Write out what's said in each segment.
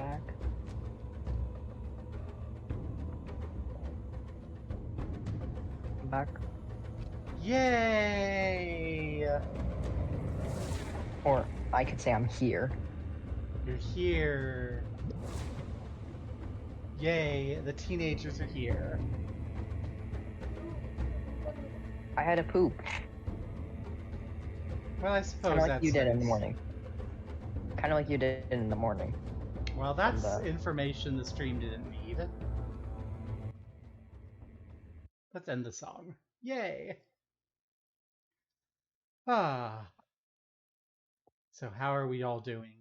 back. I'm back. Yay! Or I could say I'm here. You're here. Yay, the teenagers are here. I had a poop. Well, I Kind suppose of like that's you did in the nice. morning. Kind of like you did in the morning. Well, that's And, information the stream didn't need. Let's end the song. Yay! Ah. So how are we all doing?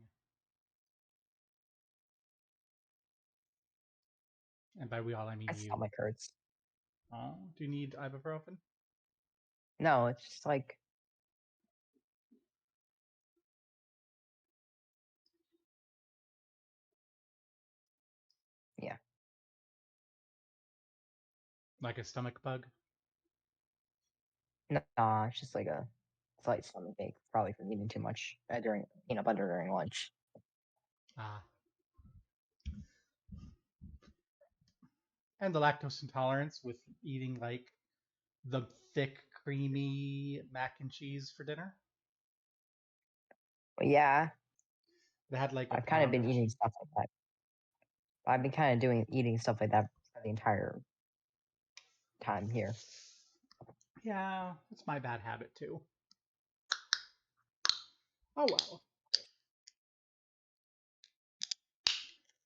And by we all, I mean my you. stomach hurts. Oh, do you need ibuprofen? No, it's just like yeah. Like a stomach bug? Nah, it's just like a slight stomach ache, probably from eating too much during peanut butter during lunch. Ah. And the lactose intolerance with eating like the thick, creamy mac and cheese for dinner. But yeah, They had like a I've kind of pound been of. eating stuff like that. I've been kind of eating stuff like that for the entire time here. Yeah, it's my bad habit too. Oh well.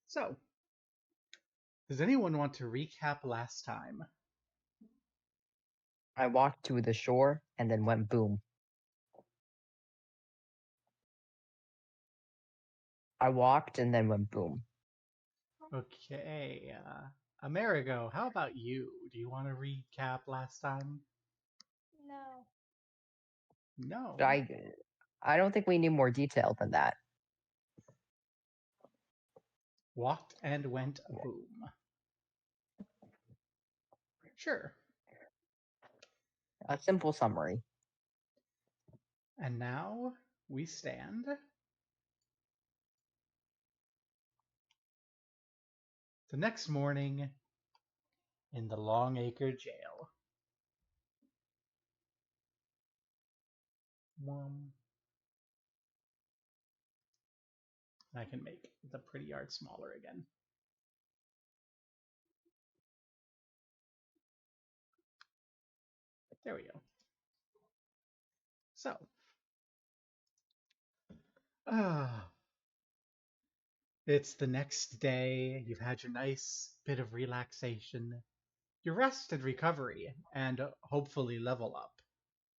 So, does anyone want to recap last time? I walked to the shore and then went boom. I walked and then went boom. Okay, Amerigo, how about you? Do you want to recap last time? No. No. But I don't think we need more detail than that. Walked and went boom. Sure. A simple summary. And now we stand. The next morning in the Longacre jail. I can make the pretty art smaller again. There we go. So, it's the next day. You've had your nice bit of relaxation, your rest and recovery, and hopefully level up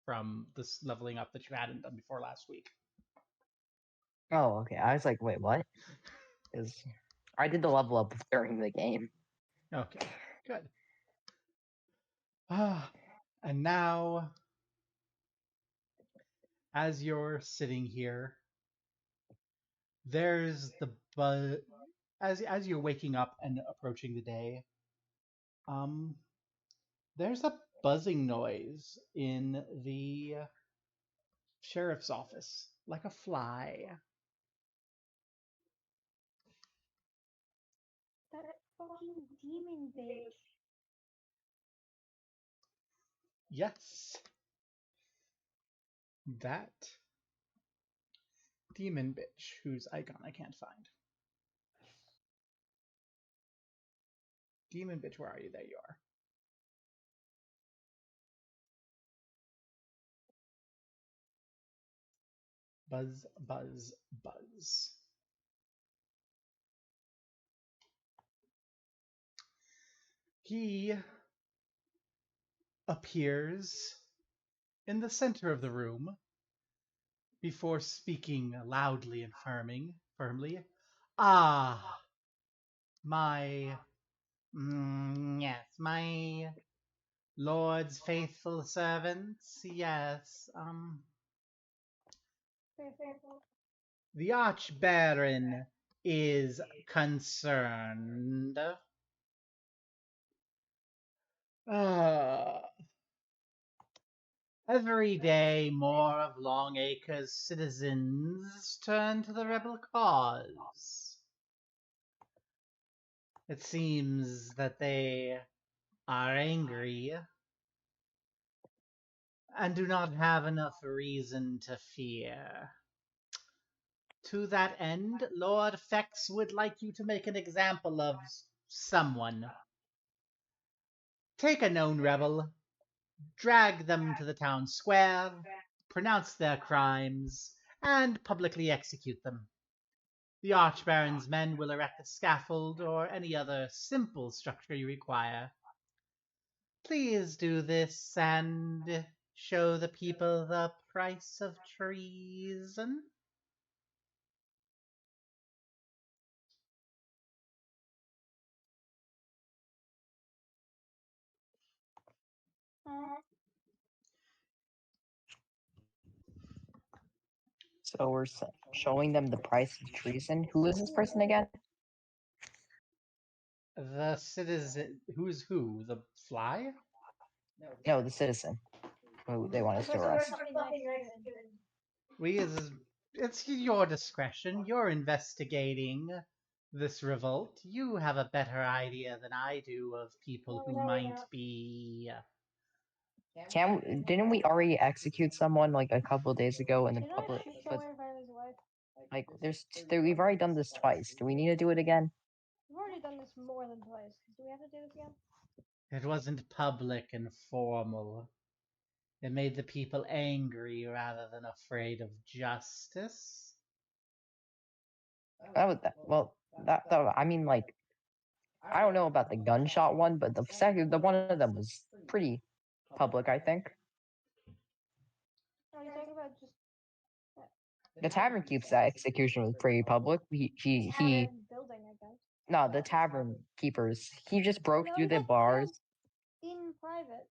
from this leveling up that you hadn't done before last week. Oh, okay. I was like, wait, what? Because I did the level up during the game. Okay, good. And now, as you're sitting here, there's the buzz. As you're waking up and approaching the day, there's a buzzing noise in the sheriff's office, like a fly. That fucking demon bitch. Yes, that demon bitch whose icon I can't find. Demon bitch, where are you? There you are. Buzz, buzz, buzz. He appears in the center of the room before speaking loudly and firmly. Ah, my, yes, my lord's faithful servants. Yes, the Archbaron is concerned. Every day more of Longacre's citizens turn to the rebel cause. It seems that they are angry and do not have enough reason to fear. To that end, Lord Fex would like you to make an example of someone. Take a known rebel, drag them to the town square, pronounce their crimes, and publicly execute them. The Archbaron's men will erect a scaffold or any other simple structure you require. Please do this and show the people the price of treason. So we're showing them the price of treason. Who is this person again? The citizen. Who's who? The fly? No, the citizen who they want us to arrest. It's your discretion. You're investigating this revolt. You have a better idea than I do of people who might be. Didn't we already execute someone like a couple of days ago in the Did I public? shoot But someone in front of his wife? like, we've already done this twice. Do we need to do it again? We've already done this more than twice. Do we have to do this again? It wasn't public and formal. It made the people angry rather than afraid of justice. That was well. I mean, like, I don't know about the gunshot one, but the one of them was pretty public, I think. Are you talking about just The tavern keeps that execution was pretty public. He building, I guess? no, the tavern keepers. He just broke No, through he the got bars. killed in private.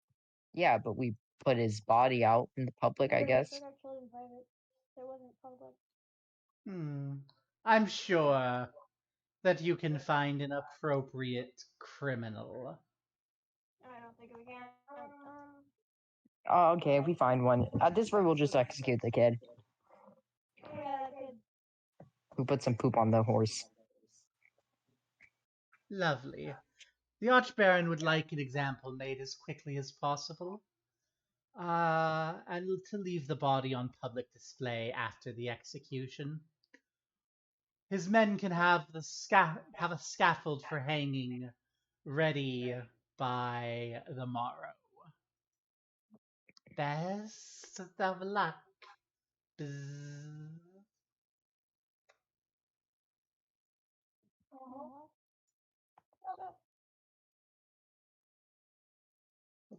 Yeah, but we put his body out in the public, I guess. He got killed in private. It wasn't public. I'm sure that you can find an appropriate criminal. I don't think we can. Oh, okay, if we find one. At this rate, we'll just execute the kid Yeah, that kid. who put some poop on the horse. Lovely. The Archbaron would like an example made as quickly as possible. And to leave the body on public display after the execution. His men can have have a scaffold for hanging ready by the morrow. Best of luck. Bzz.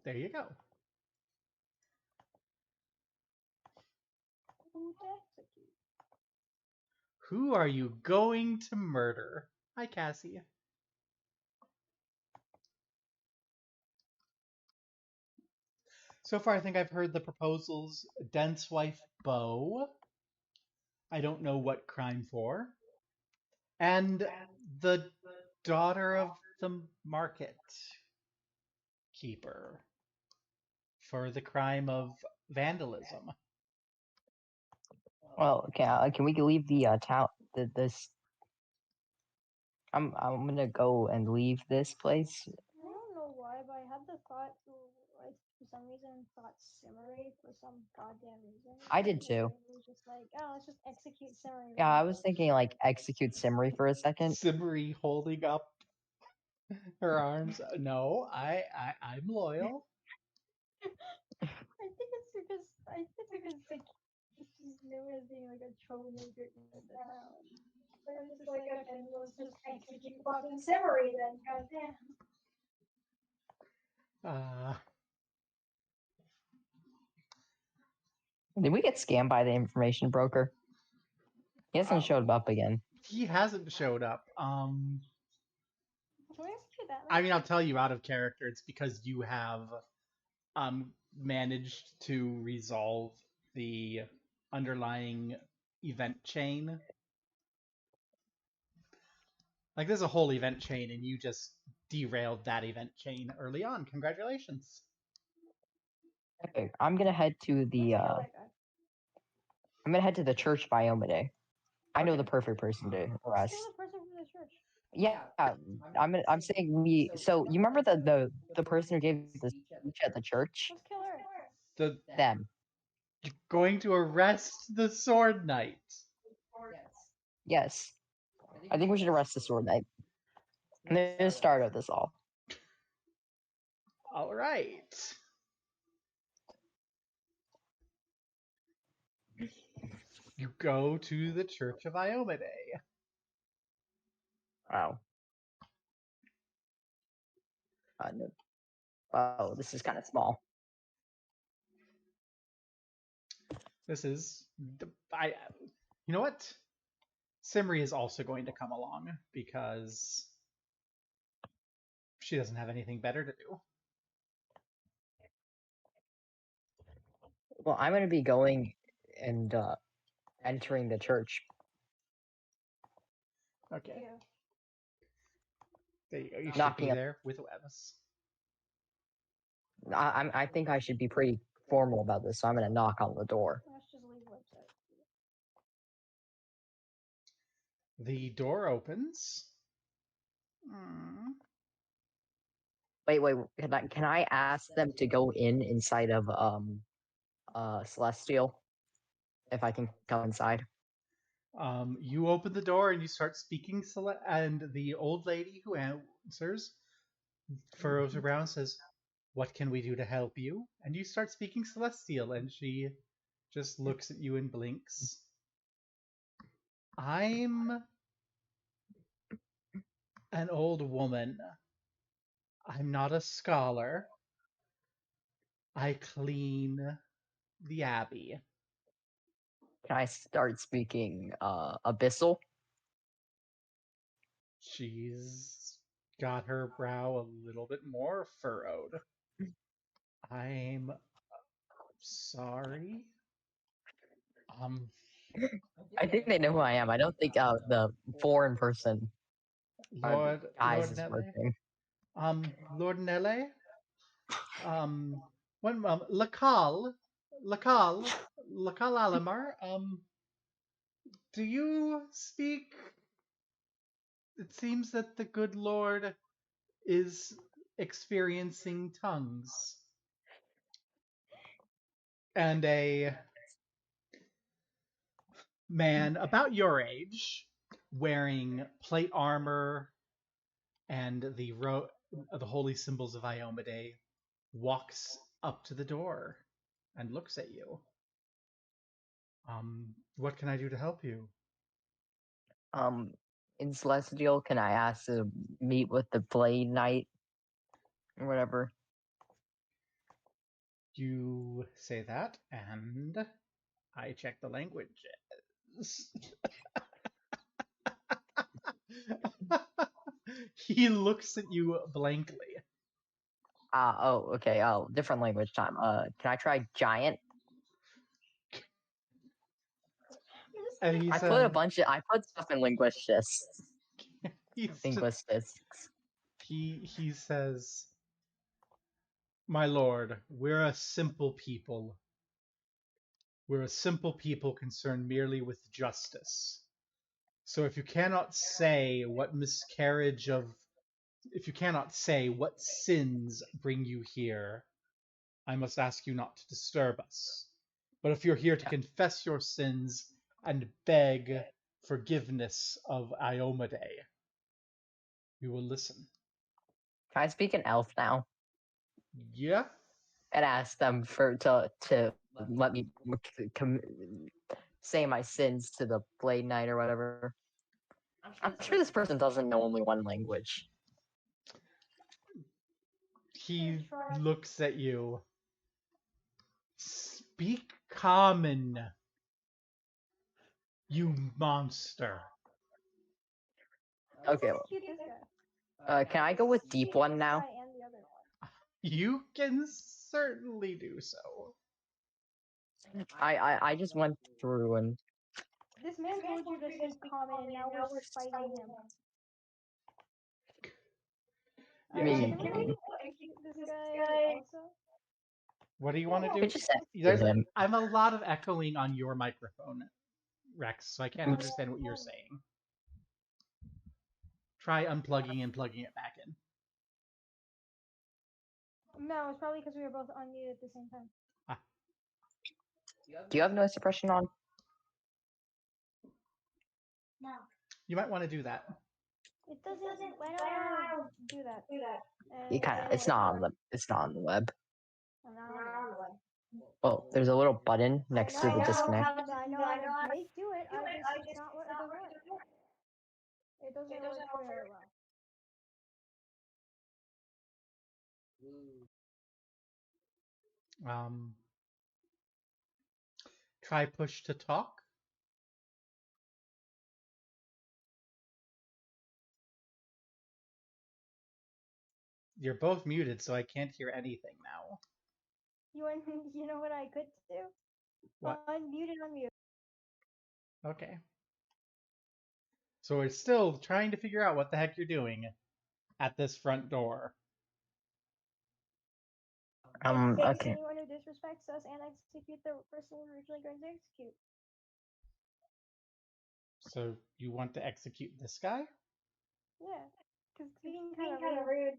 There you go. Who to execute? Who are you going to murder? Hi, Cassie. So far, I think I've heard the proposals. Dent's wife, Bo. I don't know what crime for. And the daughter of the market keeper for the crime of vandalism. Well, can we leave the town? This. I'm gonna go and leave this place. I don't know why, but I had the thought, like, for some reason, thought Simmery for some goddamn reason. I did too. It was just like, oh, let's just execute Simmery. Yeah, I was thinking like execute Simmery for a second. Simmery holding up her arms. No, I'm loyal. I think it's because like she's known as being like a troublemaker in the town. But I'm just like, okay, well, let's just execute fucking Simmery then. Goddamn. Did we get scammed by the information broker? He hasn't showed up again. He hasn't showed up. Can we execute that? I mean, I'll tell you out of character. It's because you have managed to resolve the underlying event chain. Like, there's a whole event chain, and you just derailed that event chain early on. Congratulations. Okay, I'm gonna head to the Church of Iomedae. I know the perfect person to arrest. Who's the person from the church? Yeah, I'm saying we. So you remember the person who gave the speech at the church? Let's kill her. The Them. You're going to arrest the Sword Knight. Yes. I think we should arrest the sword knight. And there's the start of this all. All right. You go to the Church of Iomedae. Wow. No. Wow, this is kind of small. This is you know what? Simri is also going to come along because she doesn't have anything better to do. Well, I'm going to be going and entering the church. Okay. Yeah. There you go. You should Knocking be up. there with Webs. I think I should be pretty formal about this, so I'm going to knock on the door. Let's just leave website. The door opens. Wait. Can I ask them to go inside of Celestial? If I can come inside. You open the door and you start speaking, and the old lady who answers furrows her brow and says, "What can we do to help you?" And you start speaking Celestial, and she just looks at you and blinks. I'm an old woman. I'm not a scholar. I clean the abbey. Can I start speaking Abyssal? She's got her brow a little bit more furrowed. I'm sorry. I think they know who I am. I don't think the foreign person Lord guys is Nelle. working. Lord Nelle. One Lakal Alamar. Do you speak? It seems that the good Lord is experiencing tongues. And a man about your age, wearing plate armor and the holy symbols of Iomedae, walks up to the door and looks at you. What can I do to help you? In Celestial, can I ask to meet with the Blade Knight or whatever? You say that, and I check the languages. He looks at you blankly. Oh, okay. Oh, different language time. Can I try Giant? And he I says, put stuff in linguistics. he says, "My lord, we're a simple people. We're a simple people concerned merely with justice. So if you cannot say what sins bring you here, I must ask you not to disturb us. But if you're here to confess your sins and beg forgiveness of Iomedae, we will listen." Can I speak in Elf now Yeah. and ask them to let me say my sins to the Blade Knight or whatever? I'm sure this person doesn't know only one language. He looks at you. "Speak common, you monster." Okay. Execute this guy. Can I go with Deep One now? Guy and the other one. You can certainly do so. I just went through and This man told you to speak common, and now we're spiting him. Yeah, Can we like execute this guy also? What do you want to we do? just executed him. I'm a lot of echoing on your microphone, Rex, so I can't Oops. understand what you're saying. Try unplugging and plugging it back in. No, it's probably because we were both unmuted at the same time. Do you have noise suppression on? No. You might want to do that. It doesn't. Why don't I do that? You kind of. It's not on the. It's not on the web. I'm not on the web. Well, there's a little button next to the disconnect. I know how to do it. It's not what it doesn't work. It doesn't work very well. Try push to talk. You're both muted, so I can't hear anything now. You know what I could do? What? Unmute and unmute. Okay. So we're still trying to figure out what the heck you're doing at this front door. Okay. Anyone who disrespects us and execute the person we're originally going to execute. So you want to execute this guy? Yeah, because being kind of rude.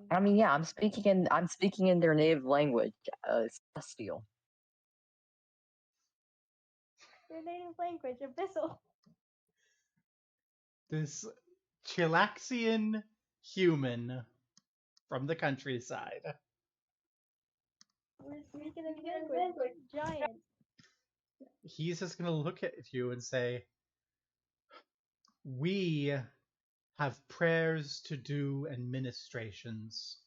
I mean, yeah, I'm speaking in their native language, Celestial. Their native language, Abyssal. This Chilaxian human from the countryside. We're speaking in language, giant. He's just gonna look at you and say, "We have prayers to do and ministrations.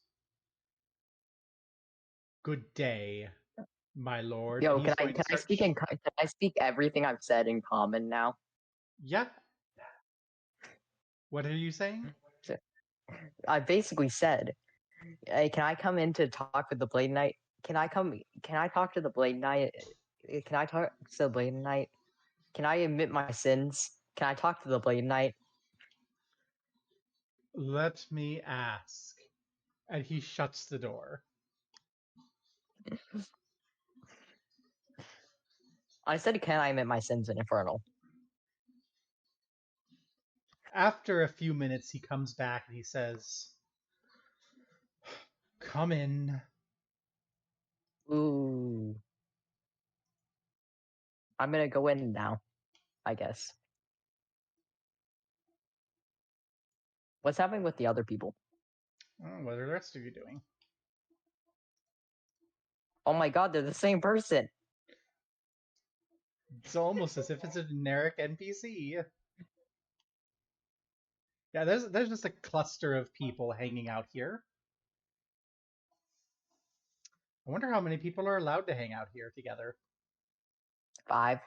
Good day, my lord." Yo, And he's can I speak in? Can I speak everything I've said in common now? Yeah. What are you saying? I basically said, hey, can I come in to talk with the Blade Knight? Can I talk to the Blade Knight? Can I talk to the Blade Knight? Can I admit my sins? Can I talk to the Blade Knight? Let me ask. And he shuts the door. I said, can I admit my sins in Infernal? After a few minutes, he comes back and he says, "Come in." Ooh. I'm gonna go in now, I guess. What's happening with the other people? What are the rest of you doing? Oh my god, they're the same person. It's almost as if it's a generic NPC. Yeah, there's just a cluster of people hanging out here. I wonder how many people are allowed to hang out here together. 5.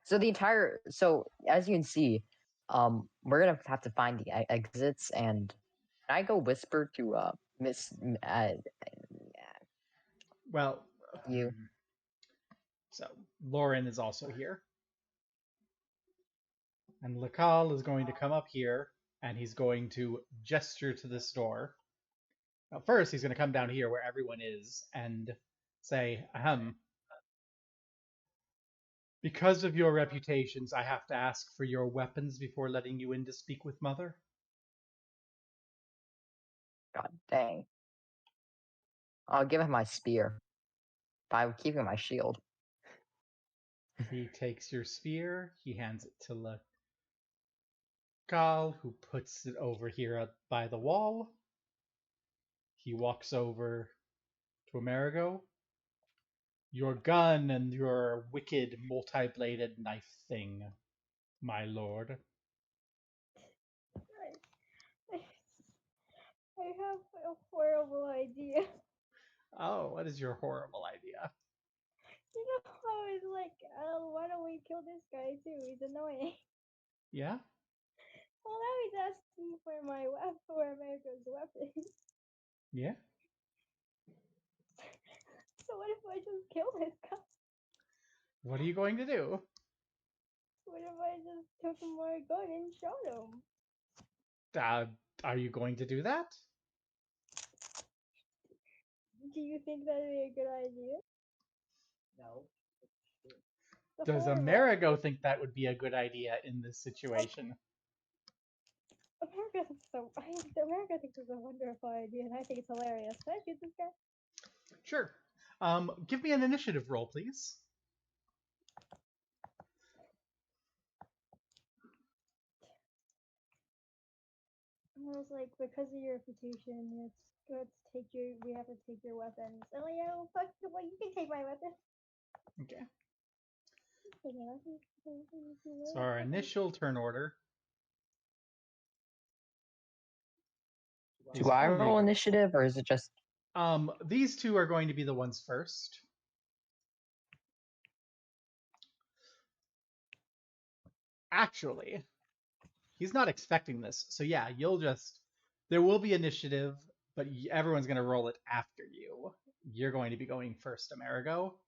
So as you can see, we're gonna have to find the exits, and can I go whisper to Miss Well, you? So Lauren is also here. And Lakal is going to come up here and he's going to gesture to this door. Now, first, he's going to come down here where everyone is and say, ahem. Because of your reputations, I have to ask for your weapons before letting you in to speak with Mother. God dang. I'll give him my spear. But I would keep him my shield. He takes your spear, he hands it to Lakal, who puts it over here by the wall. He walks over to Amerigo. Your gun and your wicked multi-bladed knife thing, my lord. I have a horrible idea. Oh, what is your horrible idea? You know, I was like, why don't we kill this guy too? He's annoying. Yeah? Well, now he's asking for my weapon, for America's weapon. Yeah? So what if I just kill this guy? What are you going to do? What if I just took my gun and shot him? Are you going to do that? Do you think that'd be a good idea? No. Does Before Amerigo think that would be a good idea in this situation? America thinks America thinks it's a wonderful idea, and I think it's hilarious. Can I shoot this guy? Sure. Give me an initiative roll, please. I was like, because of your reputation, we have to take your weapons. And like, oh, fuck, well, you can take my weapon. Okay. Take my weapon. So our initial turn order is Do I only roll initiative, or is it just these two are going to be the ones first. Actually, he's not expecting this. So yeah, there will be initiative, but everyone's going to roll it after you. You're going to be going first, Amerigo.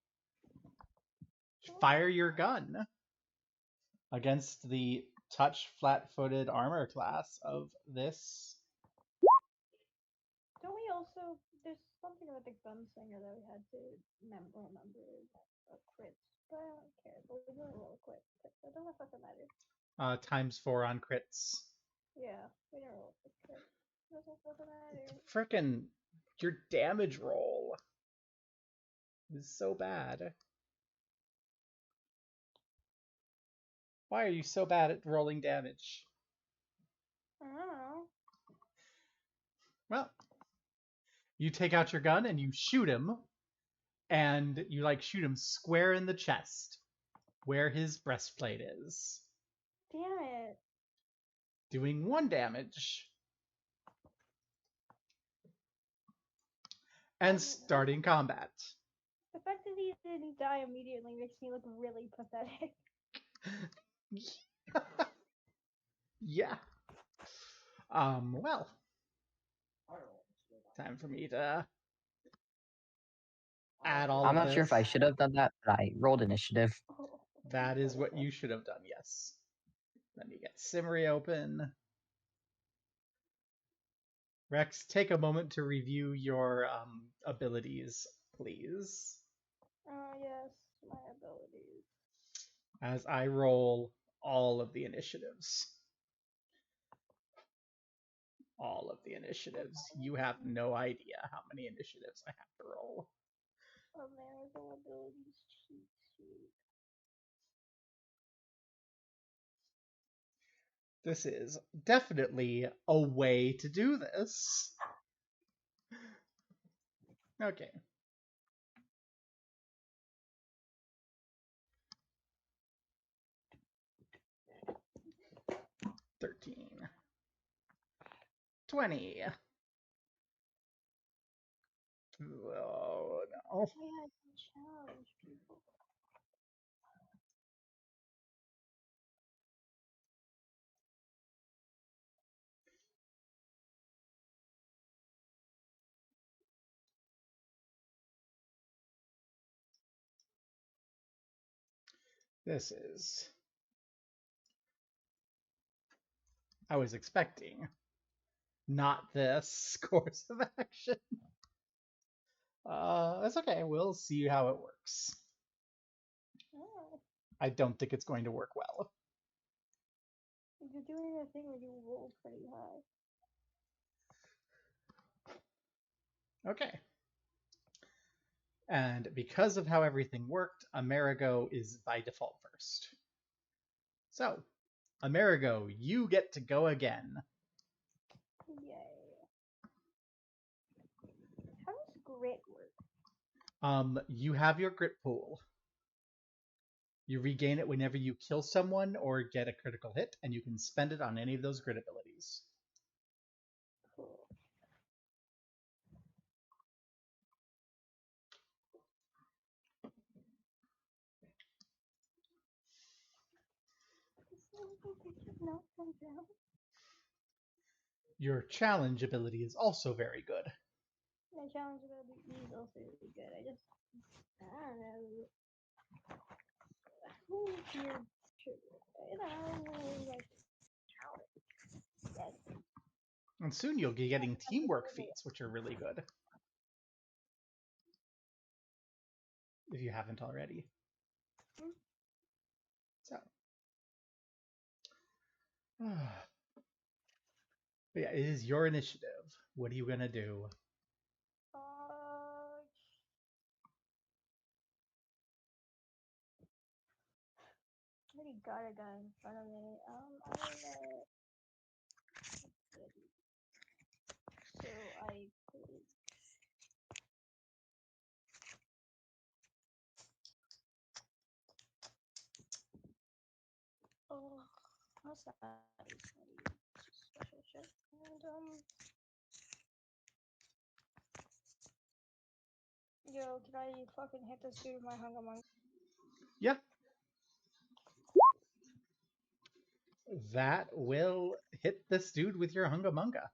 Fire your gun against the touch flat-footed armor class of this. Don't we also? There's something about the gunslinger that we had to remember crits, but I don't care. But we're gonna roll a crit. It doesn't fucking matter. ×4 on crits. Yeah, we didn't roll a crit. It doesn't fucking matter. Frickin' your damage roll is so bad. Why are you so bad at rolling damage? I don't know. Well, you take out your gun and you shoot him, and you shoot him square in the chest, where his breastplate is, Damn it. doing 1 damage, and starting combat. The fact that he didn't die immediately makes me look really pathetic. Yeah. Well, time for me to add all I'm of not sure if I this. should have done that, but I rolled initiative. That is what you should have done, yes. Let me get Simri open. Rex, take a moment to review your abilities, please. Yes, my abilities. As I roll all of the initiatives. All of the initiatives. You have no idea how many initiatives I have to roll. American abilities cheat sheet. This is definitely a way to do this. Okay. $13. $20. Oh no. Yeah, I can challenge people. This is... I was expecting not this course of action. That's okay. We'll see how it works. Oh, I don't think it's going to work well. you're doing a thing where you roll pretty high. Okay. And because of how everything worked, Amerigo is by default first. So, Amerigo, you get to go again. Yay. How does grit work? You have your grit pool. You regain it whenever you kill someone or get a critical hit, and you can spend it on any of those grit abilities. Cool. Your challenge ability is also very good. My challenge ability is also really good. I don't know. Yes. And soon you'll be getting teamwork feats, which are really good. If you haven't already. Yeah, it is your initiative. What are you gonna do? I already got a guy in front of me. I'm gonna. So I could. Oh, what's that? Special shit. And yo, can I fucking hit this dude with my hunger monk? Yeah. That will hit this dude with your Hunga Munga.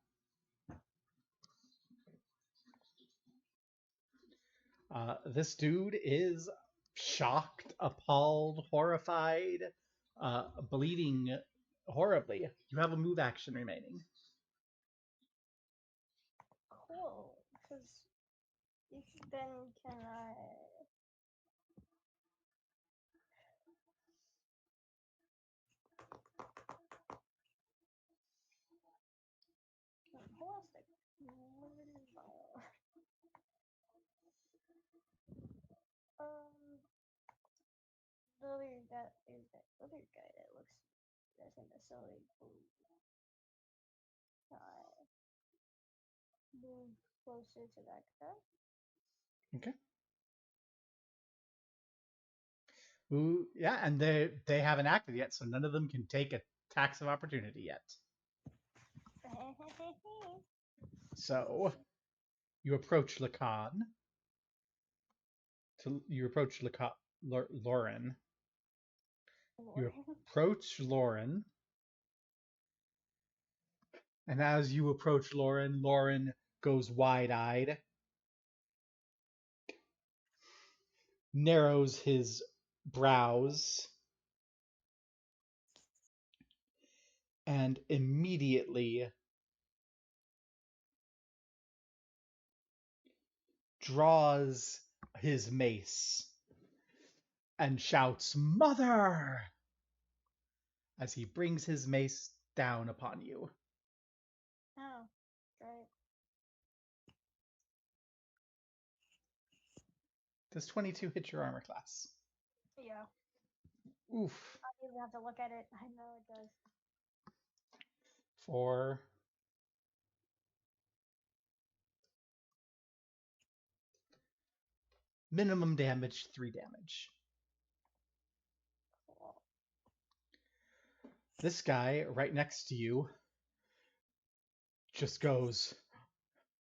This dude is shocked, appalled, horrified, bleeding horribly. You have a move action remaining. Cool. Because then can I? Holistic. The other that is that other guy that looks that's in the solid blue. Move closer to that guy. Okay. Ooh, yeah, and they haven't acted yet, so none of them can take attacks of opportunity yet. So you approach Lacan. You approach Lauren. You approach Lauren. And as you approach Lauren, Lauren goes wide-eyed, narrows his brows, and immediately draws his mace and shouts, "Mother!" as he brings his mace down upon you. Oh, great. Does 22 hit your armor class? Yeah. Oof. I don't even have to look at it. I know it does. For minimum damage, 3 damage. Cool. This guy right next to you just goes,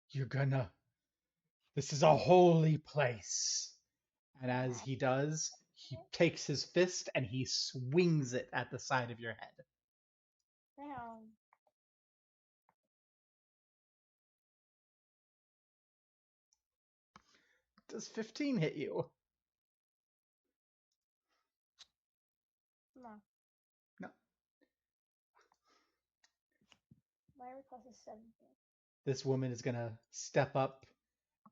"You're gonna... This is a holy place." And as he does, he takes his fist and he swings it at the side of your head. Damn. Does 15 hit you? No. No. My armor class is 17. This woman is going to step up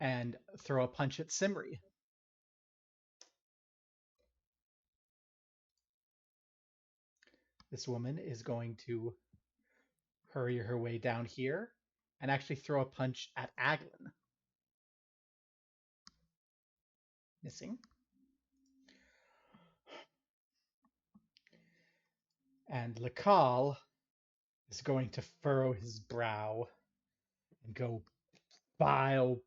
and throw a punch at Simri. This woman is going to hurry her way down here and actually throw a punch at Aglin. Missing. And Lakal is going to furrow his brow and go, "Vile,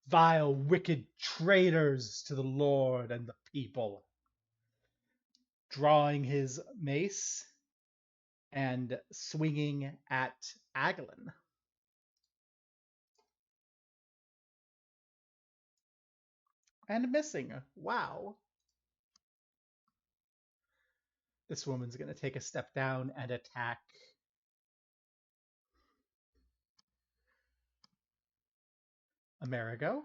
vile, wicked traitors to the Lord and the people." Drawing his mace and swinging at Aglin. And missing. Wow. This woman's going to take a step down and attack Amerigo.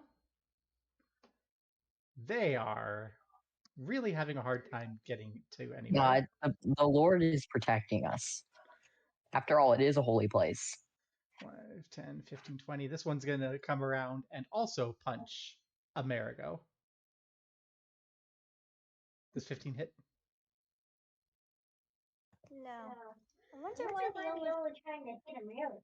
They are really having a hard time getting to anybody. The Lord is protecting us. After all, it is a holy place. 5, 10, 15, 20. This one's going to come around and also punch Amerigo. Does 15 hit? No. I wonder why they always trying to hit America.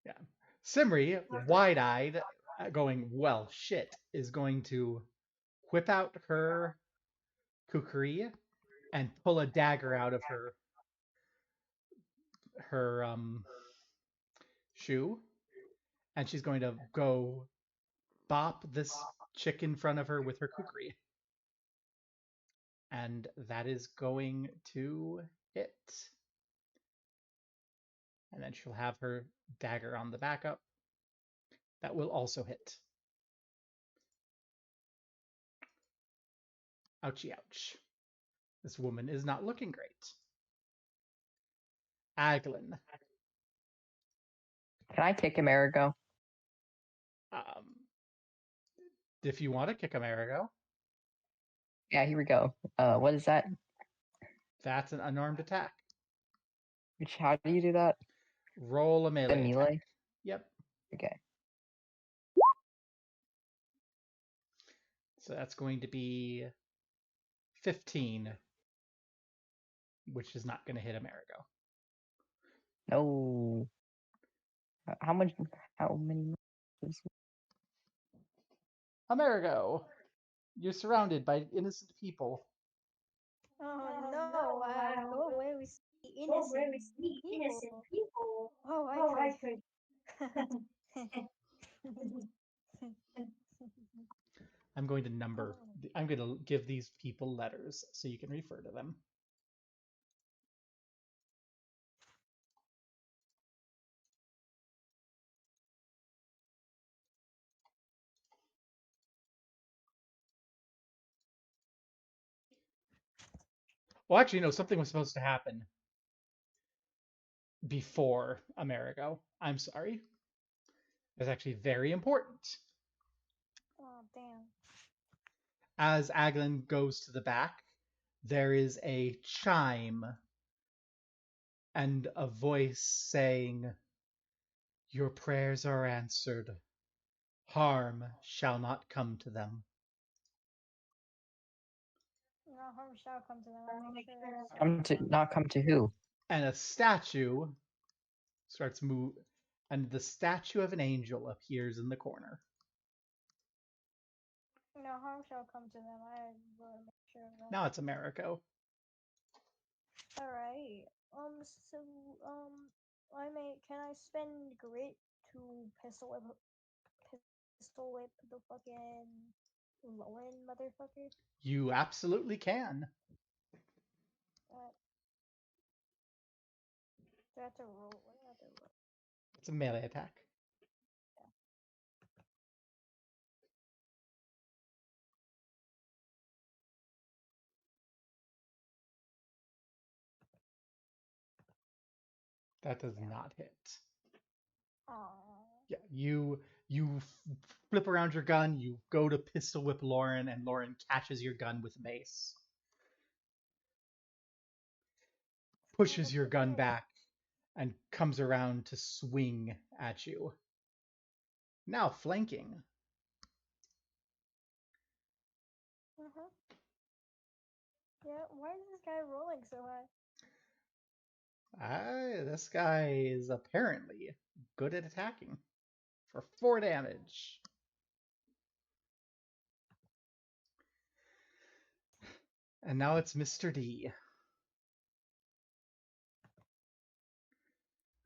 Yeah. Simri, wide-eyed, going, well, shit, is going to whip out her kukri and pull a dagger out of her shoe, and she's going to go bop this chick in front of her with her kukri. And that is going to hit. And then she'll have her dagger on the backup. That will also hit. Ouchie, ouch. This woman is not looking great. Aglin. Can I kick Amerigo? If you want to kick Amerigo, Yeah, here we go. What is that? that's an unarmed attack. How do you do that? Roll a The melee melee? attack. Yep. Okay. So that's going to be 15, which is not going to hit Amerigo. No. How much? How many? Amerigo, you're surrounded by innocent people. Oh no, go away with the innocent people. Oh, I could. I'm going to give these people letters so you can refer to them. Well, actually, no, something was supposed to happen before Amerigo. I'm sorry. It's actually very important. Oh damn. As Aglin goes to the back, there is a chime and a voice saying, "Your prayers are answered. Harm shall not come to them." No harm shall come to them. I'll make sure Not come to who? And a statue starts move, and the statue of an angel appears in the corner. no harm shall come to them. I will make sure of that. Now it's Americo. Alright. So can I spend grit to pistol whip the fucking Lauren motherfucker? You absolutely can. Do I have to roll? What do I have to roll? It's a melee attack. That does not hit. Aww. Yeah, you flip around your gun, you go to pistol whip Lauren, and Lauren catches your gun with mace. Pushes your gun back and comes around to swing at you. Now flanking. Yeah, why is this guy rolling so high? This guy is apparently good at attacking. For 4 damage. And now it's Mr. D,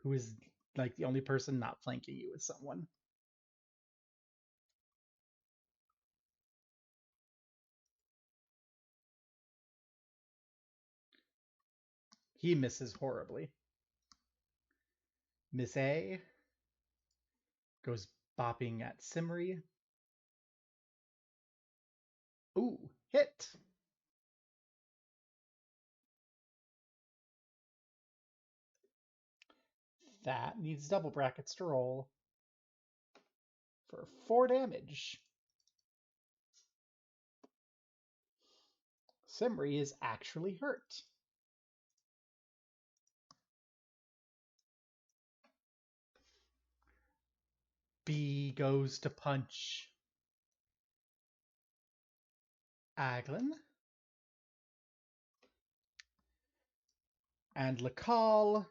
who is like the only person not flanking you with someone. He misses horribly. Miss A goes bopping at Simri. Ooh, hit! That needs double brackets to roll for 4 damage. Simri is actually hurt. B goes to punch Aglin. And Lakal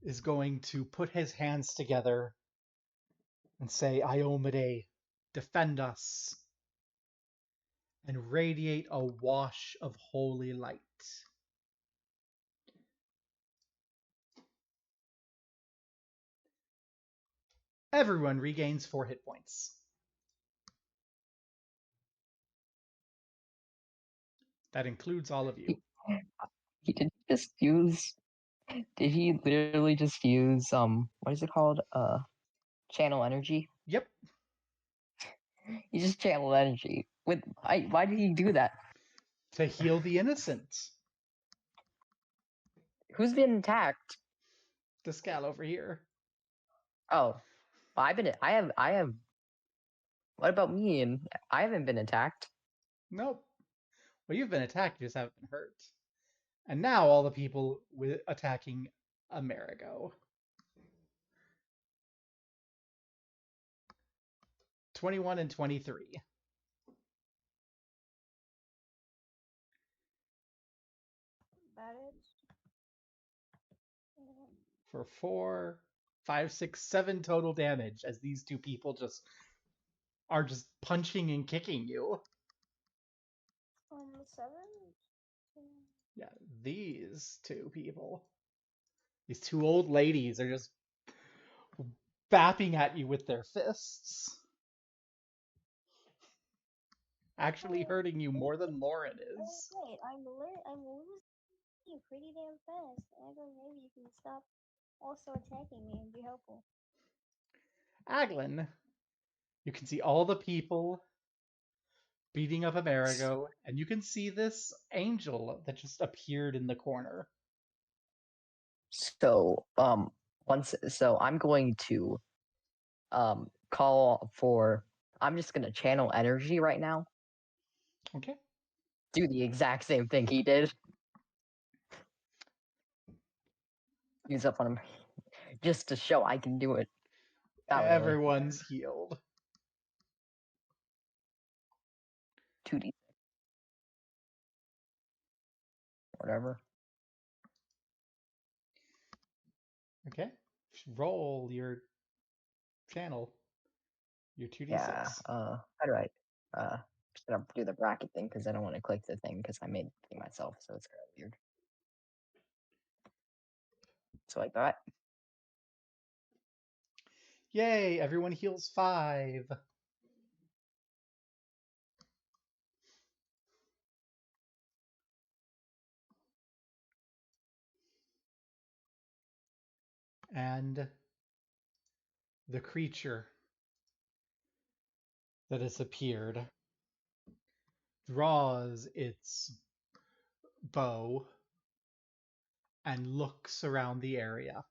is going to put his hands together and say, Iomedae, defend us, and radiate a wash of holy light. Everyone regains 4 hit points. That includes all of you. He did just use. Did he literally just use what is it called? Channel energy. Yep. He just channeled energy. Why did he do that? To heal the innocent. Who's been attacked? This gal over here. Oh, I have. What about me? And I haven't been attacked. Nope. Well, you've been attacked, you just haven't been hurt. And now all the people attacking Amerigo. 21 and 23. That is. For 4, 5, 6, 7 total damage as these two people are just punching and kicking you. 7. Yeah, these two people. These two old ladies are just bapping at you with their fists. Actually hurting you more than Lauren is. Wait, I'm losing pretty damn fast. I thought maybe you can stop also attacking me and be helpful. Aglin, you can see all the people beating up Amerigo, and you can see this angel that just appeared in the corner. So I'm going to call for. I'm just gonna channel energy right now. Okay. Do the exact same thing he did. Use up on him, just to show I can do it. Not really. Everyone's healed. 2d. Whatever. Okay. Roll your channel. Your 2d6. Yeah. How do I? Just gonna do the bracket thing because I don't want to click the thing because I made the thing myself, so it's kind of weird. So like that. Yay! Everyone heals 5. And the creature that has appeared draws its bow and looks around the area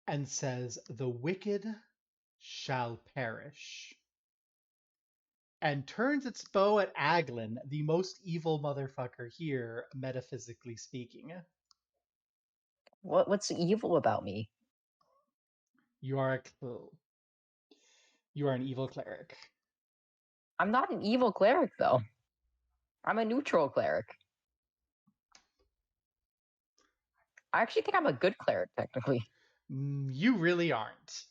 and says, "The wicked shall perish." And turns its bow at Aglin, the most evil motherfucker here, metaphysically speaking. What's evil about me? You are an evil cleric. I'm not an evil cleric though. I'm a neutral cleric. I actually think I'm a good cleric technically. You really aren't.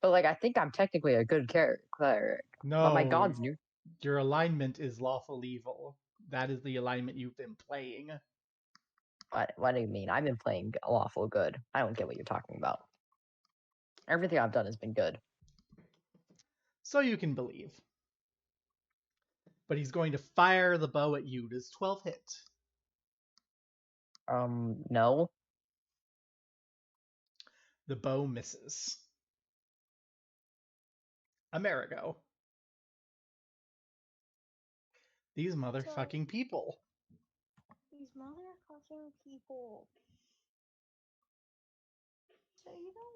But like I think I'm technically a good cleric. No. But my god's new. Your alignment is lawful evil. That is the alignment you've been playing. What do you mean? I've been playing lawful good. I don't get what you're talking about. Everything I've done has been good. So you can believe. But he's going to fire the bow at you. Does 12 hit? No. The bow misses. Amerigo. These motherfucking people. These motherfucking people. So you know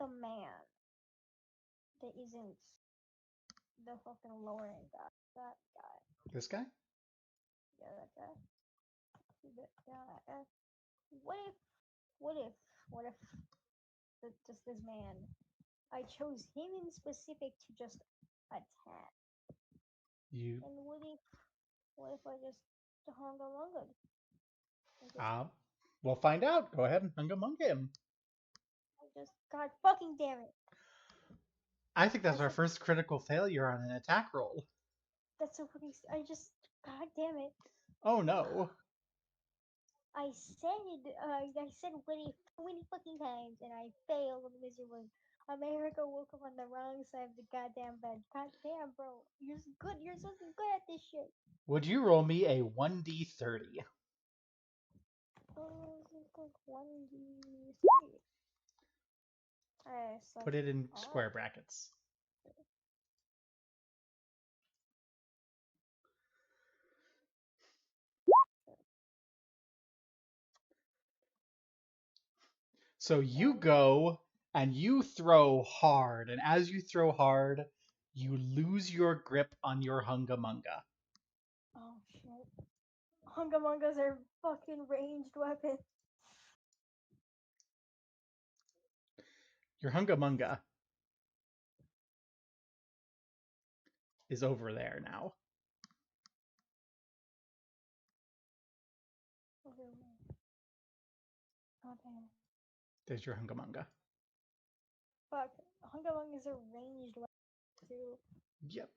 the man that isn't the fucking lowering guy. That guy. This guy? Yeah, that guy. That guy. What if just this man? I chose him in specific to just attack. You And what if What if I just hunga munga? We'll find out. Go ahead and hunga munga him. God fucking damn it. I think that's our first critical failure on an attack roll. That's so fucking. God damn it. Oh no. I said Winnie so many fucking times and I failed miserably. America woke up on the wrong side of the goddamn bed. God damn, bro. You're good. You're so good at this shit. Would you roll me a 1d30? Oh, it's like 1d3. So Put it in square brackets. So you go and you throw hard, and as you throw hard, you lose your grip on your hunga munga. Oh shit. Hunga mungas are fucking ranged weapons. Your hunga munga is over there now. Oh damn. There's your hunga munga. Fuck. Hunga mungas are ranged weapons too. Yep.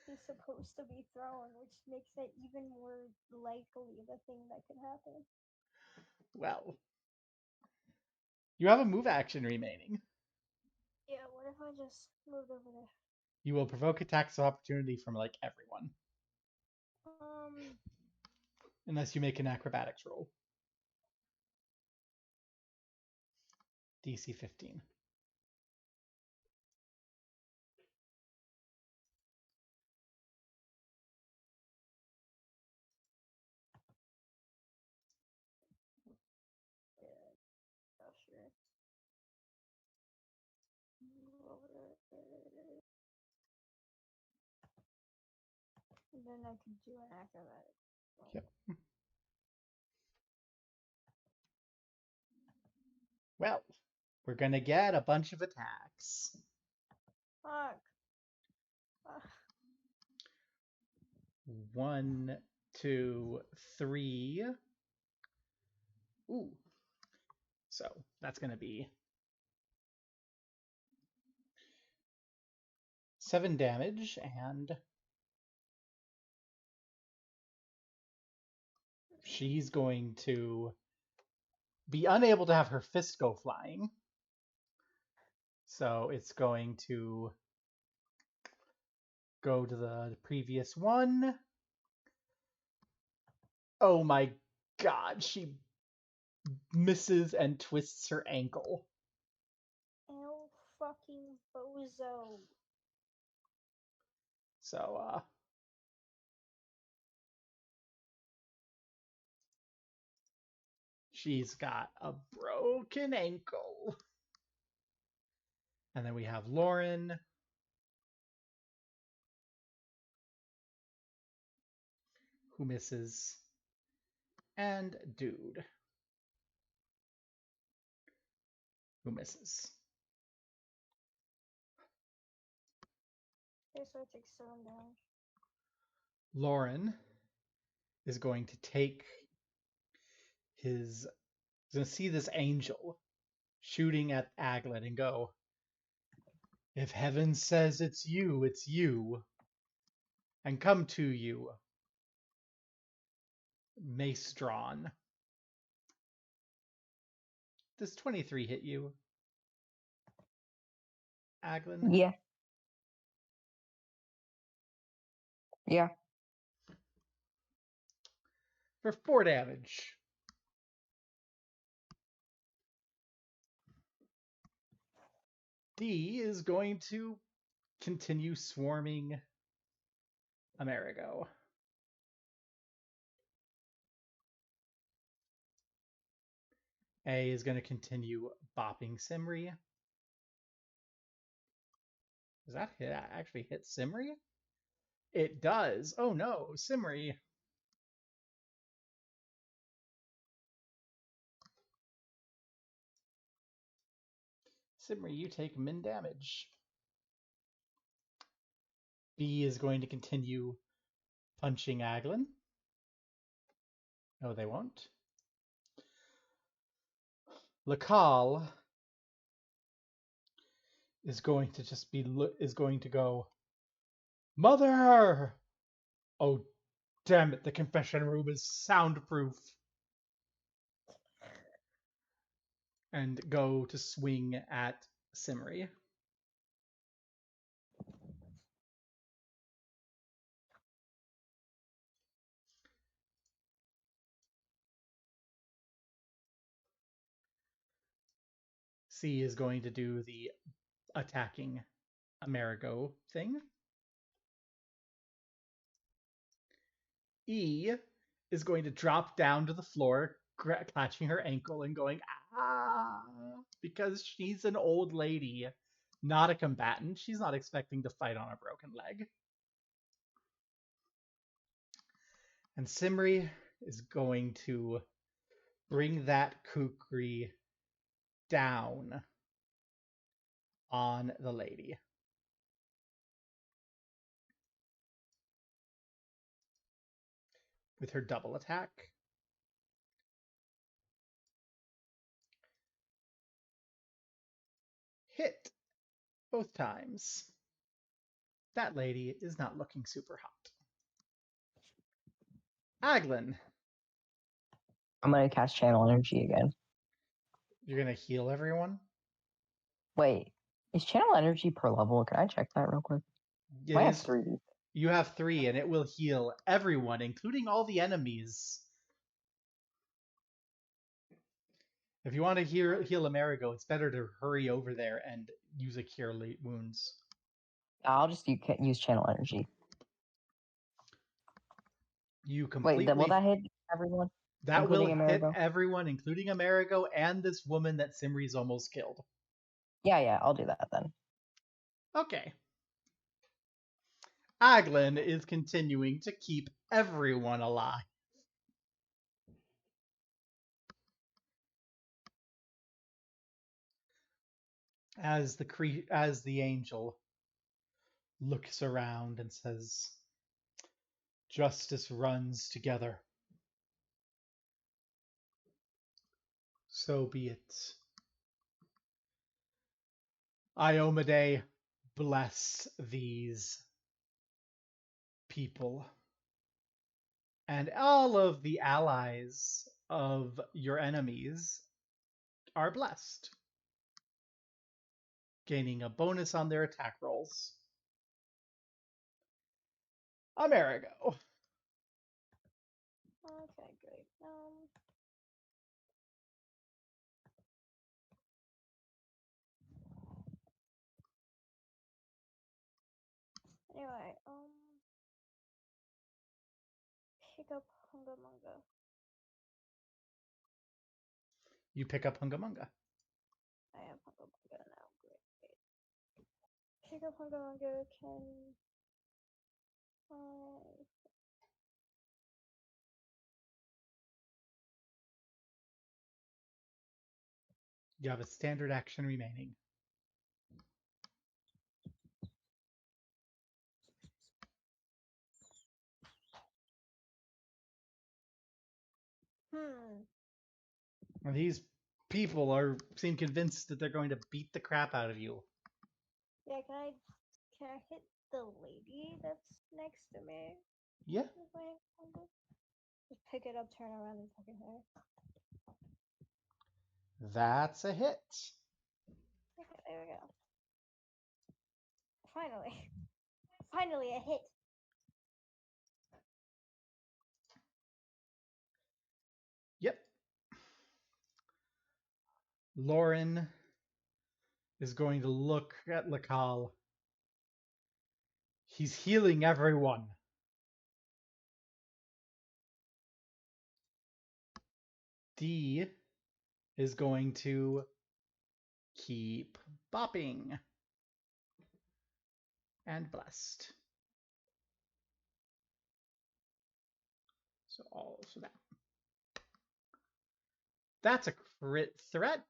He's supposed to be thrown, which makes it even more likely the thing that could happen. Well, you have a move action remaining. Yeah, what if I just moved over there? You will provoke attacks of opportunity from like everyone. Unless you make an acrobatics roll. DC 15. Oh, sure. And then I could do an acrobatic. Yep. Well, we're gonna get a bunch of attacks. Fuck. 1, 2, 3. Ooh. So that's gonna be 7 damage, and she's going to be unable to have her fist go flying. So it's going to go to the previous one. Oh my god, she misses and twists her ankle. El fucking bozo. So, she's got a broken ankle. And then we have Lauren, who misses, and Dude, who misses. Okay, so it takes 7 damage. Lauren is going to take his... going to see this angel shooting at Aglet and go, "If heaven says it's you, and come to you." Mace drawn. Does 23 hit you, Aglin? Yeah. Yeah. For 4 damage. D is going to continue swarming Amerigo. A is going to continue bopping Simri. Does that actually hit Simri? It does. Oh no, Simri. Simri, you take min damage. B is going to continue punching Aglin. No, they won't. Lakal is going to just be is going to go, Mother! Oh, damn it! The confession room is soundproof. And go to swing at Simri. C is going to do the attacking Amerigo thing. E is going to drop down to the floor, clutching her ankle and going, ah, because she's an old lady, not a combatant. She's not expecting to fight on a broken leg. And Simri is going to bring that kukri down on the lady. With her double attack. Hit both times. That lady is not looking super hot. Aglin. I'm gonna cast Channel Energy again. You're gonna heal everyone? Wait, is Channel Energy per level? Can I check that real quick? I have 3. You have 3, and it will heal everyone, including all the enemies. If you want to heal Amerigo, it's better to hurry over there and use a Cure Light Wounds. I'll just use Channel Energy. You completely... Wait, will that hit everyone? That will hit everyone, including Amerigo and this woman that Simri's almost killed. Yeah, I'll do that then. Okay. Aglin is continuing to keep everyone alive. As the angel looks around and says, justice runs together. So be it. Iomedae, bless these people. And all of the allies of your enemies are blessed, gaining a bonus on their attack rolls. Amerigo. Okay, great. Anyway, pick up Hungamunga. You pick up Hungamunga. I have Hungamunga now. Great. Pick up Hungamunga can... You have a standard action remaining. And these people seem convinced that they're going to beat the crap out of you. Yeah, can I hit the lady that's next to me? Yeah. Just pick it up, turn around, and fucking her. That's a hit. Okay, there we go. Finally. Finally a hit. Yep. Lauren is going to look at Lakal. He's healing everyone. D is going to keep bopping. And blessed. So that's a crit threat.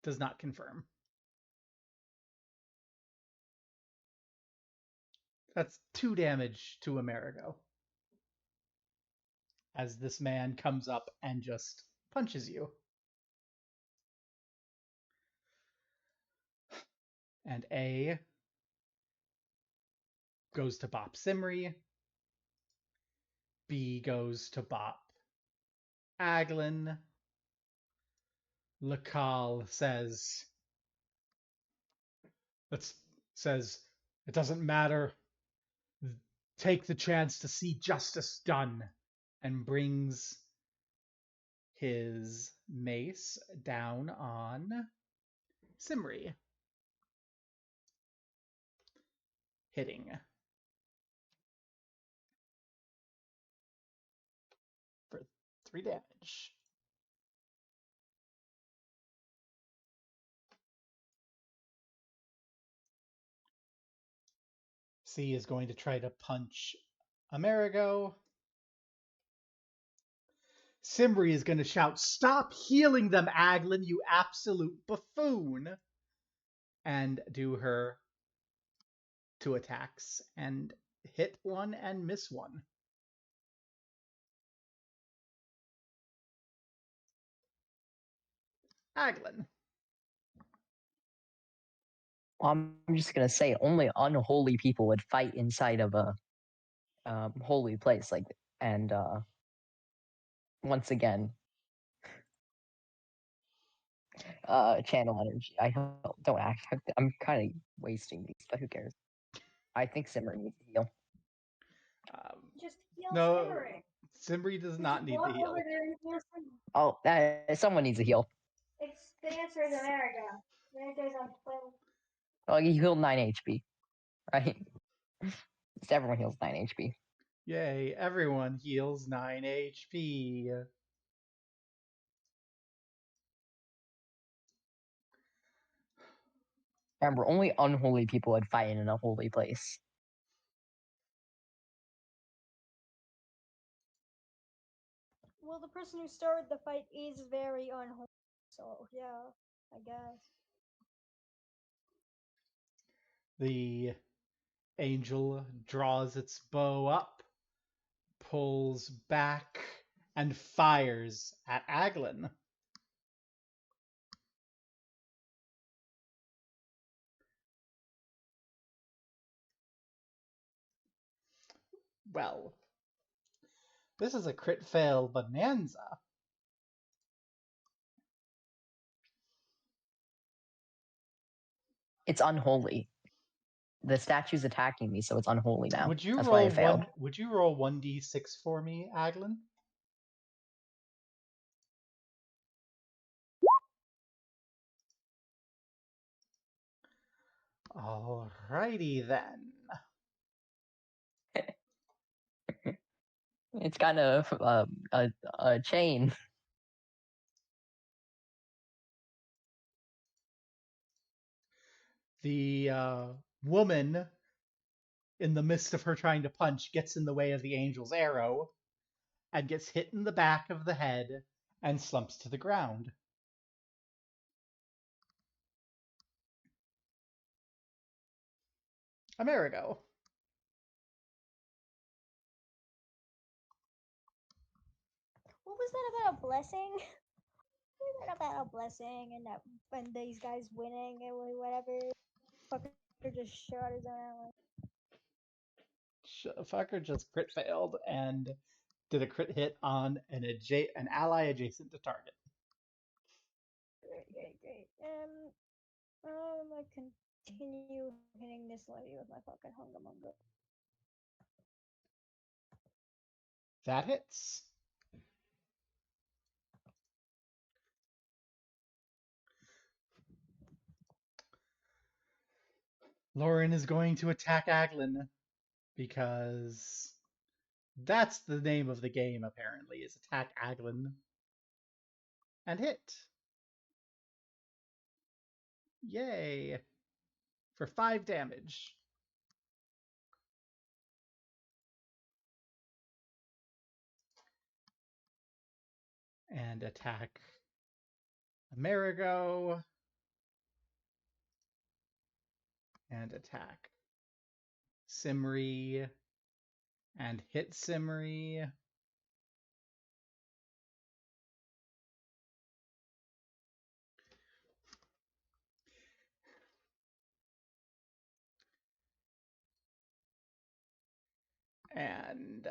Does not confirm. That's 2 damage to Amerigo. As this man comes up and just punches you. And A goes to bop Simri. B goes to bop Aglin. Lakal says, it doesn't matter. Take the chance to see justice done. And brings his mace down on Simri. Hitting. For 3 damage. C is going to try to punch Amerigo. Simri is going to shout, "Stop healing them, Aglin, you absolute buffoon!" And do her 2 attacks and hit 1 and miss 1. Aglin. I'm just gonna say only unholy people would fight inside of a holy place and once again channel energy. Don't act. I'm kind of wasting these, but who cares? I think Simmer needs to heal. Just heal No, Simmery. Simri does not need the Walk heal. over there and heal Simmery. Oh, someone needs a heal. The answer is America. America's on 12. Well, you healed 9 HP, right? Just everyone heals 9 HP. Yay, everyone heals 9 HP. Remember, only unholy people would fight in a holy place. Well, the person who started the fight is very unholy, so yeah, I guess. The angel draws its bow up, pulls back, and fires at Aglin. Well, this is a crit fail bonanza. It's unholy. The statue's attacking me, so it's unholy now. Would you That's roll why I failed. Would you roll 1d6 for me, Aglin? Alrighty then. It's kind of a chain. The woman, in the midst of her trying to punch, gets in the way of the angel's arrow and gets hit in the back of the head and slumps to the ground. Amerigo. What was that about a blessing? What was that about a blessing and that when these guys winning and whatever? Fucker just shot his own ally. Fucker just crit failed and did a crit hit on an ally adjacent to target. Great. I'm gonna continue hitting this lady with my fucking hunga munga. That hits. Lauren is going to attack Aglin because that's the name of the game, apparently, is attack Aglin. And hit. Yay. For 5 damage. And attack Amerigo. And attack Simri and hit Simri. And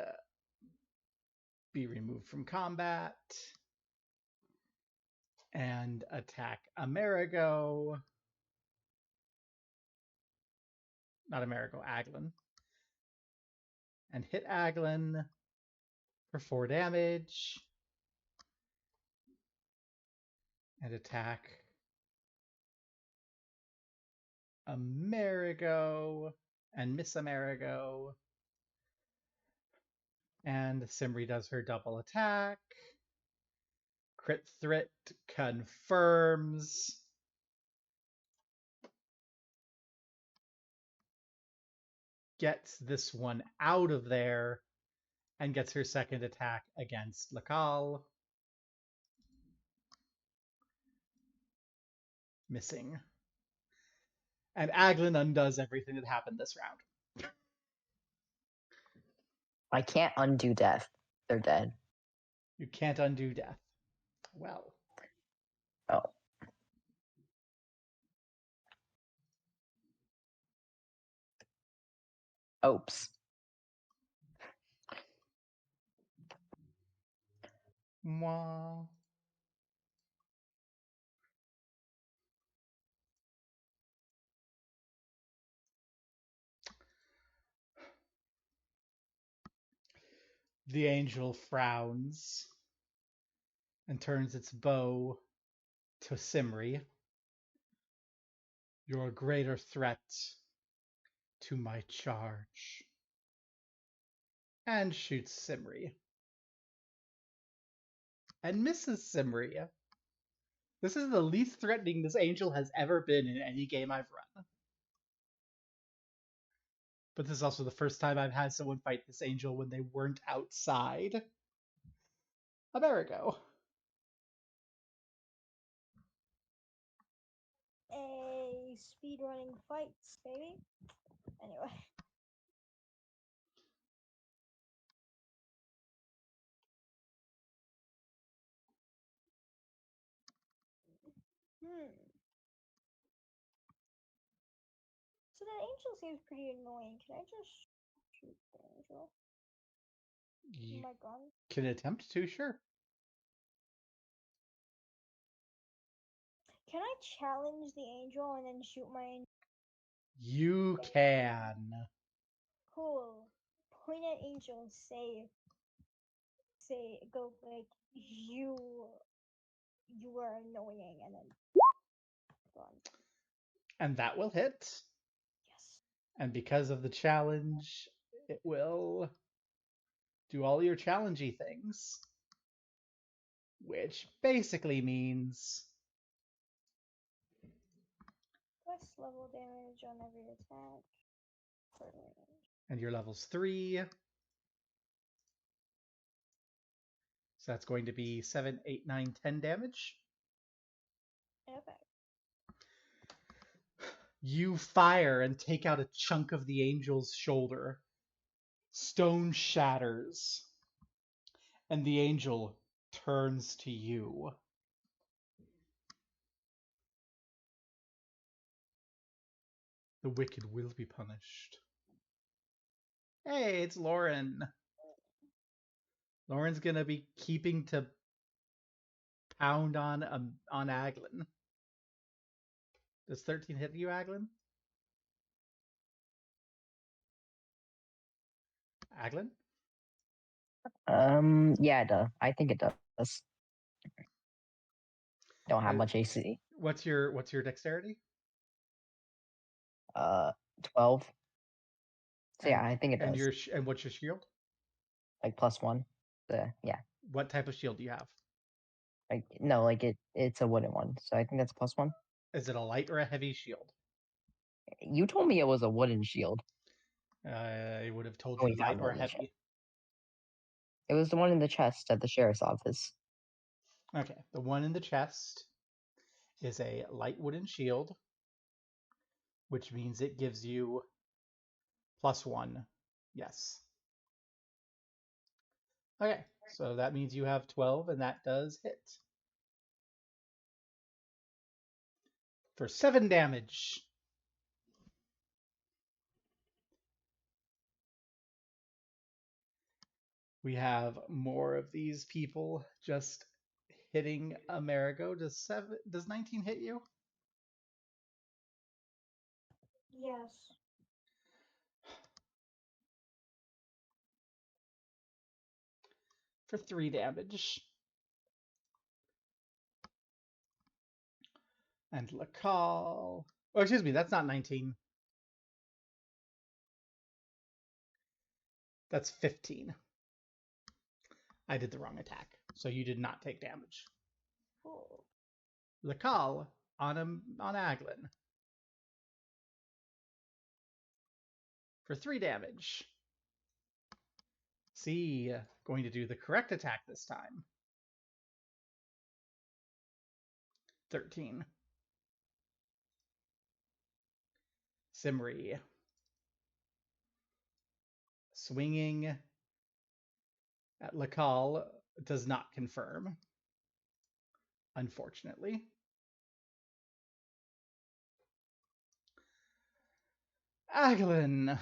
be removed from combat. And attack Amerigo. Not Amerigo, Aglin. And hit Aglin for 4 damage. And attack Amerigo and miss Amerigo. And Simri does her double attack. Crit threat confirms. Gets this one out of there and gets her second attack against Lakal. Missing. And Aglin undoes everything that happened this round. I can't undo death. They're dead. You can't undo death. Well. Oh. Oops. Mwah. The angel frowns and turns its bow to Simri. You're a greater threat to my charge. And shoots Simri. And misses Simri. This is the least threatening this angel has ever been in any game I've run. But this is also the first time I've had someone fight this angel when they weren't outside Amerigo. A speedrunning fights, baby. Anyway. So that angel seems pretty annoying. Can I just shoot the angel? You Oh my gun. can attempt to, sure. Can I challenge the angel and then shoot my angel? You can. Cool. Point at angel, say, go like, you are annoying, and then gone. And that will hit. Yes. And because of the challenge, it will do all your challengey things. Which basically means Plus level damage on every attack. and your level's 3. So that's going to be 7, 8, 9, 10 damage. Okay. You fire and take out a chunk of the angel's shoulder. Stone shatters. And the angel turns to you. The wicked will be punished. Hey, it's Lauren. Lauren's gonna be keeping to pound on Aglin. Does 13 hit you, Aglin? Aglin? Yeah, it does. I think it does. Don't have much AC. What's your dexterity? 12. So yeah, And, I think it and does. and what's your shield? Like +1. Yeah. What type of shield do you have? Like no, like it's a wooden one. So I think that's +1. Is it a light or a heavy shield? You told me it was a wooden shield. I would have told you 25 light or millimeter. heavy. It was the one in the chest at the sheriff's office. Okay, the one in the chest is a light wooden shield, which means it gives you +1. Yes. Okay, so that means you have 12, and that does hit. For 7 damage. We have more of these people just hitting Amerigo. Does 19 hit you? Yes. For 3 damage. And Lacal. Oh, excuse me, that's not 19. That's 15. I did the wrong attack, so you did not take damage. Cool. Lacal on Aglin. For 3 damage. C going to do the correct attack this time. 13. Simri. Swinging at Lacal does not confirm, unfortunately. Aglin. I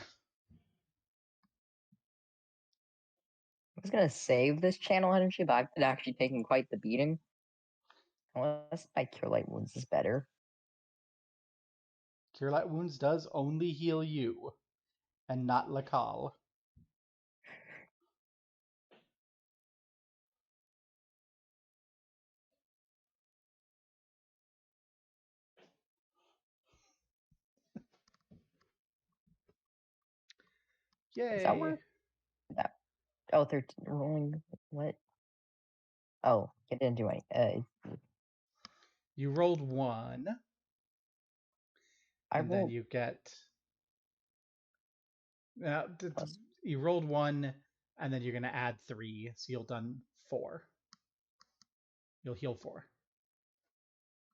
was gonna save this channel energy, but I've been actually taking quite the beating. Unless my Cure Light Wounds is better. Cure Light Wounds does only heal you, and not Lacal. Yay! Does that work? No. Oh, 13 rolling. What? Oh, it didn't do any. You rolled 1. And then you get. You rolled 1, and then you're going to add 3, so you'll done 4. You'll heal 4.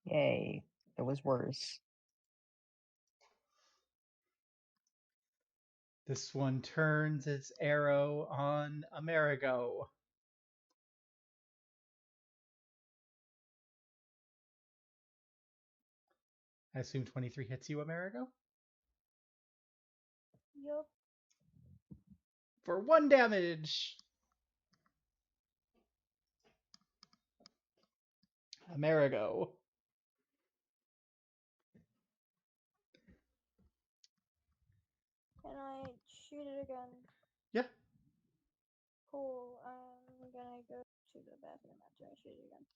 Yay. It was worse. This one turns its arrow on Amerigo. I assume 23 hits you, Amerigo? Yup. For 1 damage. Amerigo. Can I shoot it again? Yeah. Cool. I'm gonna go to the bathroom after I shoot it again.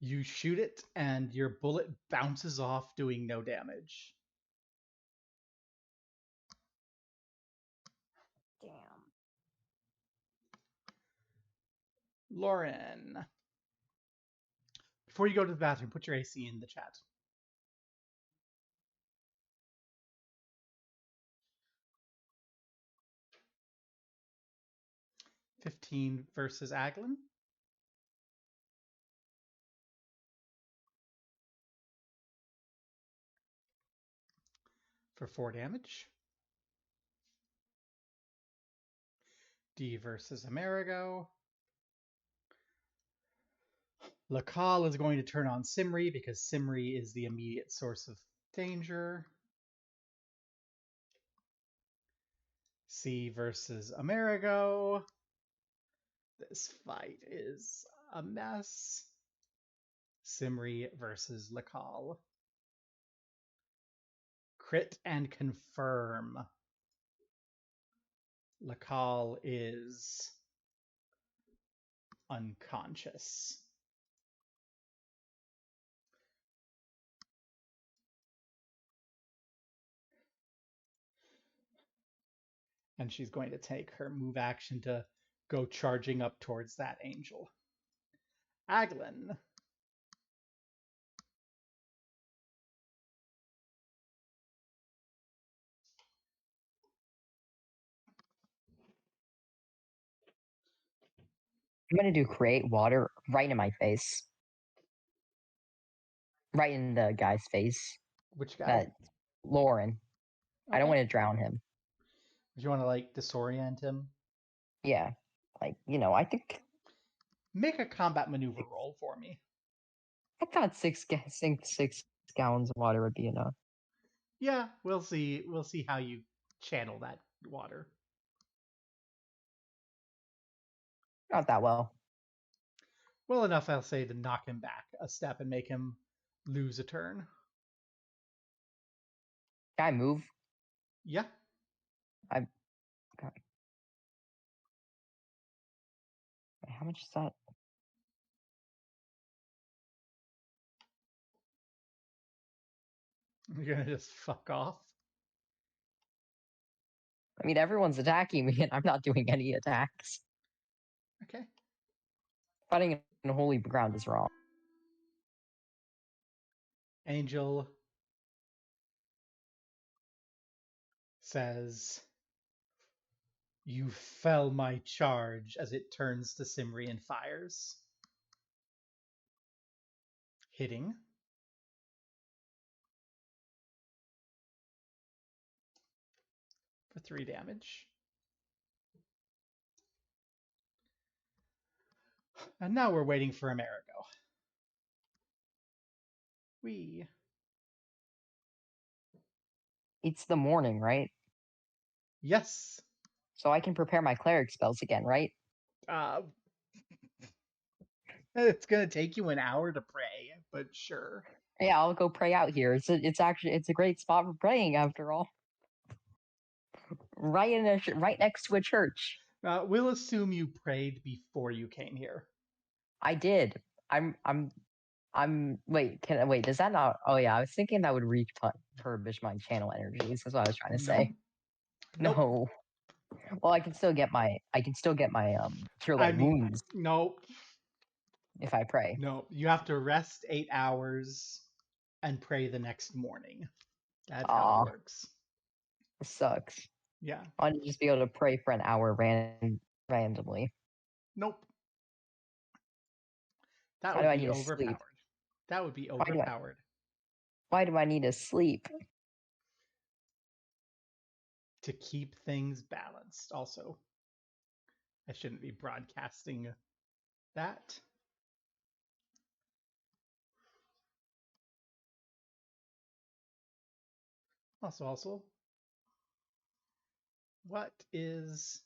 You shoot it, and your bullet bounces off, doing no damage. Damn. Lauren. Before you go to the bathroom, put your AC in the chat. $15 versus Aglin. For 4 damage. D versus Amerigo. Lacal is going to turn on Simri because Simri is the immediate source of danger. C versus Amerigo. This fight is a mess. Simri versus Lacal. Crit and confirm. Lacal is unconscious. And she's going to take her move action to go charging up towards that angel. Aglin. I'm gonna do create water right in my face. Right in the guy's face. Which guy? Lauren. I don't Okay. want to drown him. Do you want to like disorient him? Yeah, like I think Make a combat maneuver roll for me. I thought 6 gallons of water would be enough. Yeah, we'll see. We'll see how you channel that water. Not that well. Well enough, I'll say, to knock him back a step and make him lose a turn. Can I move? Yeah. I. God. Wait, how much is that? You're gonna just fuck off. I mean, everyone's attacking me, and I'm not doing any attacks. Okay. Fighting in holy ground is wrong. Angel says, "You fell my charge," as it turns to Simri and fires. Hitting. For 3 damage. And now we're waiting for Amerigo. It's the morning, right? Yes. So I can prepare my cleric spells again, right? It's gonna take you an hour to pray, but sure. Yeah, I'll go pray out here. It's a great spot for praying after all. Right next to a church. We'll assume you prayed before you came here. I did. Wait, does that not? Oh yeah, I was thinking that would refurbish my channel energies. That's what I was trying to say. Nope. No. Well, I can still get my cure light wounds nope. if I pray. No, you have to rest 8 hours and pray the next morning. That's how it works. It sucks. Yeah. I want to just be able to pray for an hour randomly. Nope. That Why would do I be need to overpowered. sleep? That would be overpowered. Why do I need to sleep? To keep things balanced. Also, I shouldn't be broadcasting that. Also, what is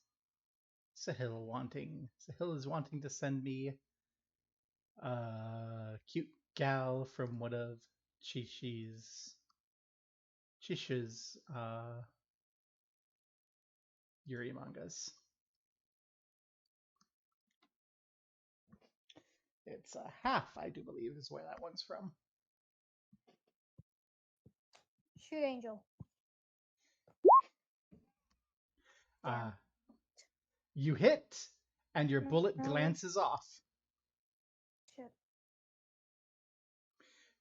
Sahil wanting? Sahil is wanting to send me a cute gal from one of Chish's Yuri mangas. It's a half, I do believe, is where that one's from. Shoot, Angel. You hit, and your bullet glances off. Shit.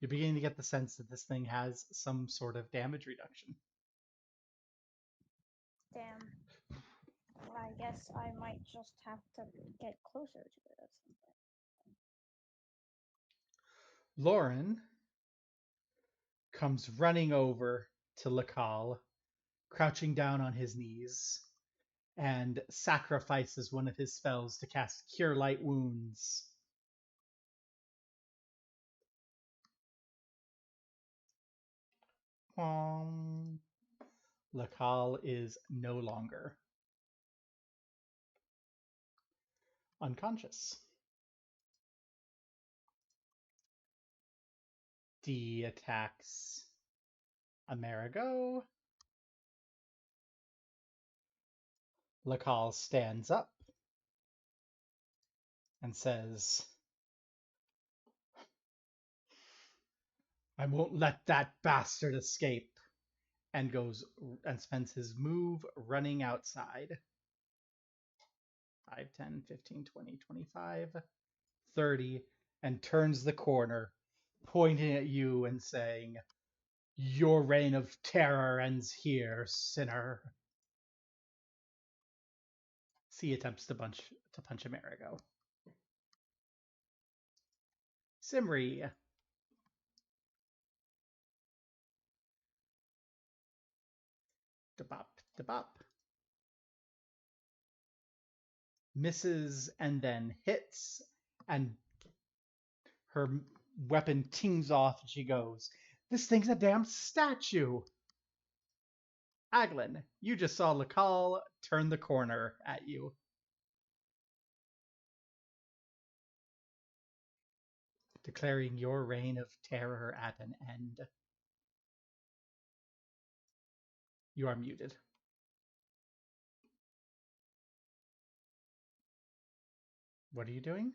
You're beginning to get the sense that this thing has some sort of damage reduction. Damn. Well, I guess I might just have to get closer to it at some point. Lauren comes running over to Lakal, crouching down on his knees, and sacrifices one of his spells to cast Cure Light Wounds. Lakal is no longer unconscious. D attacks Amerigo. Lakal stands up and says, "I won't let that bastard escape," and goes and spends his move running outside. 5, 10, 15, 20, 25, 30, and turns the corner, pointing at you and saying, "Your reign of terror ends here, sinner." C attempts to punch Amerigo. Simri. The bop. Misses and then hits, and her weapon tings off, and she goes, "This thing's a damn statue!" Aglin, you just saw Lakal turn the corner at you. Declaring your reign of terror at an end. You are muted. What are you doing?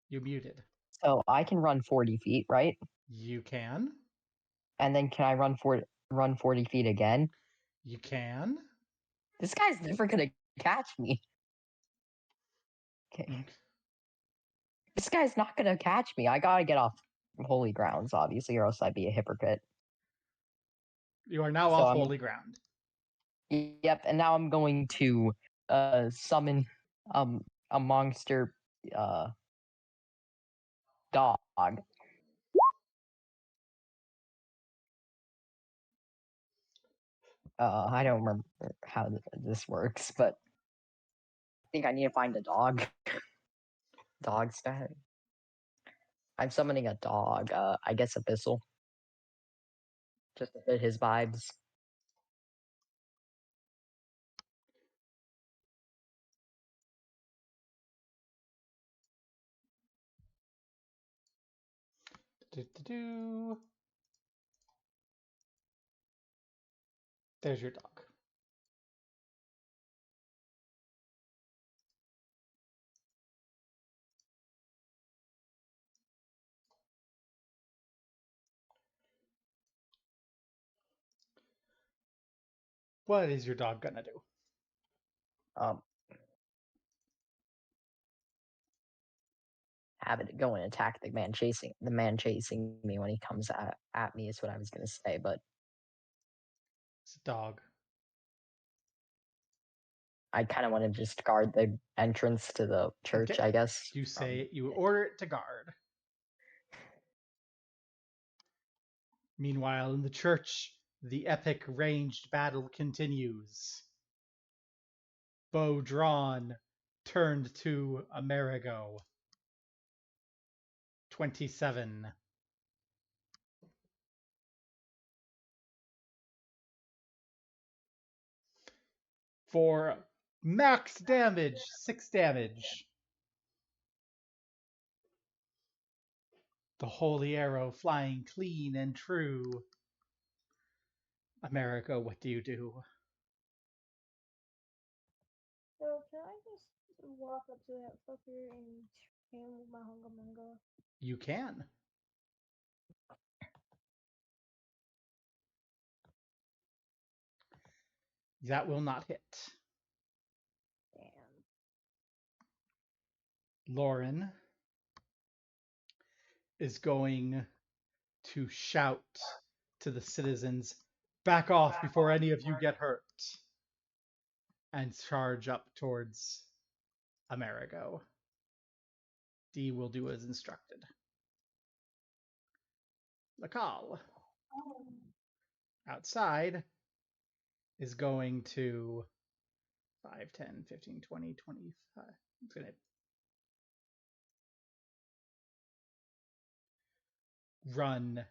You muted. So I can run 40 feet, right? You can. And then can I run 40 feet again? You can. This guy's never gonna catch me. Okay. This guy's not gonna catch me. I gotta get off holy grounds, obviously, or else I'd be a hypocrite. You are now off holy ground. Yep, and now I'm going to summon a monster dog. I don't remember how this works, but I think I need to find a dog. Dog stat. I'm summoning a dog. I guess Abyssal. Just to fit his vibes. There's your dog. What is your dog gonna do? Have it go and attack the man chasing me when he comes at me is what I was gonna say, but It's a dog. I kind of want to just guard the entrance to the church, Okay. I guess. You say you order it to guard. Meanwhile, in the church, the epic ranged battle continues. Bow drawn, turned to Amerigo. 27. For max damage, 6 damage. The holy arrow flying clean and true. Amerigo, what do you do? So can I just walk up to that fucker and hit him with my hunga munga? You can. That will not hit. Damn. Lauren is going to shout to the citizens, "Back off before any of you get hurt," and charge up towards Amerigo. D will do as instructed. Lakal, outside, is going to 5, 10, 15, 20, 25. It's going to run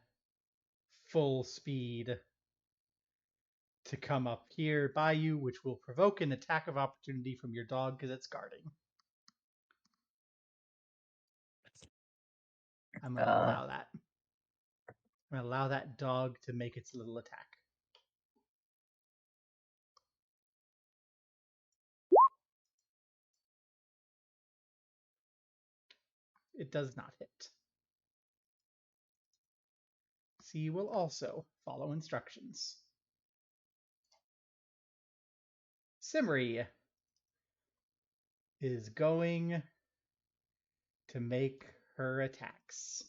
full speed to come up here by you, which will provoke an attack of opportunity from your dog because it's guarding. I'm going to allow that. I'm going to allow that dog to make its little attack. It does not hit. C will also follow instructions. Simri is going to make her attacks.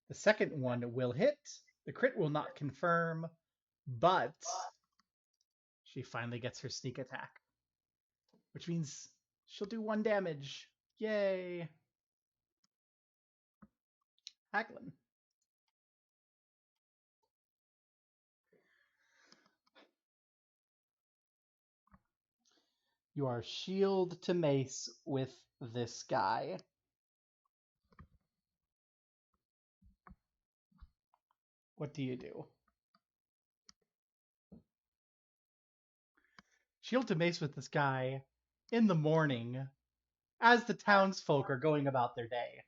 The second one will hit. The crit will not confirm, but she finally gets her sneak attack, which means she'll do 1 damage. Yay! Haglin. You are shield to mace with this guy. What do you do? Shield to mace with this guy in the morning as the townsfolk are going about their day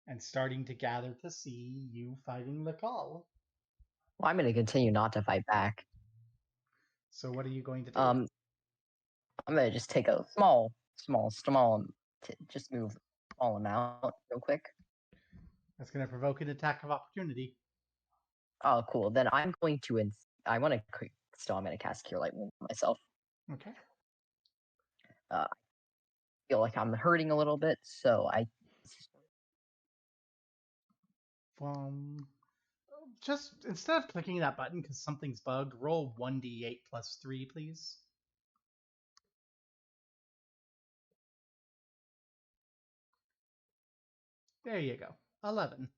and starting to gather to see you fighting the call. Well, I'm going to continue not to fight back. So what are you going to do? I'm going to just take a small, just move small amount real quick. That's going to provoke an attack of opportunity. Oh, cool. Then I'm going to, I'm going to cast Cure Light Wounds on myself. Okay. I feel like I'm hurting a little bit, so I... Just instead of clicking that button because something's bugged, roll 1d8 plus 3, please. There you go. 11.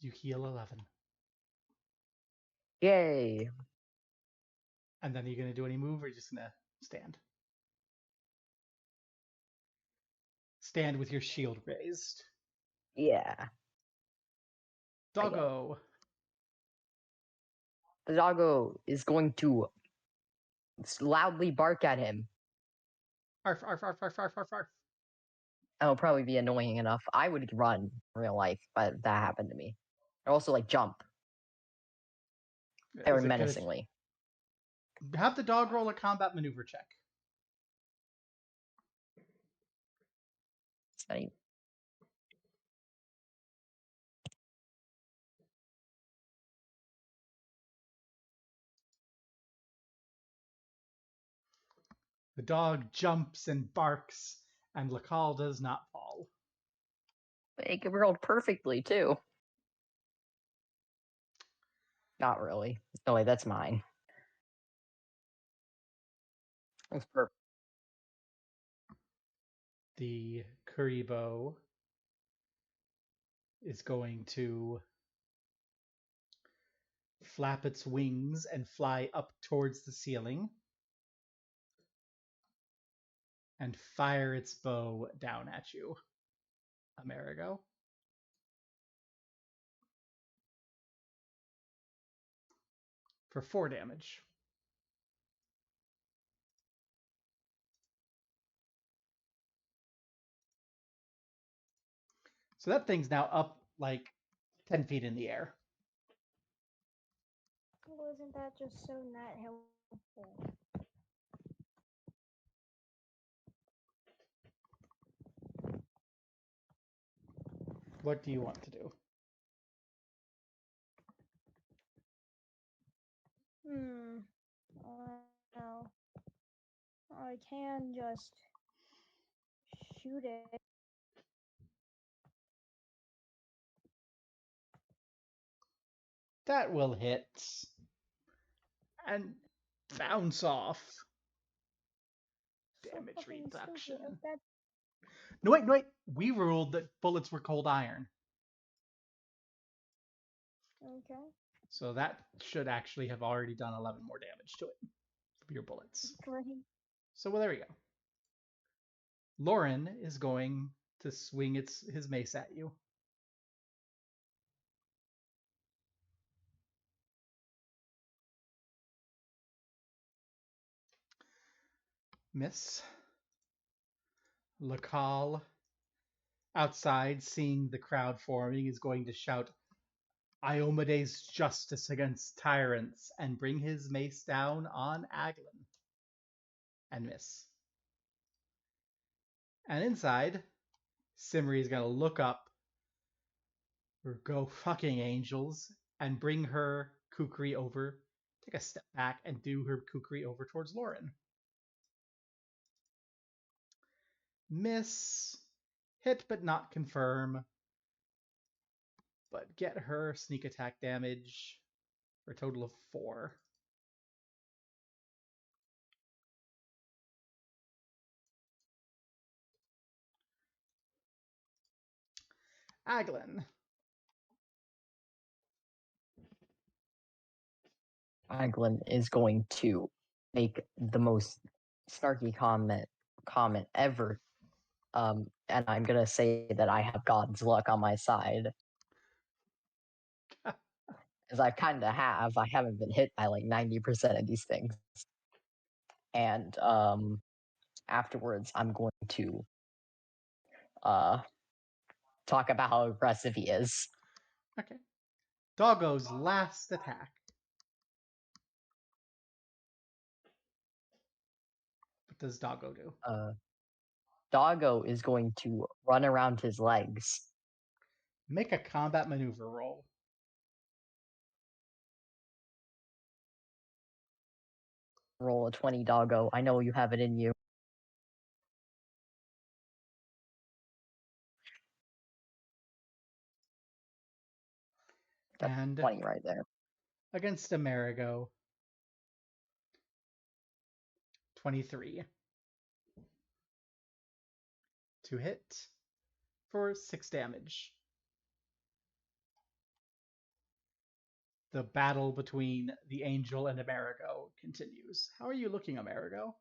You heal 11. Yay! And then are you going to do any move or are you just going to stand? Stand with your shield raised. Yeah. Doggo. The doggo is going to loudly bark at him. Arf, arf, arf, arf, arf, arf, arf. That'll probably be annoying enough. I would run in real life, but that happened to me. I also like jump. Very menacingly. Have the dog roll a combat maneuver check. Same. The dog jumps and barks, and Lacal does not fall. It rolled perfectly, too. Not really. No, wait, that's mine. That's perfect. The Kuriboh is going to flap its wings and fly up towards the ceiling and fire its bow down at you, Amerigo. For 4 damage. So that thing's now up like 10 feet in the air. Wasn't that just so not helpful? What do you want to do? Well, I can just shoot it. That will hit. And bounce off. Damage reduction. No, wait. We ruled that bullets were cold iron. Okay. So that should actually have already done 11 more damage to it from your bullets. Great. So well, there we go. Lauren is going to swing his mace at you. Miss. Lacal, outside, seeing the crowd forming, is going to shout Iomedae's justice against tyrants and bring his mace down on Aglin. And miss. And inside, Simri is going to look up, or go fucking angels, and bring her kukri over, take a step back, and do her kukri over towards Lauren. Miss. Hit but not confirm. But get her sneak attack damage for a total of 4. Aglin. Aglin is going to make the most snarky comment ever. And I'm gonna say that I have God's luck on my side. Because I kinda have. I haven't been hit by like 90% of these things. And afterwards I'm going to talk about how aggressive he is. Okay. Doggo's last attack. What does Doggo do? Doggo is going to run around his legs. Make a combat maneuver roll. Roll a 20, Doggo. I know you have it in you. That's And 20 right there. against Amerigo, 23. To hit for 6 damage. The battle between the Angel and Amerigo continues. How are you looking, Amerigo?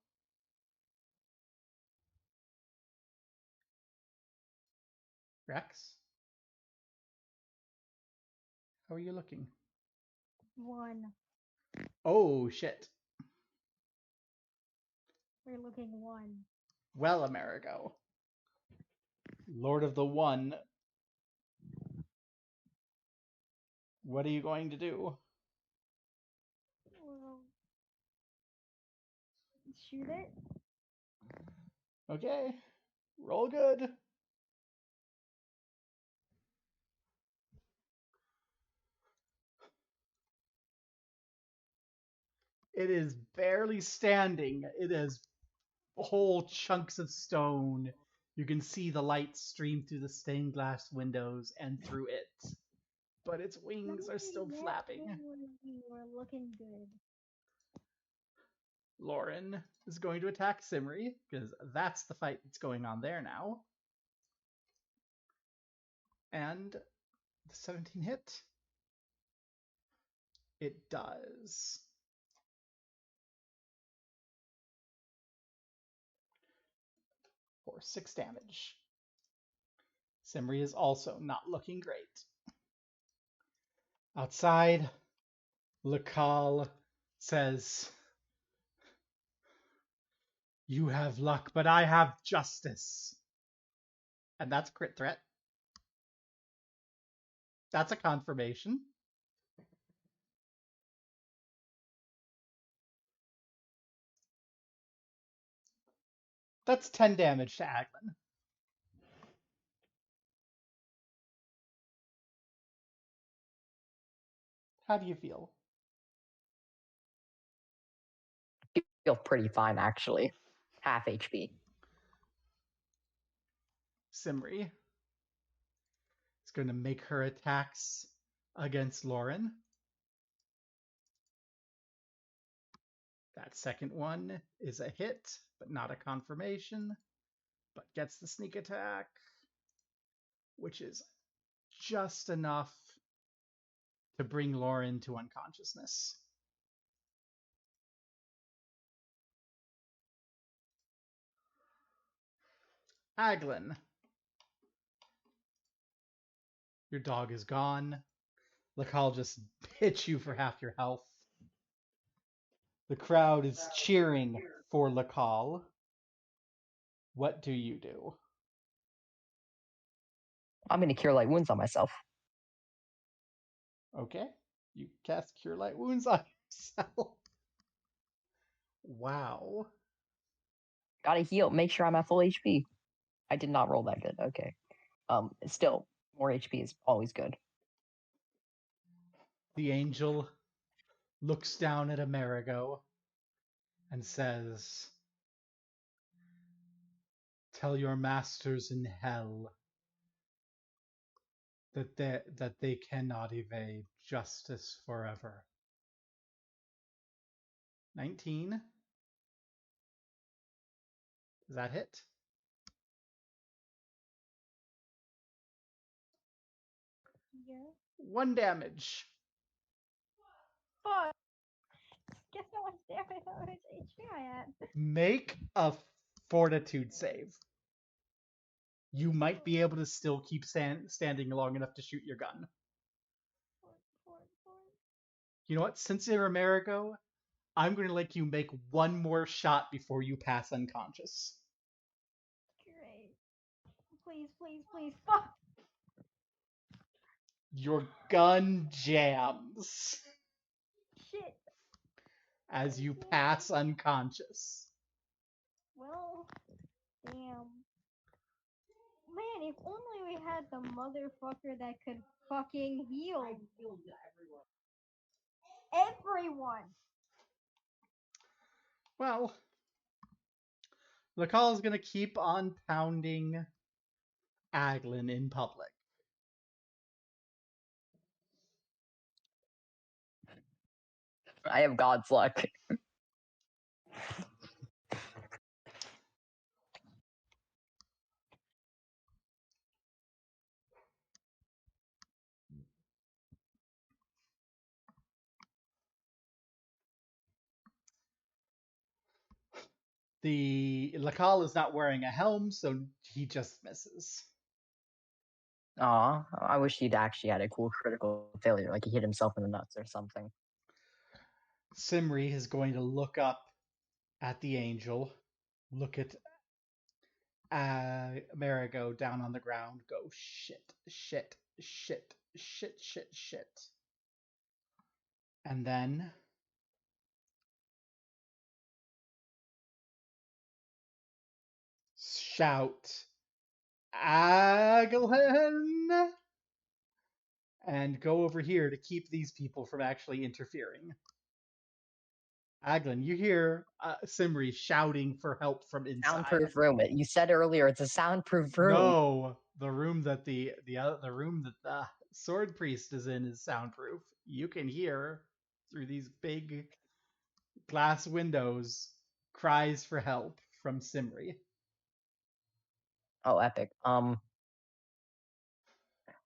Rex? How are you looking? 1. Oh, shit. We're looking 1. Well, Amerigo. Lord of the One. What are you going to do? Well, shoot it. Okay. Roll good. It is barely standing. It is whole chunks of stone. You can see the light stream through the stained glass windows and through it. But its wings are still flapping. We're looking good. Lauren is going to attack Simri, because that's the fight that's going on there now. And the 17 hit. It does. For 6 damage. Simri is also not looking great. Outside, Lakal says, "You have luck, but I have justice." And that's a crit threat. That's a confirmation. That's 10 damage to Aglin. How do you feel? I feel pretty fine, actually. Half HP. Simri is going to make her attacks against Lauren. That second one is a hit, but not a confirmation, but gets the sneak attack, which is just enough to bring Lauren to unconsciousness. Aglin, your dog is gone. Lakal just hit you for half your health. The crowd is cheering for Lakal. What do you do? I'm gonna cure light wounds on myself. Okay. You cast Cure Light Wounds on yourself. Wow. Gotta heal. Make sure I'm at full HP. I did not roll that good. Okay. Still, more HP is always good. The angel looks down at Amerigo and says, "Tell your masters in hell that they cannot evade justice forever." 19. Does that hit? Yeah. 1 damage. But much damage, how much HP I had. Make a fortitude save. You might be able to still keep standing long enough to shoot your gun. Fort. You know what? Since you're Amerigo, I'm going to let you make one more shot before you pass unconscious. Great. Please. Fuck. Your gun jams Shit. as you pass unconscious. Well, damn. Man, if only we had the motherfucker that could fucking heal. Everyone. Well, Lakal is going to keep on pounding Aglin in public. I have God's luck. The Lakal is not wearing a helm, so he just misses. Aw, I wish he'd actually had a cool critical failure, like he hit himself in the nuts or something. Simri is going to look up at the angel, look at Amerigo down on the ground, go shit, and then shout, Aglin, and go over here to keep these people from actually interfering. Aglin, you hear Simri shouting for help from inside. Soundproof room. You said earlier it's a soundproof room. No, the room that the room that the sword priest is in is soundproof. You can hear through these big glass windows cries for help from Simri. Oh, epic. Well,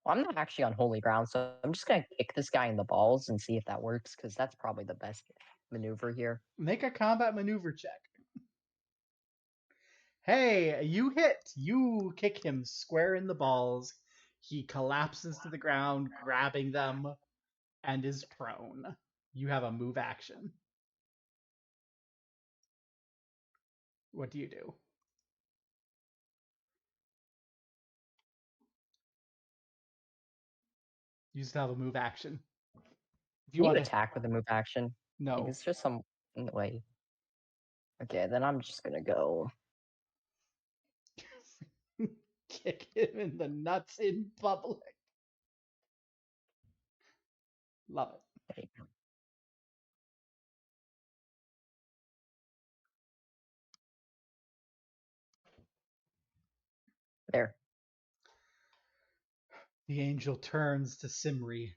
I'm not actually on holy ground, so I'm just gonna kick this guy in the balls and see if that works, because that's probably the best maneuver here. Make a combat maneuver check. Hey, you hit. You kick him square in the balls. He collapses to the ground, grabbing them, and is prone. You have a move action. What do you do? You still have a move action. If Can you want attack with a move action? No. Like, it's just some way. Okay, then I'm just gonna go. Kick him in the nuts in public. Love it. There. The angel turns to Simri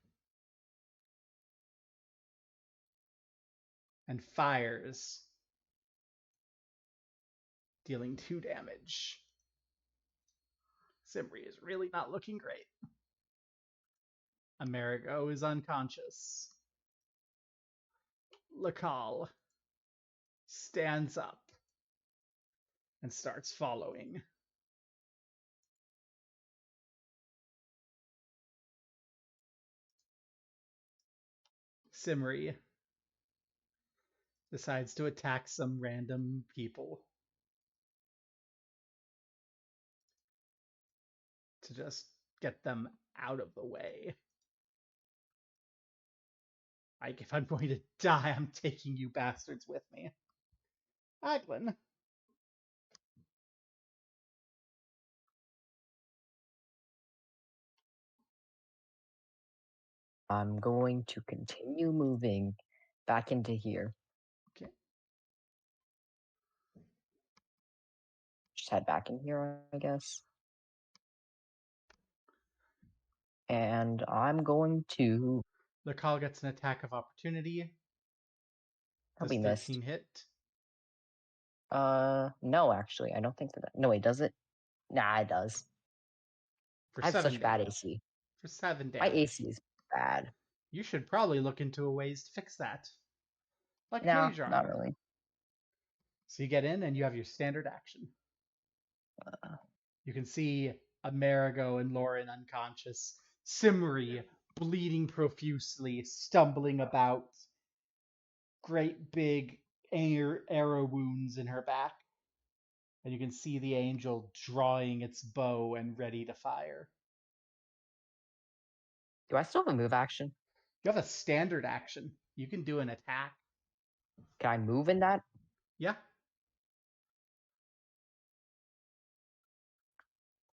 and fires, dealing 2 damage. Simri is really not looking great. Amerigo is unconscious. Lakal stands up and starts following. Simri decides to attack some random people to just get them out of the way. Like, if I'm going to die, I'm taking you bastards with me. Aglin. I'm going to continue moving back into here. Okay. Just head back in here, I guess. And I'm going to. Lakal gets an attack of opportunity. Probably Does missed. 13 hit? No, actually, I don't think that. No, wait, does it? Nah, it does. For I have 7 such bad damage. AC. For 7 My damage. AC is bad. You should probably look into a ways to fix that. Like No, Phage not armor. really. So you get in and you have your standard action. You can see Amerigo and Lauren unconscious, Simri bleeding profusely, stumbling about, great big arrow wounds in her back. And you can see the angel drawing its bow and ready to fire. Do I still have a move action? You have a standard action. You can do an attack. Can I move in that? Yeah.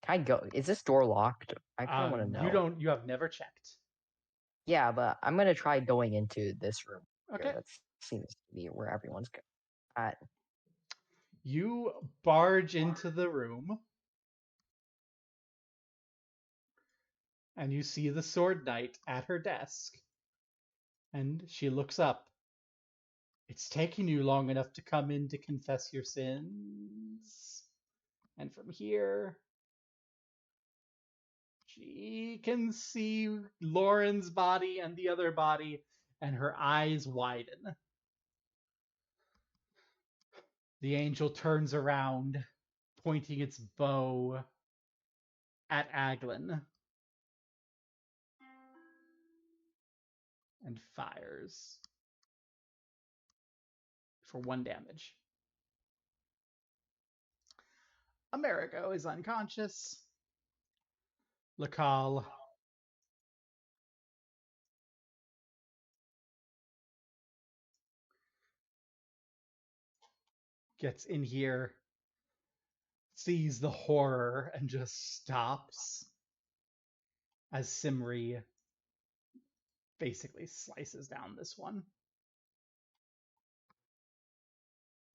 Can I go? Is this door locked? I kind of want to know. You have never checked. Yeah, but I'm gonna try going into this room. Okay. Here. That seems to be where everyone's at. You barge into the room and you see the sword knight at her desk. And she looks up. It's taking you long enough to come in to confess your sins. And from here, she can see Lauren's body and the other body, and her eyes widen. The angel turns around, pointing its bow at Aglin, and fires for 1 damage. Amerigo is unconscious. Lacal gets in here, sees the horror, and just stops as Simri basically slices down this one.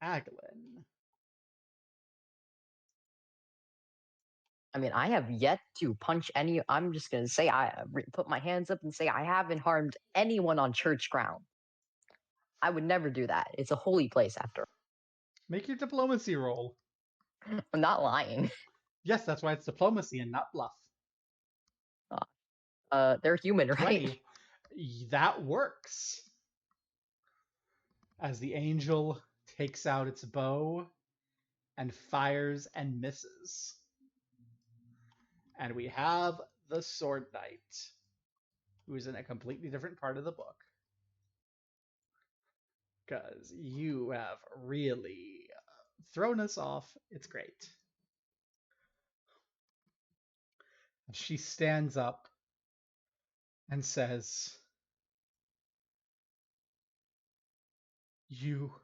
Aglin. I mean, I have yet to punch any. I'm just gonna say put my hands up and say I haven't harmed anyone on church ground. I would never do that. It's a holy place after. Make your diplomacy roll. I'm not lying. Yes, that's why it's diplomacy and not bluff. They're human, right? 20. That works. As the angel takes out its bow and fires and misses. And we have the sword knight, who is in a completely different part of the book. Because you have really thrown us off. It's great. She stands up and says, "You,"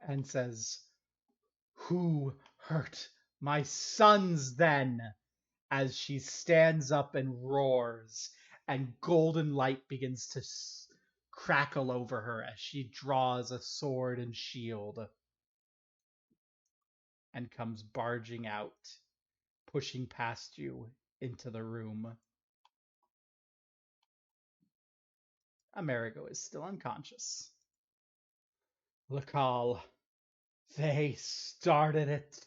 and says, "Who hurt my sons then?" As she stands up and roars, and golden light begins to crackle over her as she draws a sword and shield and comes barging out, pushing past you into the room. Amerigo is still unconscious. Lacal, they started it.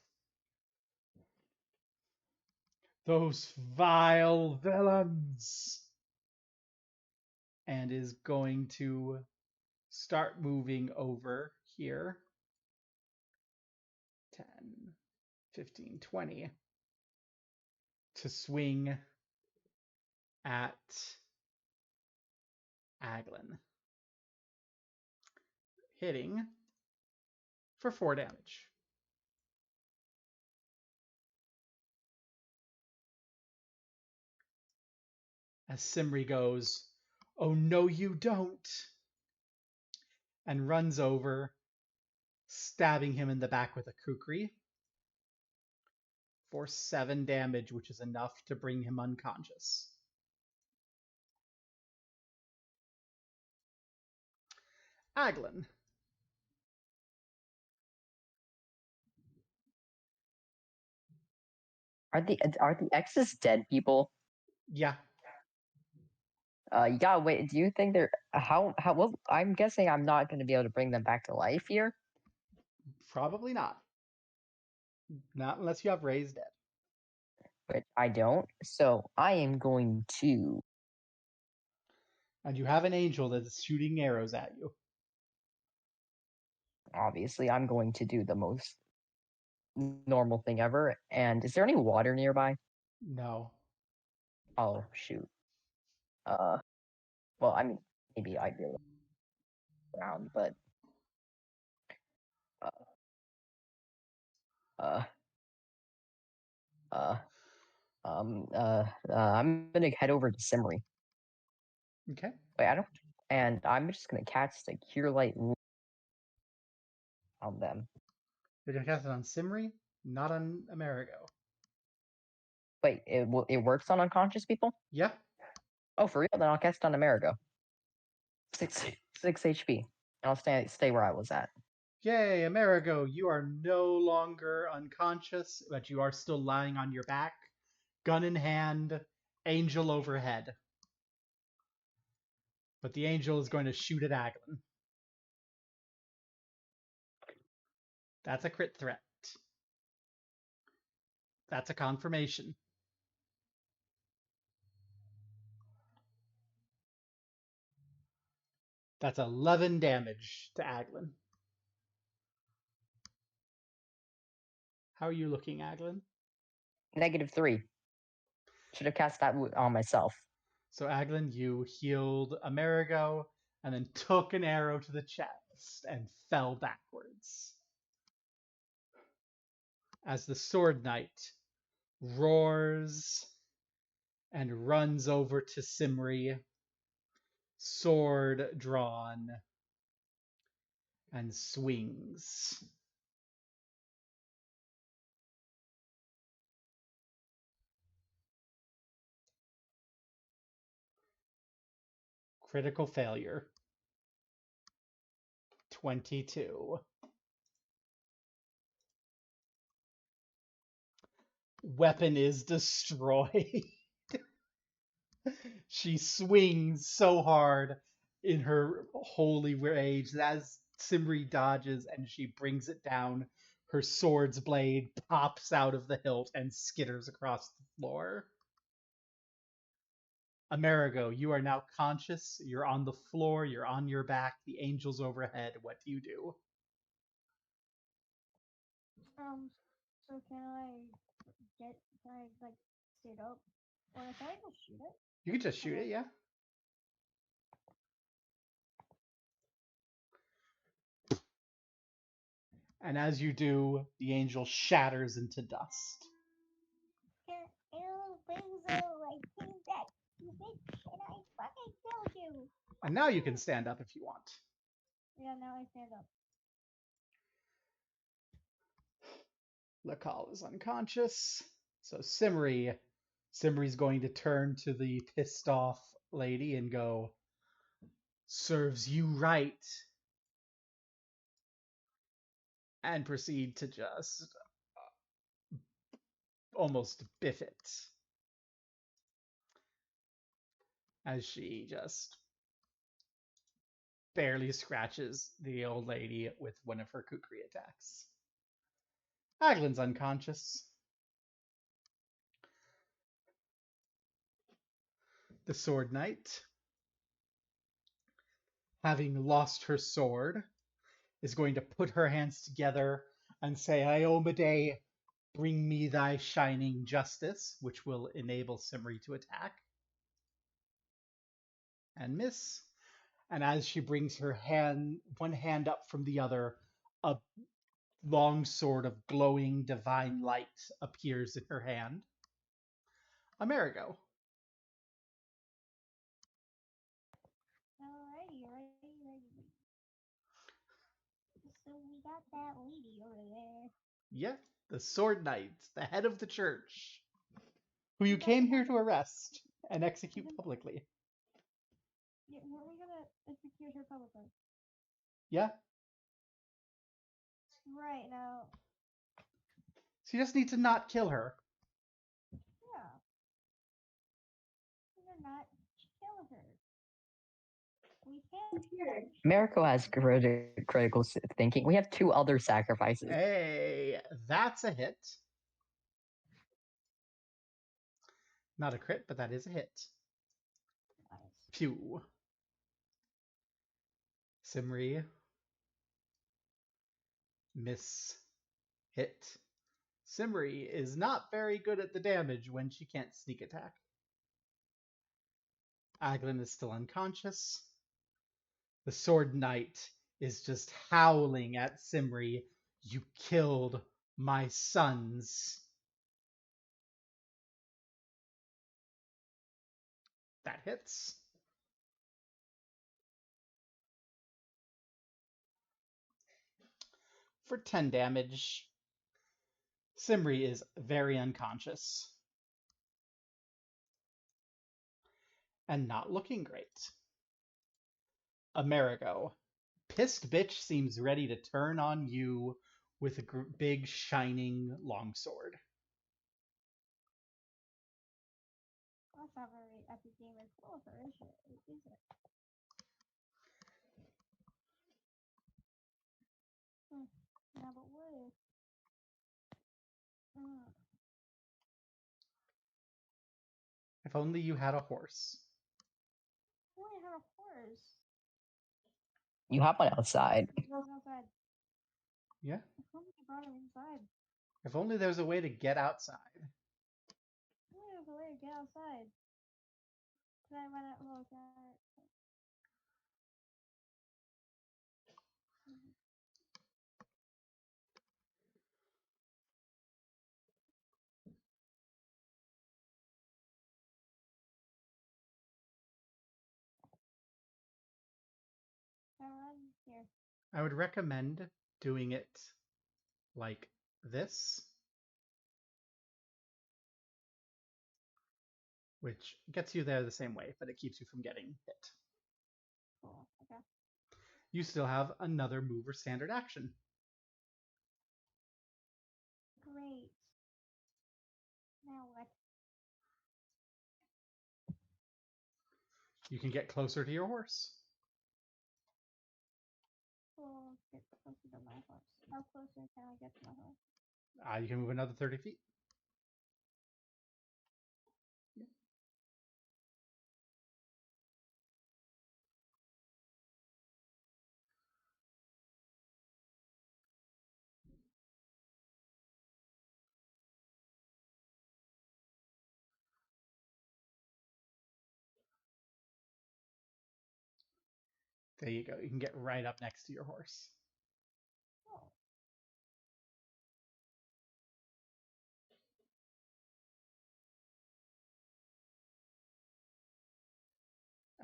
Those vile villains. And is going to start moving over here. 10, 15, 20. To swing at Aglin. Hitting for 4 damage. As Simri goes, "Oh no you don't," and runs over, stabbing him in the back with a kukri for 7 damage, which is enough to bring him unconscious. Aglin. Are the X's dead people? Yeah. You gotta wait. Do you think they're how? Well, I'm guessing I'm not going to be able to bring them back to life here. Probably not. Not unless you have raised dead. But I don't. So I am going to. And you have an angel that is shooting arrows at you. Obviously, I'm going to do the most normal thing ever. And is there any water nearby? No. Oh shoot. Well, I mean, maybe I'd be around, but uh, uh, uh, I'm gonna head over to Simmery. Okay. Wait, I don't. And I'm just gonna cast a Cure Light on them. You're gonna cast it on Simri, not on Amerigo. Wait, it works on unconscious people? Yeah. Oh, for real? Then I'll cast it on Amerigo. 6 HP. And I'll stay where I was at. Yay, Amerigo, you are no longer unconscious, but you are still lying on your back, gun in hand, angel overhead. But the angel is going to shoot at Aglin. That's a crit threat. That's a confirmation. That's 11 damage to Aglin. How are you looking, Aglin? -3. Should have cast that on myself. So Aglin, you healed Amerigo and then took an arrow to the chest and fell backwards. As the Sword Knight roars and runs over to Simri, sword drawn, and swings. Critical failure. 22. Weapon is destroyed. She swings so hard in her holy rage that as Simri dodges and she brings it down, her sword's blade pops out of the hilt and skitters across the floor. Amerigo, you are now conscious. You're on the floor. You're on your back. The angel's overhead. What do you do? So can I like sit up? Or can I just shoot it? You can just shoot it, yeah. And as you do, the angel shatters into dust. Came back, you bitch, and I fucking killed you. And now you can stand up if you want. Yeah, now I stand up. Lakal is unconscious. So Simri's going to turn to the pissed off lady and go, serves you right. And proceed to just almost biff it. As she just barely scratches the old lady with one of her kukri attacks. Aglin's unconscious. The Sword Knight, having lost her sword, is going to put her hands together and say, Iomedae, bring me thy shining justice, which will enable Simri to attack. And miss. And as she brings her one hand up from the other, a long sword of glowing divine light appears in her hand. Amerigo. Alrighty. So we got that lady over there. Yeah, the Sword Knight, the head of the church, who you came here to arrest and execute publicly. Yeah, weren't we gonna execute her publicly? Yeah, Right, now. so you just need to not kill her. Yeah. We're gonna not kill her. We can't. Americo has critical thinking. We have 2 other sacrifices. Hey, that's a hit. Not a crit, but that is a hit. Nice. Pew. Simri, miss, hit. Simri is not very good at the damage when she can't sneak attack. Aglin is still unconscious. The Sword Knight is just howling at Simri. You killed my sons. That hits. For 10 damage. Simri is very unconscious. And not looking great. Amerigo. Pissed bitch seems ready to turn on you with a big shining longsword. That's not very epic game and closer, is it? Yeah, but what if? If only you had a horse. Oh, I had a horse. You have one outside. Outside. Yeah? I thought I brought him inside. If only there's a way to get outside. Oh, there's a way to get outside. Did I run out? Oh, God. I run here. I would recommend doing it like this, which gets you there the same way, but it keeps you from getting hit. Cool. Okay. You still have another move or standard action. Great. Now what? You can get closer to your horse. Cool. Get closer to my horse. How closer can I get to my horse? You can move another 30 feet. There you go. You can get right up next to your horse. Oh.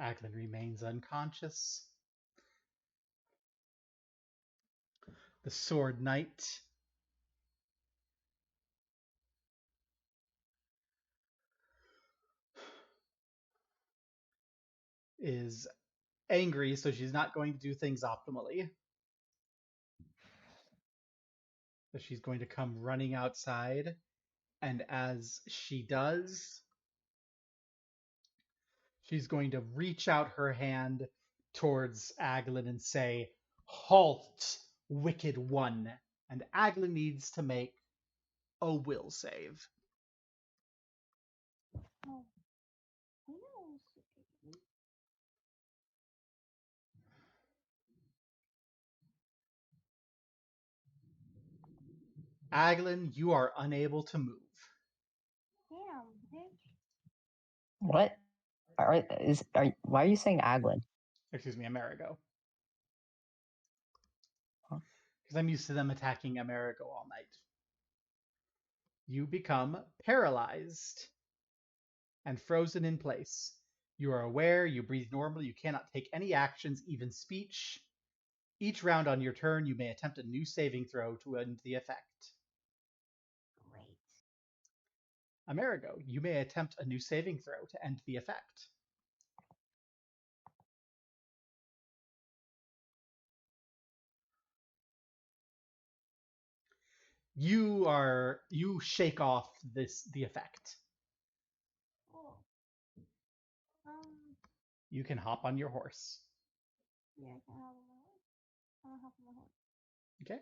Aglin remains unconscious. The Sword Knight is angry, so she's not going to do things optimally. So she's going to come running outside, and as she does, she's going to reach out her hand towards Aglin and say, "Halt, wicked one." And Aglin needs to make a will save. Oh. No. Aglin, you are unable to move. Damn, bitch. What? Why are you saying Aglin? Excuse me, Amerigo. Huh? Because I'm used to them attacking Amerigo all night. You become paralyzed and frozen in place. You are aware, you breathe normally, you cannot take any actions, even speech. Each round on your turn, you may attempt a new saving throw to end the effect. Great. Amerigo, you may attempt a new saving throw to end the effect. You shake off the effect. Cool. You can hop on your horse. Yeah, I can have my horse. I'll hop on my horse. Okay.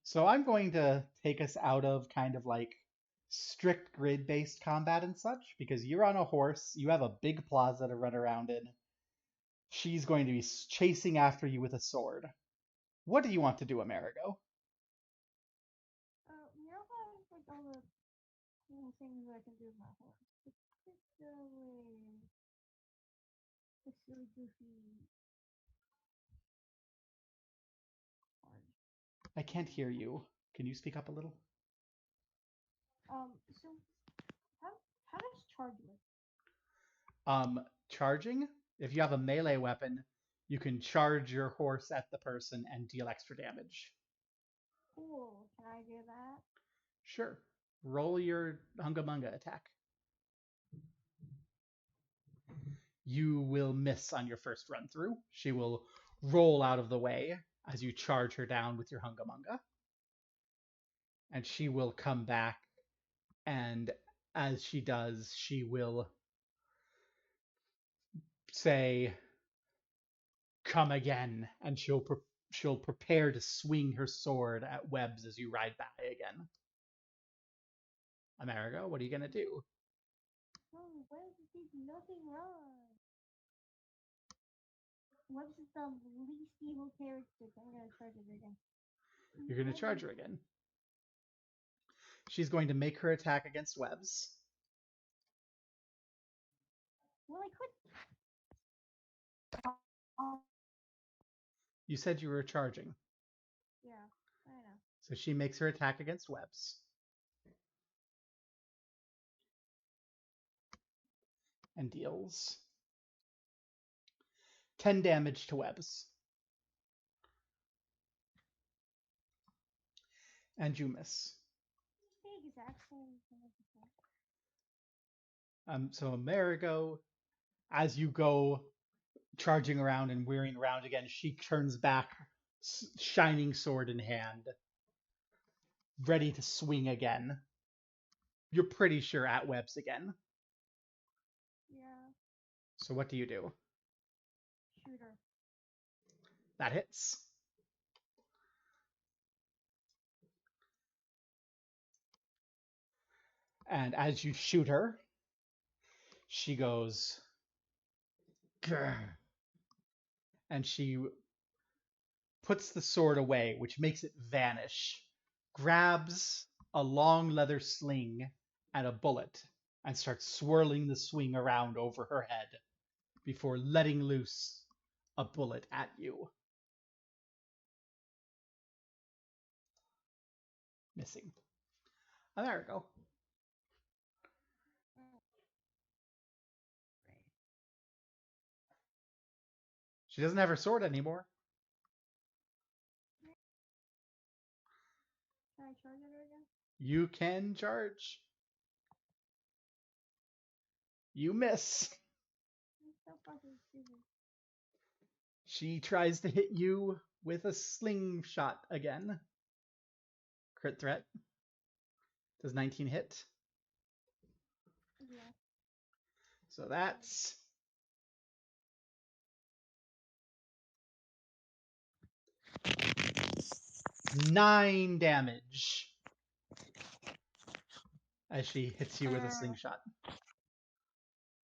So I'm going to take us out of kind of like strict grid-based combat and such, because you're on a horse, you have a big plaza to run around in. She's going to be chasing after you with a sword. What do you want to do, Amerigo? You know how like all the cool things I can do with my horse, particularly the silly goofy orange. I can't hear you. Can you speak up a little? So how does charge work? Charging. If you have a melee weapon, you can charge your horse at the person and deal extra damage. Cool. Can I do that? Sure. Roll your Hungamunga attack. You will miss on your first run through. She will roll out of the way as you charge her down with your Hungamunga. And she will come back, and as she does, she will say, "Come again," and she'll prepare to swing her sword at Webbs as you ride by again. Amerigo, what are you gonna do? Oh, Webs did nothing wrong. Webs is the least evil character. I'm gonna charge it again. You're gonna charge her again. She's going to make her attack against Webbs. Well, I could. You said you were charging. Yeah, I know. So she makes her attack against Webbs. And deals 10 damage to Webbs. And you miss. Exactly. So Amerigo, as you go charging around and whirring around again, she turns back, shining sword in hand, ready to swing again. You're pretty sure at Webbs again. Yeah. So what do you do? Shooter. That hits. And as you shoot her, she goes, "Grr," and she puts the sword away, which makes it vanish, grabs a long leather sling and a bullet, and starts swirling the swing around over her head before letting loose a bullet at you. Missing. Oh, there we go. She doesn't have her sword anymore. Can I charge it again? You can charge. You miss. I'm so fucking stupid. She tries to hit you with a slingshot again. Crit threat. Does 19 hit? Yeah. So that's 9 damage as she hits you with a slingshot.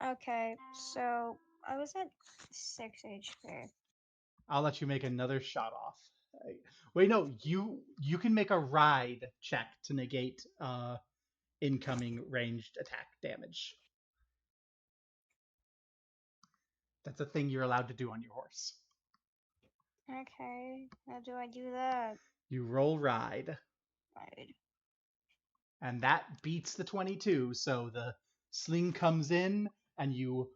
Okay, so I was at 6 HP. I'll let you make another shot off. Wait, no, you can make a ride check to negate incoming ranged attack damage. That's a thing you're allowed to do on your horse. Okay, how do I do that? You roll ride. Right. And that beats the 22, so the sling comes in and you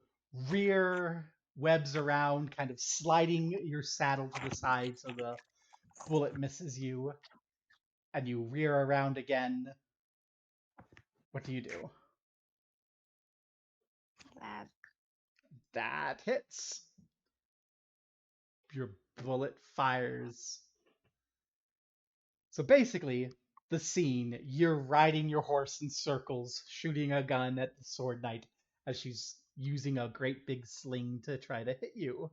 rear Webbs around, kind of sliding your saddle to the side so the bullet misses you, and you rear around again. What do you do? That hits. Your bullet fires. So basically, the scene, you're riding your horse in circles, shooting a gun at the sword knight as she's using a great big sling to try to hit you.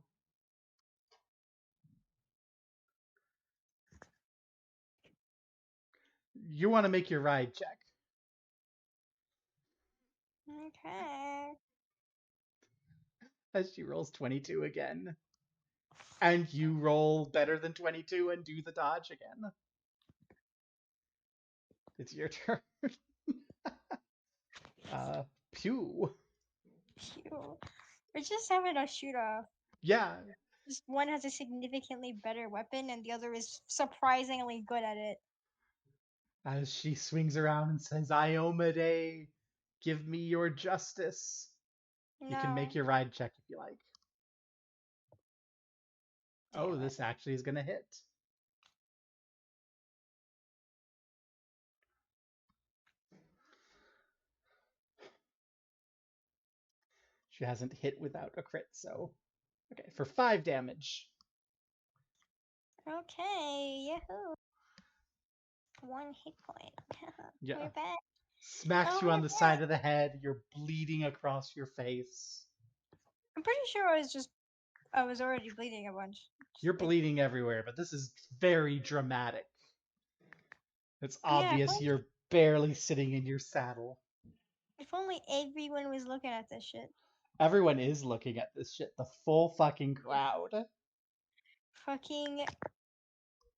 You want to make your ride check. Okay. As she rolls 22 again. And you roll better than 22 and do the dodge again. It's your turn. Pew. Phew. We're just having a shoot off. Yeah. Just one has a significantly better weapon and the other is surprisingly good at it. As she swings around and says, Iomedae, give me your justice. You can make No. your ride check if you like. Oh, Damn it. this actually is going to hit. She hasn't hit without a crit, so. Okay, for 5 damage. Okay, yahoo. 1 hit point. Yeah. We're back. Smacks Oh, you on we're the back. side of the head. You're bleeding across your face. I'm pretty sure I was already bleeding a bunch. You're bleeding everywhere, but this is very dramatic. It's Yeah, obvious you're barely sitting in your saddle. if only everyone was looking at this shit. Everyone is looking at this shit. The full fucking crowd. Fucking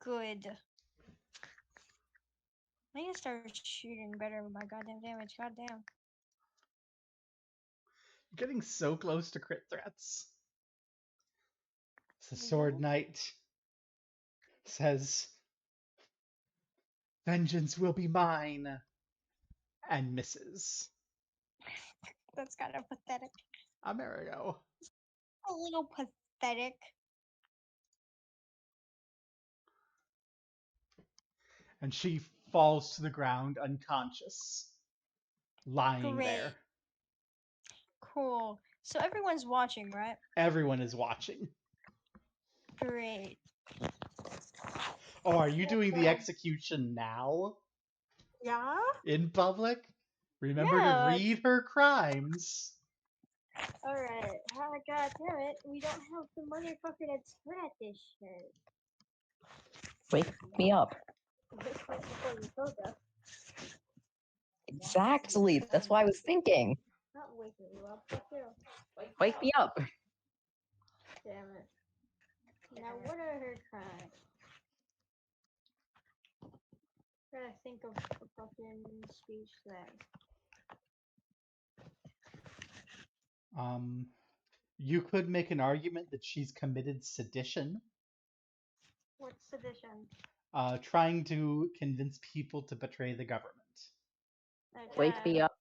good. I need to start shooting better with my goddamn damage. Goddamn. You're getting so close to crit threats. The We Sword don't? Knight says, vengeance will be mine, and misses. That's kind of pathetic. Amerigo. A little pathetic. And she falls to the ground unconscious, lying Great. there. Cool. So everyone's watching, right? Everyone is watching. Great. Oh, are you doing the execution now? Yeah? In public? Remember to Yeah. read her crimes. Alright. Oh, god damn it. We don't have the motherfucker that's good at this shit. Wake me up. Before you told us. Exactly. That's what I was thinking. Not waking you up. Fuck you. Wake me up. Damn it. Now what are her crimes? Gotta think of a fucking speech then. You could make an argument that she's committed sedition, What's sedition? trying to convince people to betray the government. Wake Okay. me up.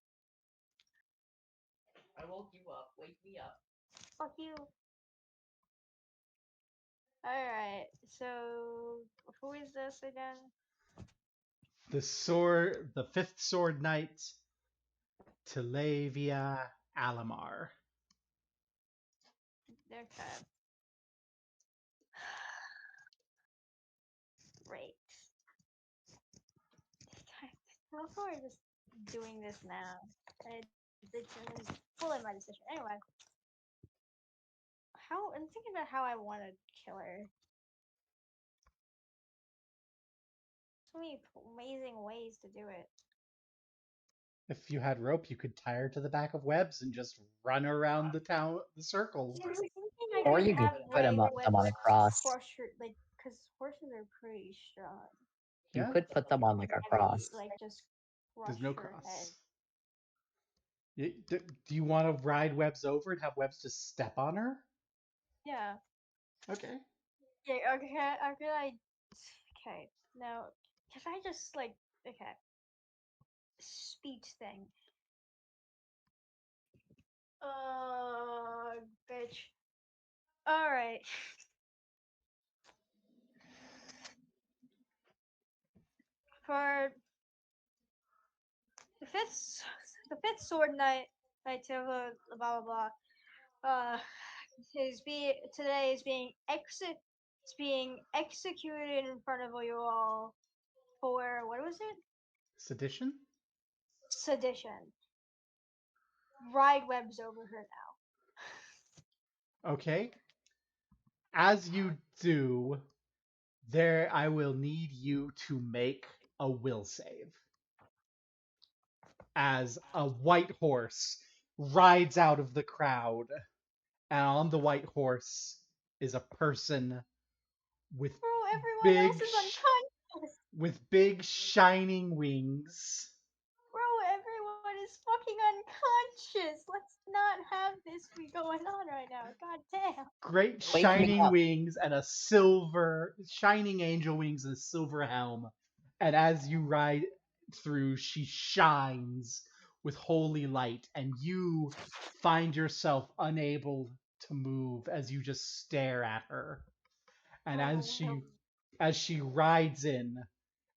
I woke you up. Wake me up. Fuck you. Alright, so who is this again? The fifth sword knight, Televia Alamar. Okay. Great. How far are just doing this now? It's full in my decision. Anyway. I'm thinking about how I want to kill her. So many amazing ways to do it. If you had rope, you could tie her to the back of webs and just run around the circle. I was thinking I Or could you could have put them like on a cross. crush her, like, because horses are pretty strong. You Yeah? could put them on like a cross. Like just crush There's no her head. cross. Do you want to ride webs over and have webs just step on her? Yeah. Okay. Yeah. Okay. Okay. Now, can I just like okay? Speech thing. Bitch. All right. For the fifth sword knight, blah blah blah. Today is being executed in front of you all for what was it? Sedition? Sedition. Ride webs over her now. Okay. As you do, I will need you to make a will save. As a white horse rides out of the crowd, and on the white horse is a person with Bro, everyone big, else is unconscious. with big shining wings. Bro, everyone is fucking unconscious. Let's not have this be going on right now. God damn. Great Wake me shining up. wings and a silver, shining angel wings and a silver helm. And as you ride through, she shines with holy light, and you find yourself unable to move as you just stare at her. And Oh, as she rides in,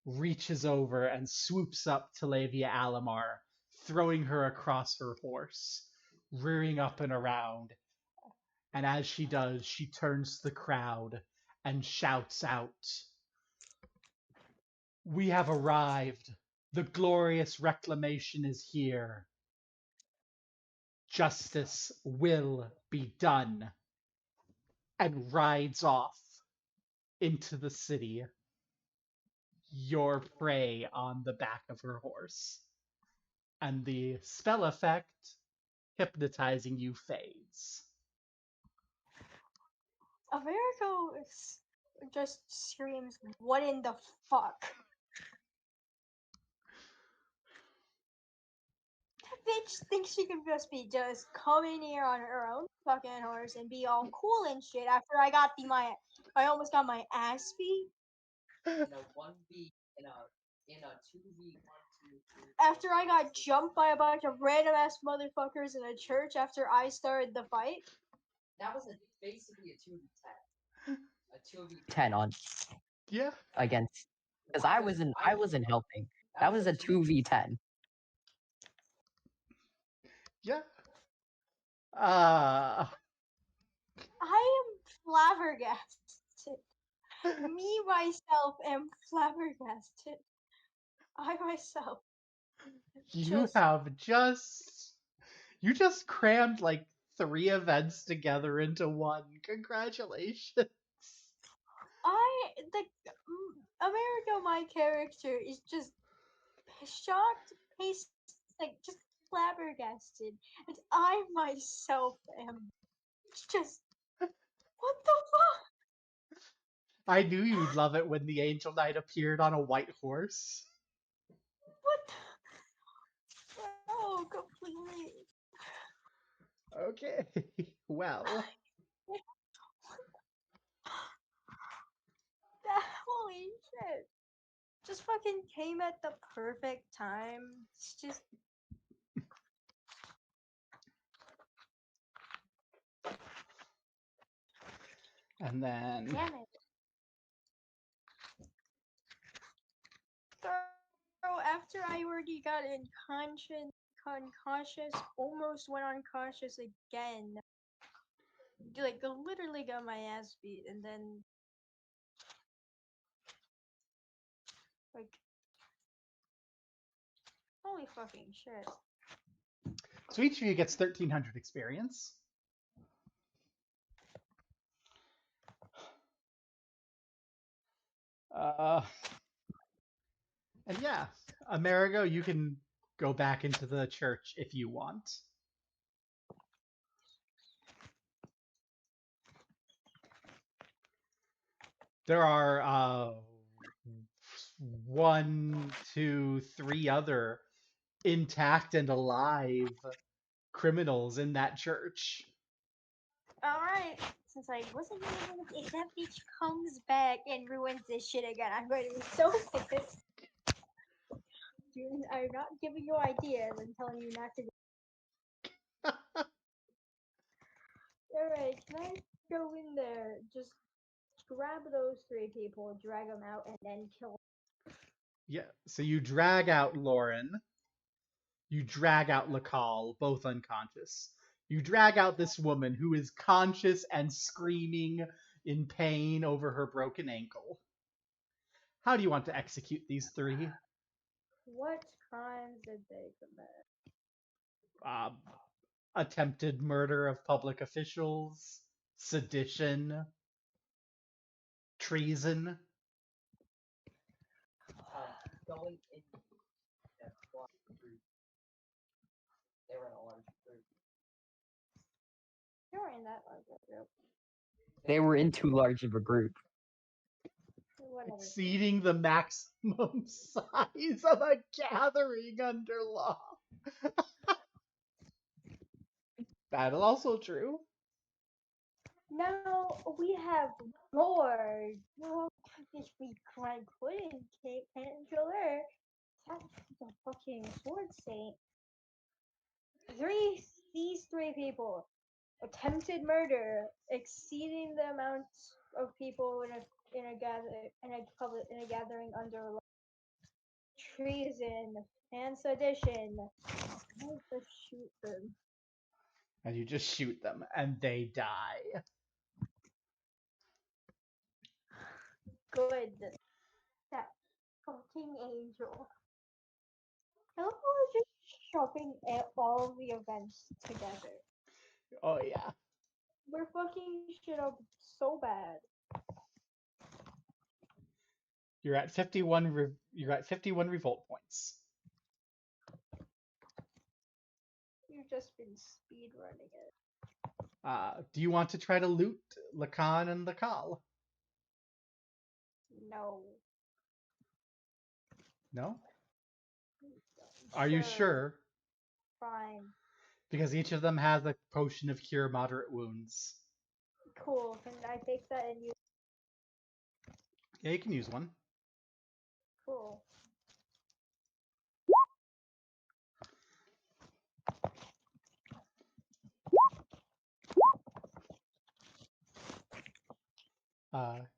reaches over and swoops up to Lavia Alamar, throwing her across her horse, rearing up and around. And as she does, she turns to the crowd and shouts out, "We have arrived. The glorious reclamation is here. Justice will be done." And rides off into the city, your prey on the back of her horse. And the spell effect, hypnotizing you, fades. Americo just screams, "What in the fuck?" That bitch thinks she can just come in here on her own fucking horse and be all cool and shit after I almost got my ass beat. In a 1v, in a 2v1, 2, 3. After I got jumped by a bunch of random ass motherfuckers in a church after I started the fight. That was basically a 2v10. A 2v10 on Yeah, against, because I wasn't helping. That was a 2v10. yeah. I am flabbergasted. Me myself am flabbergasted. I myself You just have you just crammed like 3 events together into one. Congratulations. Americo, my character is just shocked, paced, like just flabbergasted, and I myself am just what the fuck? I knew you'd love it when the Angel Knight appeared on a white horse. What? Oh, completely. Okay, well. Holy shit! Just fucking came at the perfect time. It's just And then damn it. Bro, after I already got unconscious, almost went unconscious again. Like, literally got my ass beat, and then, like, holy fucking shit. so each of you gets 1,300 experience. And yeah, Amerigo, you can go back into the church if you want. There are 1, 2, 3 other intact and alive criminals in that church. Alright, since I wasn't even if that bitch comes back and ruins this shit again, I'm going to be so pissed. Dude, I'm not giving you ideas, I'm telling you not to do. Alright, can I go in there, just grab those 3 people, drag them out, and then kill them? Yeah, so you drag out Lauren. You drag out Lacal, both unconscious. You drag out this woman who is conscious and screaming in pain over her broken ankle. How do you want to execute these 3? What crimes did they commit? Attempted murder of public officials, sedition, treason. Going in that group. They were in a large group. They were in that large group. They were in too large of a group. Whatever. Exceeding the maximum size of a gathering under law. That is also true. Now we have Lord. Well, if we couldn't kill her, that's the fucking sword saint. These three people attempted murder, exceeding the amount of people in a gathering under law. Treason and sedition. I just shoot them. And you just shoot them, and they die. Good. That fucking angel. I love how we're just shoving all the events together. Oh yeah. We're fucking shit up so bad. You're at 51. You're at 51 revolt points. You've just been speedrunning it. Do you want to try to loot Lacan and Lakal? No. No? Are you sure? Fine. Because each of them has a potion of cure moderate wounds. Cool. Can I take that and use? Yeah, you can use one. Cool.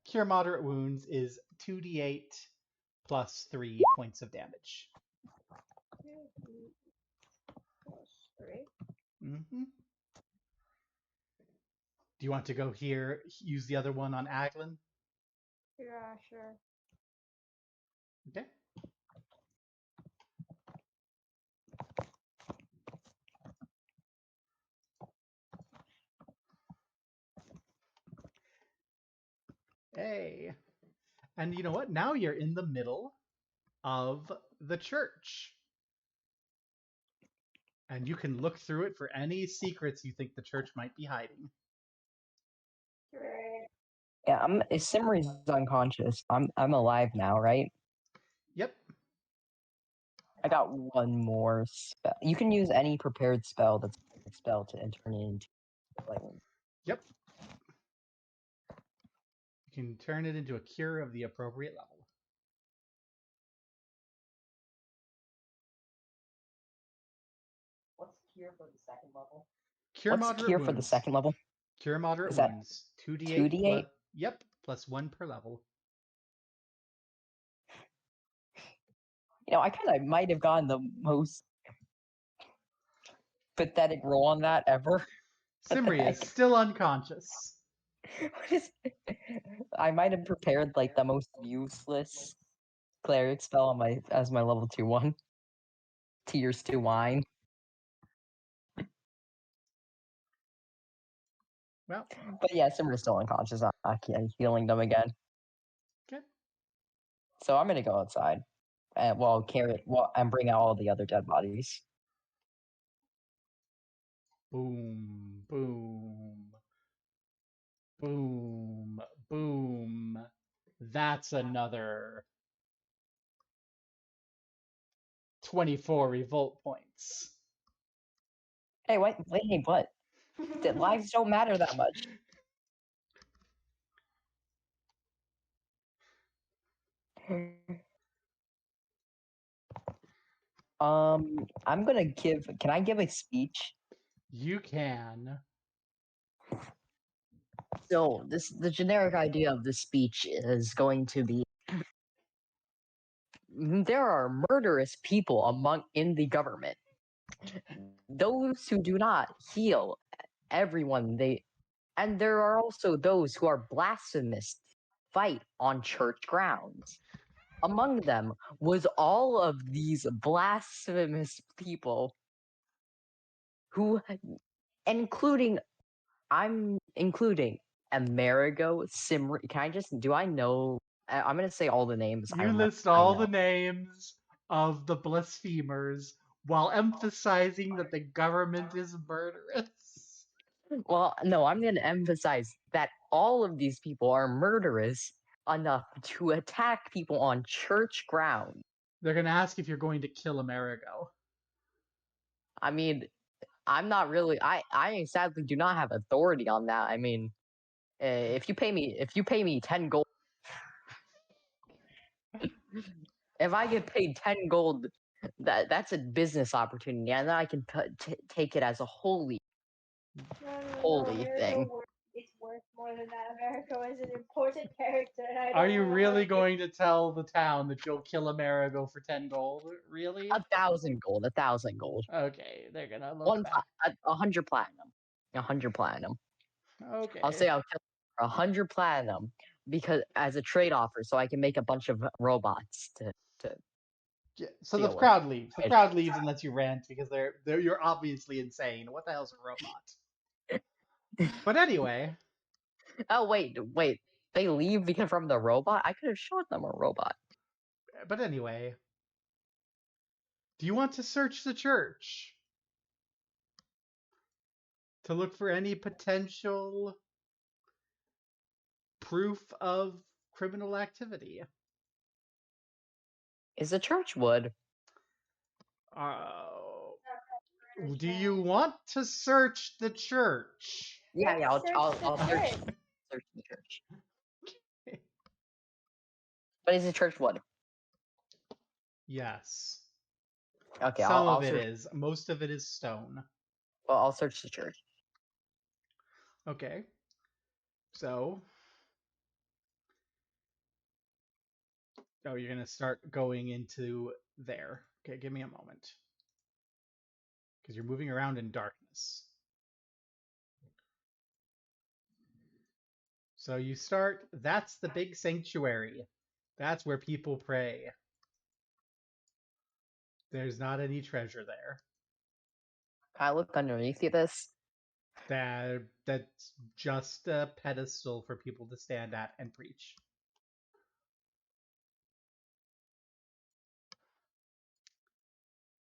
Cure moderate wounds is 2d8 plus 3 points of damage. 2d plus 3. Mm-hmm. Do you want to go here, use the other one on Aglin? Yeah, sure. Okay. Hey. And you know what? Now you're in the middle of the church. And you can look through it for any secrets you think the church might be hiding. Great. Yeah, Simri's unconscious. I'm alive now, right? Yep. I got one more spell. You can use any prepared spell that's a spell to turn it into lightning. Yep. You can turn it into a cure of the appropriate level. What's cure for the second level? Cure What's moderate cure wounds. for the second level? Cure moderate Is that wounds. 2d8. 2d8? Yep. Plus 1 per level. You know, I kind of might have gotten the most pathetic roll on that ever. Simri is still unconscious. I might have prepared like the most useless cleric spell on as my level 2-1. Tears to wine. Well. But yeah, Simmer's still unconscious. I'm healing them again. Okay. So I'm gonna go outside and and bring out all the other dead bodies. Boom, boom, boom, boom. That's another 24 revolt points. Hey, what? The lives don't matter that much. I'm gonna give. Can I give a speech? You can. So the generic idea of this speech is going to be: there are murderous people in the government. Those who do not heal everyone and there are also those who are blasphemous, fight on church grounds. Among them was all of these blasphemous people who, I'm including Amerigo, Simri. I'm gonna say all the names. You list all the names of the blasphemers while emphasizing that the government is murderous. Well, no, I'm going to emphasize that all of these people are murderous enough to attack people on church ground. They're gonna ask if you're going to kill Amerigo. I mean, I'm not really. I sadly do not have authority on that. I mean, if you pay me 10 gold, if I get paid 10 gold, that's a business opportunity, and then I can take it as a holy America thing. It's worth more than that. America is an important character. And I Are don't you wanna really hurt going to tell the town that you'll kill Amerigo for 10 gold? Really? 1,000 gold. 1,000 gold. Okay, they're gonna look back. 100 platinum. 100 platinum. Okay. I'll say I'll kill for 100 platinum because as a trade offer, so I can make a bunch of robots to. Yeah, so the deal with. crowd leaves. The crowd leaves and lets you rant because you're obviously insane. What the hell's a robot? But anyway, Oh wait. They leave because from the robot. I could have shot them a robot. do you want to search the church to look for any potential proof of criminal activity? Is the church wood? Do you want to search the church? Yeah. I'll search church. the church. But is the church wood? Yes. Okay. Some I'll of it search. is. Most of it is stone. Well, I'll search the church. Okay. So. Oh, you're going to start going into there. Okay, give me a moment. Because you're moving around in darkness. So you start, that's the big sanctuary. That's where people pray. There's not any treasure there. Can I look underneath this? That's just a pedestal for people to stand at and preach.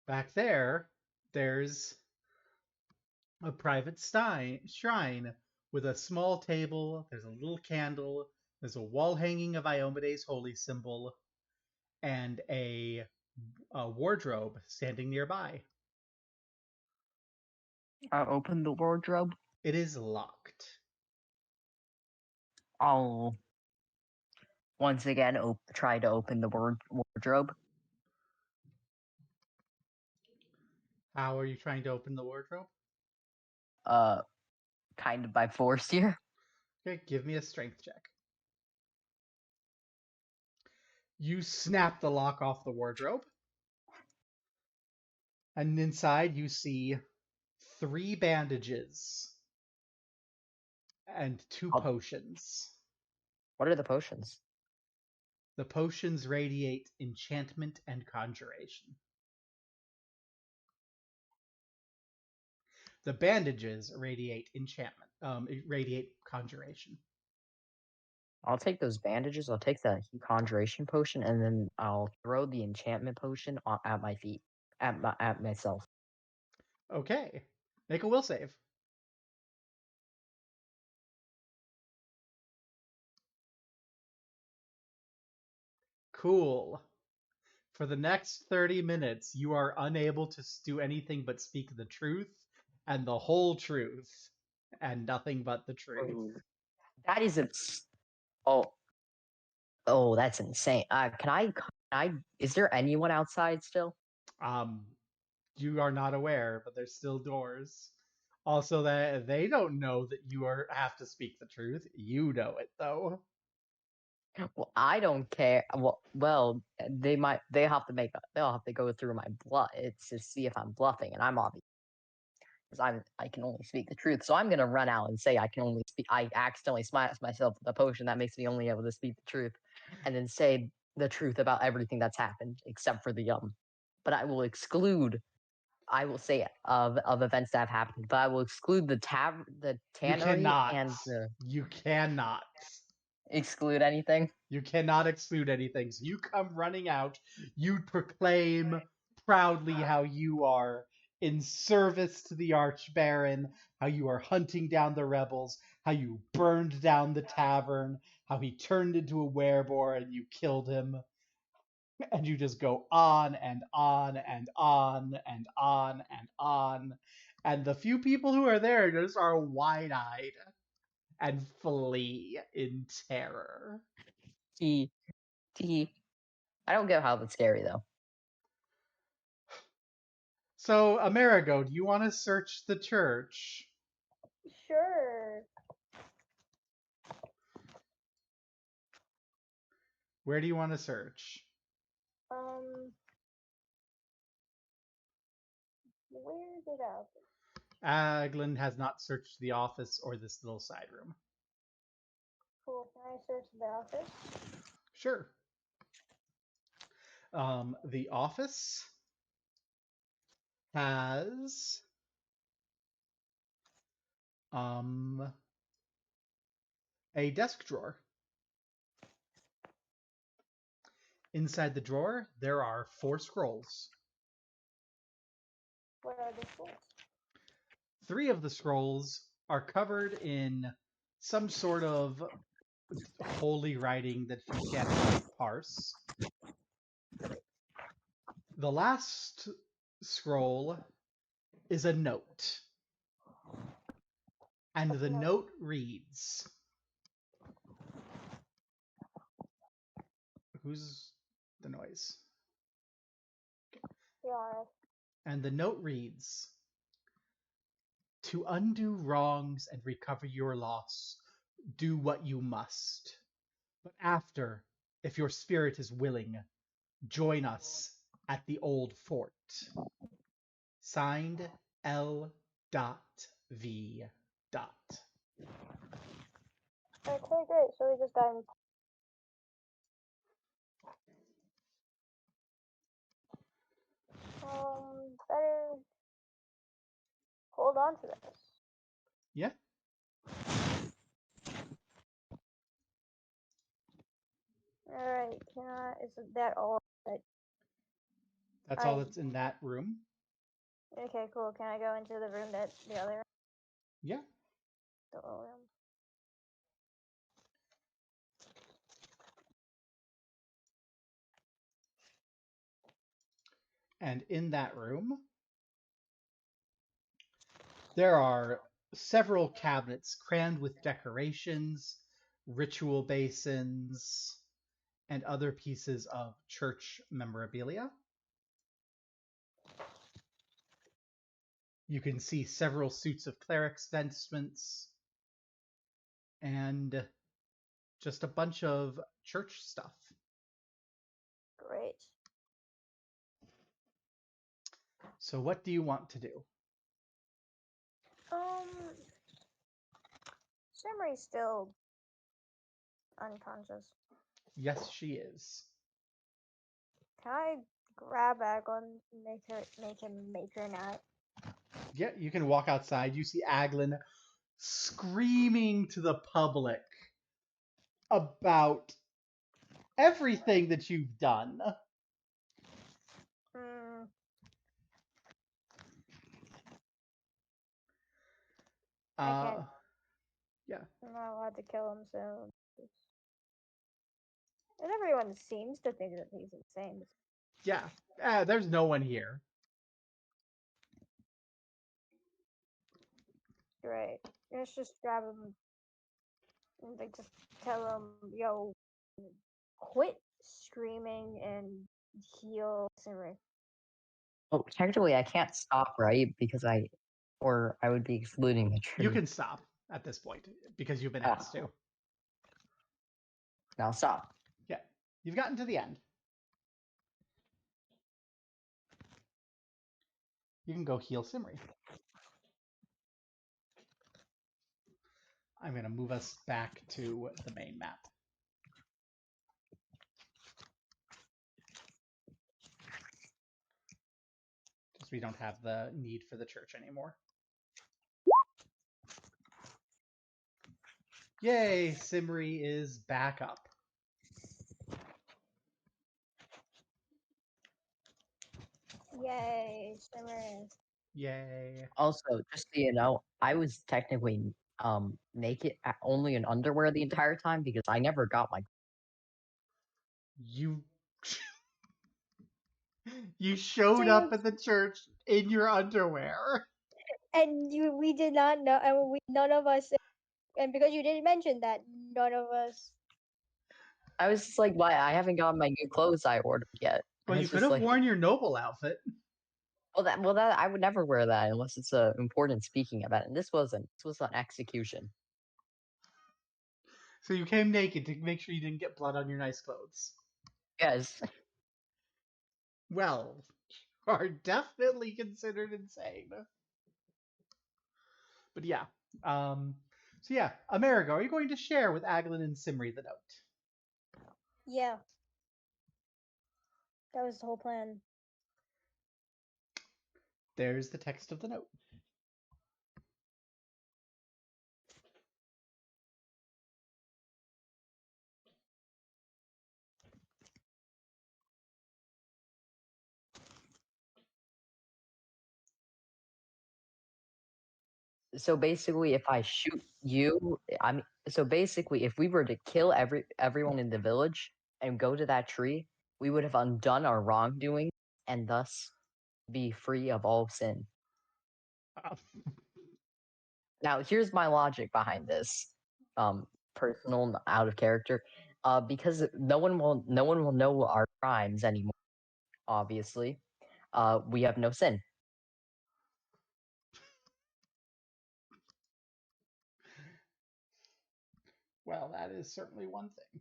Back there, there's a private shrine with a small table. There's a little candle. There's a wall hanging of Iomedae's holy symbol, and a wardrobe standing nearby. I'll open the wardrobe. It is locked. I'll once again try to open the wardrobe. How are you trying to open the wardrobe? Kind of by force here. Okay, give me a strength check. You snap the lock off the wardrobe. And inside you see 3 bandages and 2 potions. What are the potions? The potions radiate enchantment and conjuration. The bandages radiate enchantment, radiate conjuration. I'll take those bandages. I'll take the conjuration potion, and then I'll throw the enchantment potion at my feet, at myself. Okay, make a will save. Cool. For the next 30 minutes, you are unable to do anything but speak the truth and the whole truth and nothing but the truth. Ooh. That is oh, that's insane. Can I? Is there anyone outside still? You are not aware, but there's still doors. Also, that they don't know that you have to speak the truth. You know it though. Well, I don't care. Well, they'll have to go through my blood. It's to see if I'm bluffing, and I'm obvious because I can only speak the truth. So I'm gonna run out and say I can only speak. I accidentally smash myself with a potion that makes me only able to speak the truth, and then say the truth about everything that's happened except for the But I will exclude. I will say of events that have happened, but I will exclude the tannery and the. You cannot. Exclude anything? You cannot exclude anything. So you come running out. You proclaim proudly how you are in service to the Archbaron, how you are hunting down the rebels, how you burned down the tavern, how he turned into a werebore and you killed him. And you just go on and on and on and on and on. And the few people who are there just are wide-eyed and flee in terror. Tee. I don't get how that's scary though. So, Amerigo, do you want to search the church? Sure. Where do you want to search? Where is it out? Aglin has not searched the office or this little side room. Cool. Can I search the office? Sure. The office has a desk drawer. Inside the drawer, there are 4 scrolls. What are the scrolls? 3 of the scrolls are covered in some sort of holy writing that you can't quite parse. The last scroll is a note. And the note reads... Who's the noise? Yeah. And the note reads, "To undo wrongs and recover your loss, do what you must. But after, if your spirit is willing, join us at the old fort." Signed, L.V. Okay, great. So we just got in. Better hold on to this. Yeah. Alright, is that all? That's all that's in that room. Okay, cool. Can I go into the room that's the other? Yeah. The little room. And in that room, there are several cabinets crammed with decorations, ritual basins, and other pieces of church memorabilia. You can see several suits of cleric's vestments and just a bunch of church stuff. Great. So what do you want to do? Simri's still unconscious. Yes, she is. Can I grab Aglin and make him make her nut? Yeah, you can walk outside. You see Aglin screaming to the public about everything that you've done. I can't. Yeah. I'm not allowed to kill him, so. And everyone seems to think that he's insane. Yeah. There's no one here. Great. Let's just grab him and just tell him, yo, quit screaming and heal Simri. Oh, technically I can't stop, right? Because I would be excluding the truth. You can stop at this point because you've been asked to. Now stop. Yeah. You've gotten to the end. You can go heal Simri. I'm going to move us back to the main map. Because we don't have the need for the church anymore. Yay, Simri is back up. Yay, Simri. Yay. Also, just so you know, I was technically naked, only in underwear the entire time because I never got my. You you showed So up at the church in your underwear. we did not know, and none of us, and because you didn't mention that, none of us. I was just like, why? I haven't gotten my new clothes I ordered yet. Well, I you was could just have like, worn your noble outfit. well, that I would never wear that unless it's a important speaking event, and this wasn't. This was an execution. So you came naked to make sure you didn't get blood on your nice clothes. Yes. Well, you are definitely considered insane. But yeah. So yeah, Amerigo, are you going to share with Aglin and Simri the note? Yeah, that was the whole plan. There's the text of the note. So basically, if I shoot you, so basically, if we were to kill everyone in the village and go to that tree, we would have undone our wrongdoing and thus be free of all sin. Uh, Now, here's my logic behind this. Personal, out of character. Because no one will know our crimes anymore. Obviously, we have no sin. well, that is certainly one thing.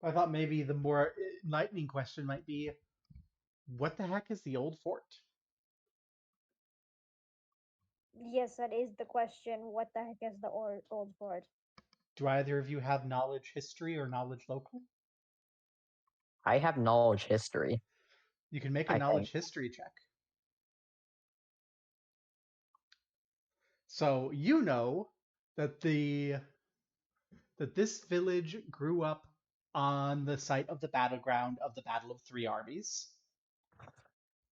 I thought maybe the more enlightening question might be, what the heck is the old fort? Yes, that is the question. What the heck is the old fort? Do either of you have knowledge history or knowledge local? I have knowledge history. You can make a I knowledge think. history check. So you know that this village grew up on the site of the battleground of the Battle of Three Armies.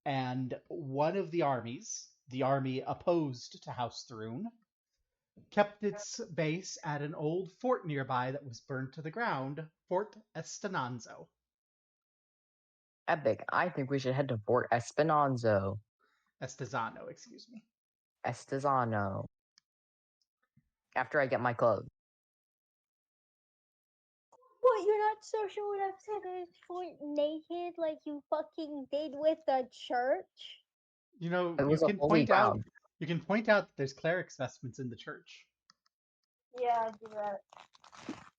And one of the armies, the army opposed to House Thrune, kept its base at an old fort nearby that was burned to the ground, Fort Estenanzo. Epic. I think we should head to Fort Esperanzo. Estezano, excuse me. Estezano. After I get my clothes. What, you're not social enough to go fort naked like you fucking did with the church? You know, It was a holy ground. you can point out that there's cleric's vestments in the church. Yeah, do that.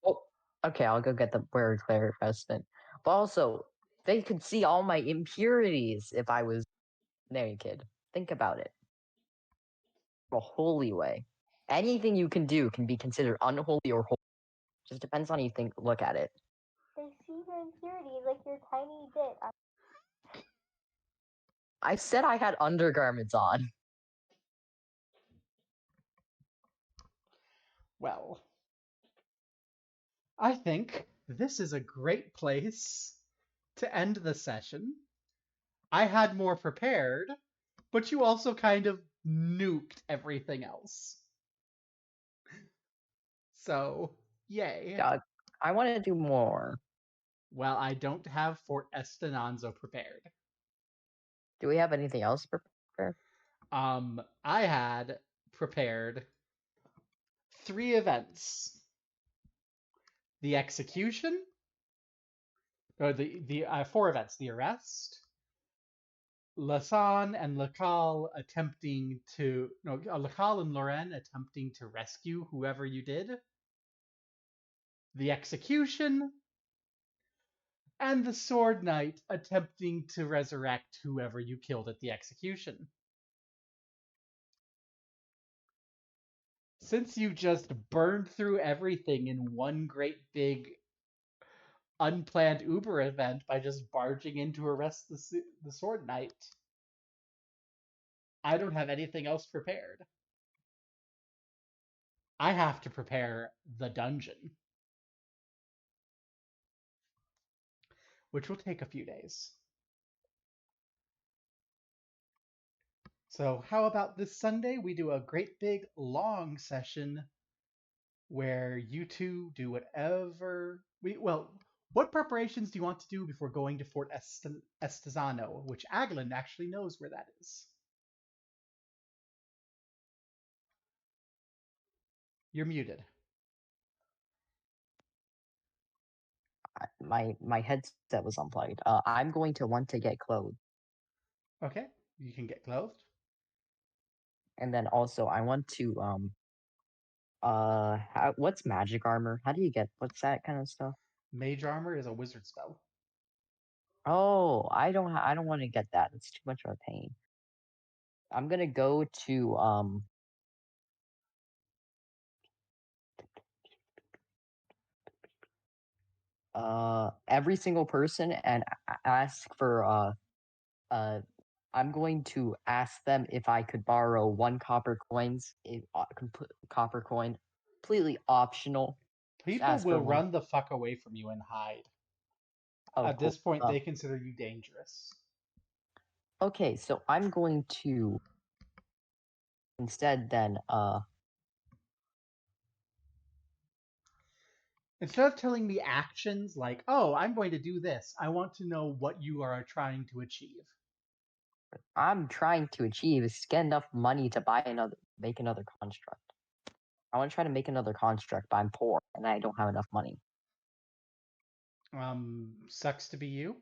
Oh, okay, I'll go get the wear Claire vestment. But also, they could see all my impurities if I was naked. Think about it. A holy way. Anything you can do can be considered unholy or holy. Just depends on how you look at it. They see your impurities like your tiny dick. I said I had undergarments on. Well, I think this is a great place to end the session. I had more prepared, but you also kind of nuked everything else. So, yay. God, I want to do more. Well, I don't have Fort Estenanzo prepared. Do we have anything else prepared? I had prepared 3 events: the execution, or the 4 events: the arrest, Lasan and Lacal attempting to Lacal and Loren attempting to rescue whoever you did, the execution, and the Sword Knight attempting to resurrect whoever you killed at the execution. Since you just burned through everything in one great big unplanned Uber event by just barging in to arrest the Sword Knight, I don't have anything else prepared. I have to prepare the dungeon, which will take a few days. So how about this Sunday we do a great big long session where you two do whatever what preparations do you want to do before going to Fort Estezano, which Aglin actually knows where that is? You're muted. My headset was unplugged. I'm going to want to get clothes, Okay, you can get clothed. and then also I want to what's magic armor? How do you get what's that kind of stuff? Mage armor is a wizard spell. Oh, I don't want to get that. It's too much of a pain. I'm gonna go to every single person and ask for I'm going to ask them if I could borrow 1 copper coins, copper coin, completely optional. Just People ask for will one. run the fuck away from you and hide. Oh, At cool. this point, they consider you dangerous. Okay, so I'm going to instead then Instead of telling me actions like, oh, I'm going to do this, I want to know what you are trying to achieve. I'm trying to achieve is get enough money to make another construct. I want to try to make another construct, but I'm poor and I don't have enough money. Sucks to be you.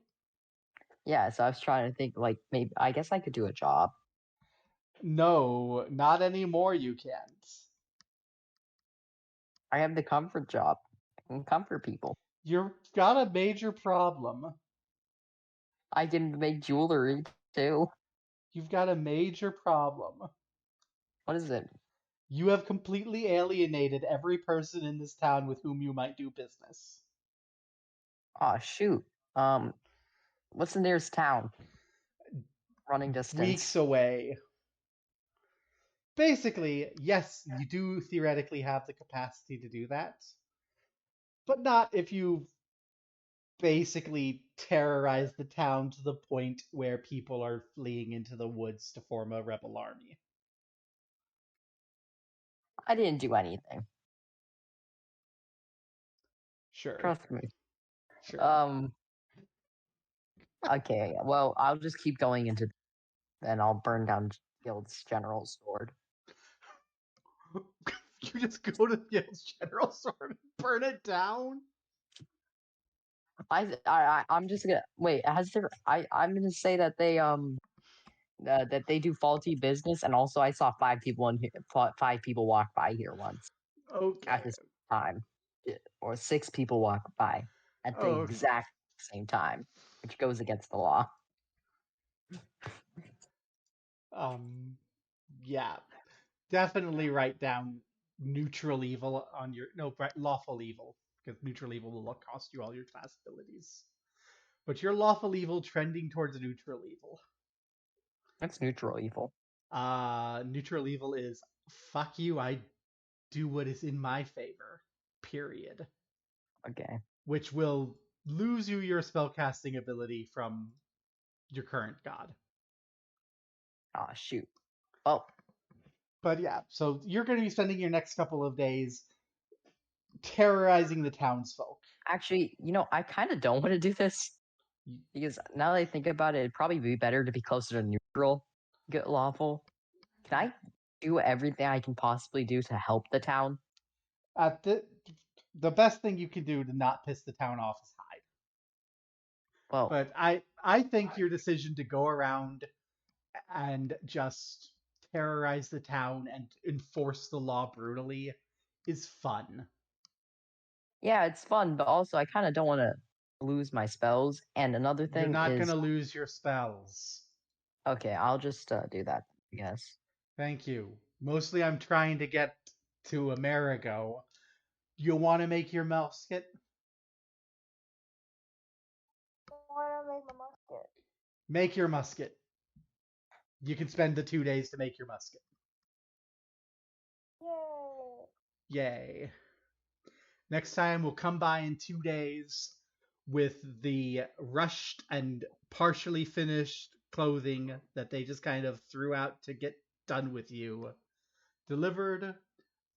Yeah, so I was trying to think like maybe I guess I could do a job. No, not anymore, you can't. I have the comfort job. I can comfort people. You've got a major problem. I can make jewelry too. You've got a major problem. What is it? You have completely alienated every person in this town with whom you might do business. Oh shoot. What's the nearest town? Running distance. Weeks away. Basically, yes, you do theoretically have the capacity to do that, but not if you basically terrorize the town to the point where people are fleeing into the woods to form a rebel army. I didn't do anything. Sure. Trust me. Sure. Okay, well, I'll just keep going into and I'll burn down Guild's general sword. You just go to Guild's general sword and burn it down? I'm just gonna wait. I'm gonna say that they do faulty business, and also I saw 5 people in here, 5 people walk by here once Okay. at this time, or 6 people walk by at the Okay. exact same time, which goes against the law. Yeah. Definitely write down neutral evil on your lawful evil, because neutral evil will cost you all your class abilities. But your lawful evil trending towards neutral evil. That's neutral evil. Neutral evil is fuck you, I do what is in my favor. Period. Okay. Which will lose you your spellcasting ability from your current god. Ah, shoot. Oh. But yeah, so you're going to be spending your next couple of days terrorizing the townsfolk. Actually, I kind of don't want to do this because now that I think about it, it'd probably be better to be closer to neutral, get lawful. Can I do everything I can possibly do to help the town? The best thing you can do to not piss the town off is hide. Well, but I think your decision to go around and just terrorize the town and enforce the law brutally is fun. Yeah, it's fun, but also I kind of don't want to lose my spells. And another You're thing not is, gonna lose your spells. okay, I'll just do that, I guess. Thank you. Mostly I'm trying to get to Amerigo. You want to make your musket? Why not make my musket? Make your musket. You can spend the 2 days to make your musket. Yay! Yay. Next time we'll come by in 2 days with the rushed and partially finished clothing that they just kind of threw out to get done with you, delivered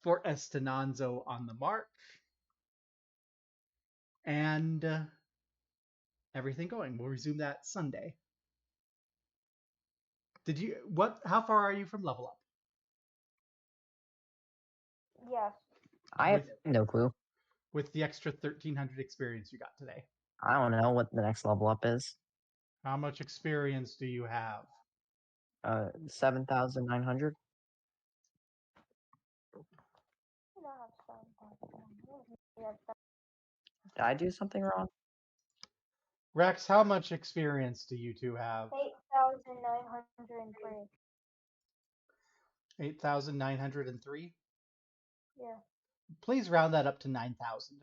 for Estenanzo on the mark, and everything going. We'll resume that Sunday. How far are you from level up? Yes. I have no clue. With the extra 1,300 experience you got today. I don't know what the next level up is. How much experience do you have? 7,900. Did I do something wrong? Rex, how much experience do you two have? 8,903. 8,903? Yeah. Please round that up to 9,000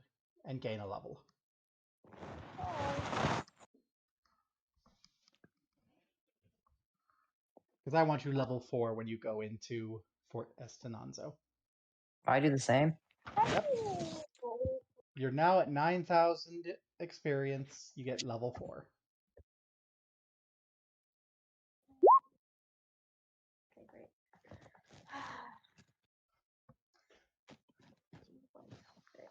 and gain a level. Because I want you level 4 when you go into Fort Estenanzo. I do the same. Yep. You're now at 9,000 experience. You get level 4. Okay, great.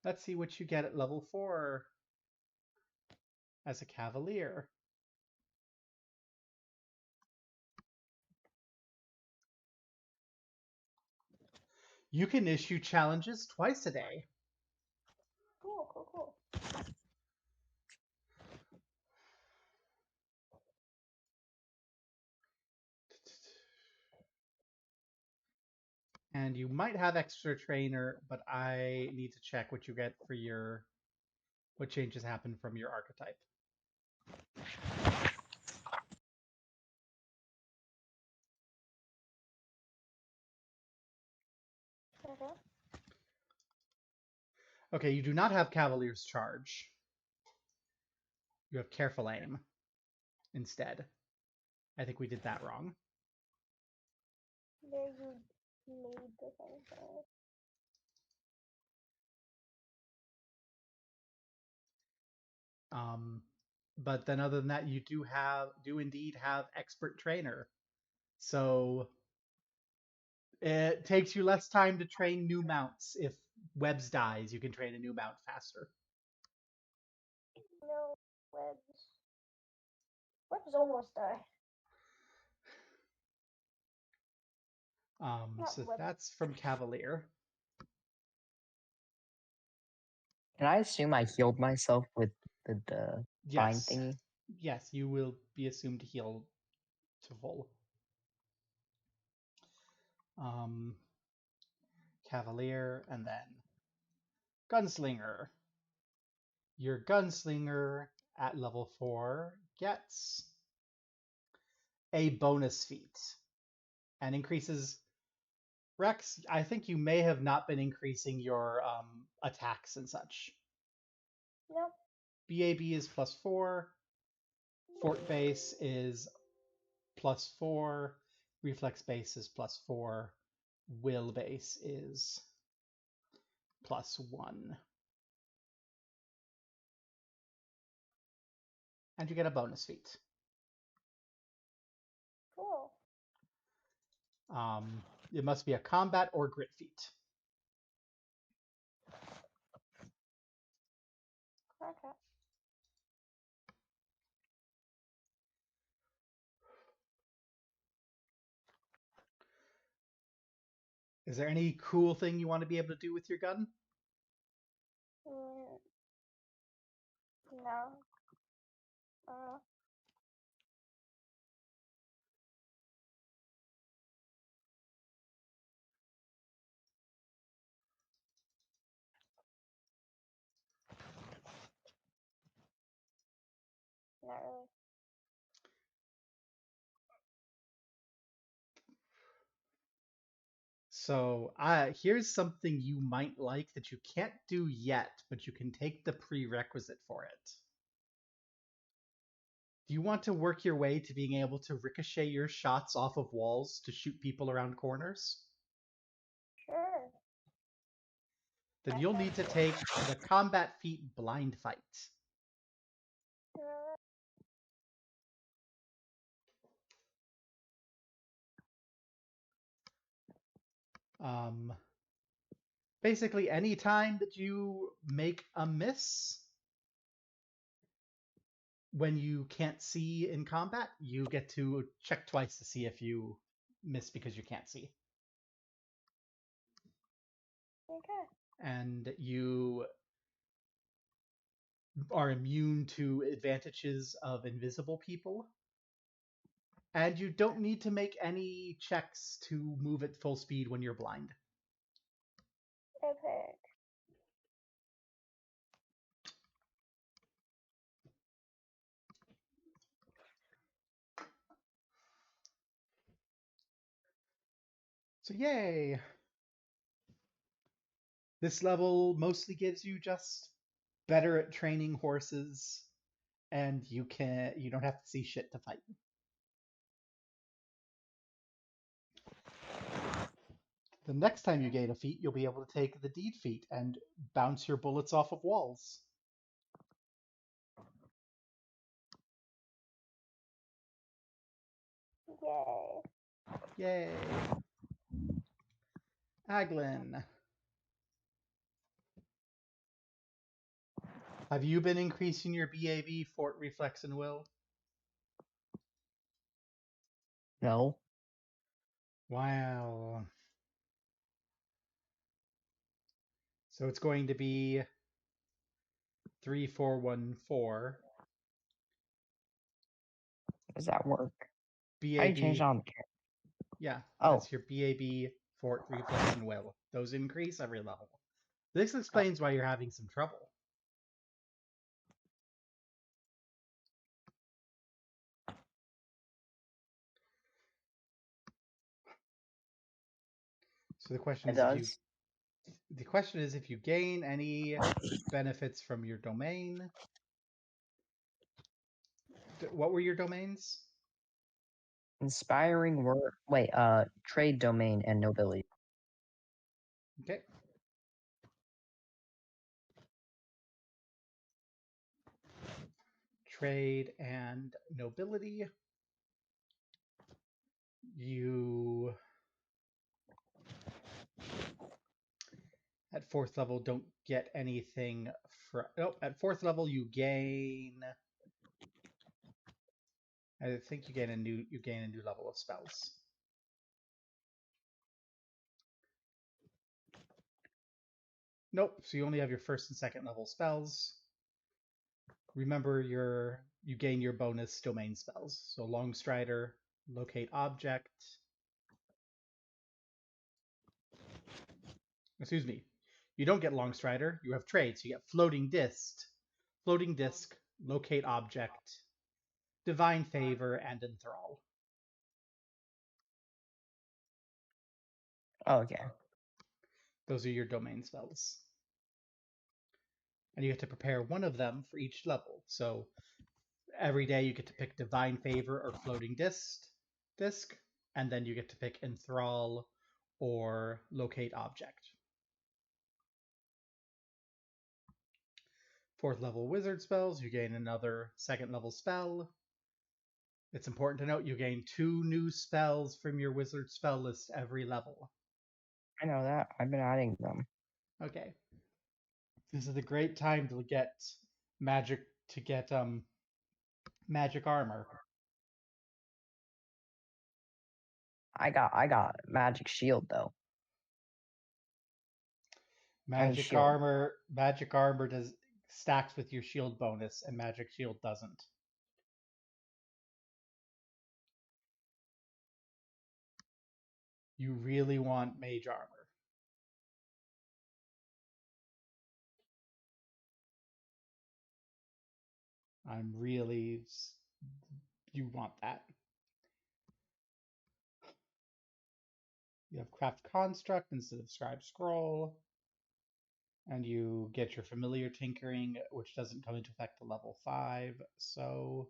Let's see what you get at level 4 as a Cavalier. You can issue challenges twice a day. Cool, cool, cool. And you might have extra trainer, but I need to check what you get for what changes happen from your archetype. Okay. Okay, you do not have Cavalier's Charge. You have Careful Aim instead. I think we did that wrong. There you made the thing. But then other than that, you do indeed have Expert Trainer. So it takes you less time to train new mounts. If Webs dies, you can train a new mount faster. No, Webs. Webs almost die. So that's from Cavalier. Can I assume I healed myself with the bind Yes. thingy? Yes, you will be assumed to heal to full. Cavalier, and then Gunslinger. Your Gunslinger at level 4 gets a bonus feat and increases. Rex, I think you may have not been increasing your attacks and such. Nope. BAB is +4. Fort base is +4. Reflex base is +4. Will base is +1. And you get a bonus feat. Cool. It must be a combat or grit feat. Okay. Is there any cool thing you want to be able to do with your gun? No. Not really. So here's something you might like that you can't do yet, but you can take the prerequisite for it. Do you want to work your way to being able to ricochet your shots off of walls to shoot people around corners? Sure. Then you'll need to take the combat feat Blind Fight. Basically, any time that you make a miss when you can't see in combat, you get to check twice to see if you miss because you can't see. Okay. And you are immune to advantages of invisible people. And you don't need to make any checks to move at full speed when you're blind. Epic. So yay! This level mostly gives you just better at training horses, and you don't have to see shit to fight. The next time you gain a feat, you'll be able to take the deed feat and bounce your bullets off of walls. Yay. Yay! Aglin, have you been increasing your BAB, Fort, Reflex, and Will? No. Wow. So it's going to be 3414. Does that work? BAB. How do you change it on the character? Yeah, Oh. that's your BAB, Fort, Reflex, and Will. Those increase every level. This explains why you're having some trouble. So the question is if you gain any benefits from your domain. What were your domains? Inspiring word. Wait, trade domain and nobility. Okay. Trade and nobility. You at 4th level don't get anything from. Nope. At 4th level you gain. I think you gain a new level of spells. Nope. So you only have your 1st and 2nd level spells. Remember you gain your bonus domain spells. So Longstrider, locate object. Excuse me. You don't get Longstrider. You have trade. So you get floating disc, locate object, divine favor, and enthrall. Oh, okay. Those are your domain spells. And you get to prepare one of them for each level. So every day you get to pick divine favor or floating disc, and then you get to pick enthrall or locate object. 4th level wizard spells, you gain another 2nd level spell. It's important to note you gain 2 new spells from your wizard spell list every level. I know that. I've been adding them. Okay. This is a great time to get magic armor. I got magic shield though. Magic armor does stacks with your shield bonus, and magic shield doesn't. You really want mage armor. You want that. You have craft construct instead of scribe scroll. And you get your familiar tinkering, which doesn't come into effect till level 5. So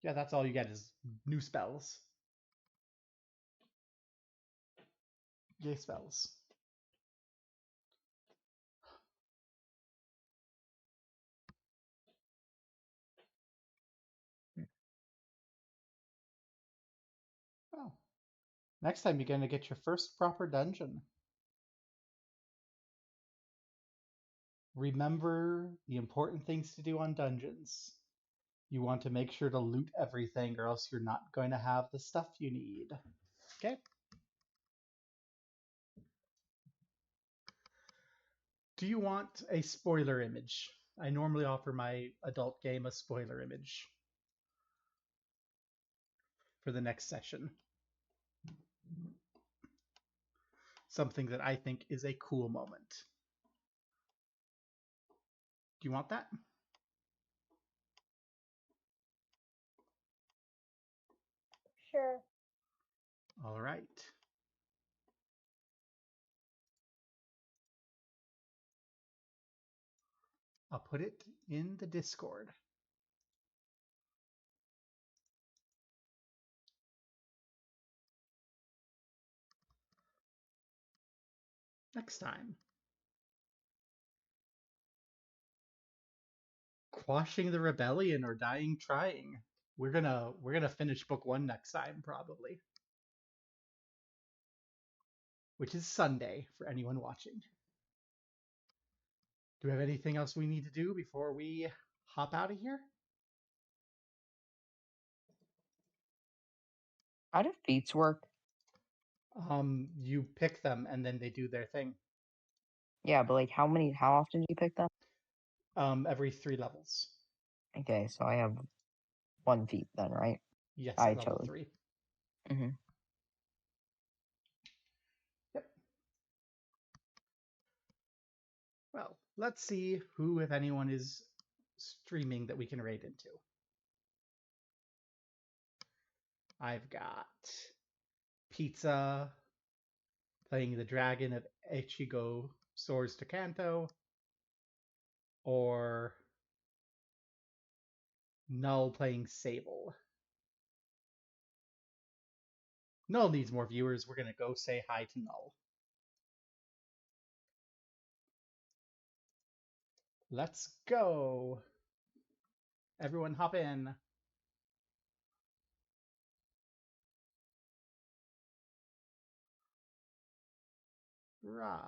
yeah, that's all you get is new spells. Yay, spells. Oh. Next time you're going to get your first proper dungeon. Remember the important things to do on dungeons. You want to make sure to loot everything, or else you're not going to have the stuff you need. Okay? Do you want a spoiler image? I normally offer my adult game a spoiler image for the next session. Something that I think is a cool moment. Do you want that? Sure. All right. I'll put it in the Discord. Next time. Quashing the Rebellion or Dying Trying. We're gonna finish book 1 next time, probably. Which is Sunday for anyone watching. Do we have anything else we need to do before we hop out of here? How do feats work? You pick them and then they do their thing. Yeah, but like how often do you pick them? Every 3 levels. Okay, so I have 1 feat then, right? Yes, I at level chose. 3. Mm-hmm. Yep. Well, let's see who, if anyone, is streaming that we can raid into. I've got Pizza playing the Dragon of Echigo Soars to Kanto, or Null playing Sable. Null needs more viewers. We're going to go say hi to Null. Let's go. Everyone hop in. Rah.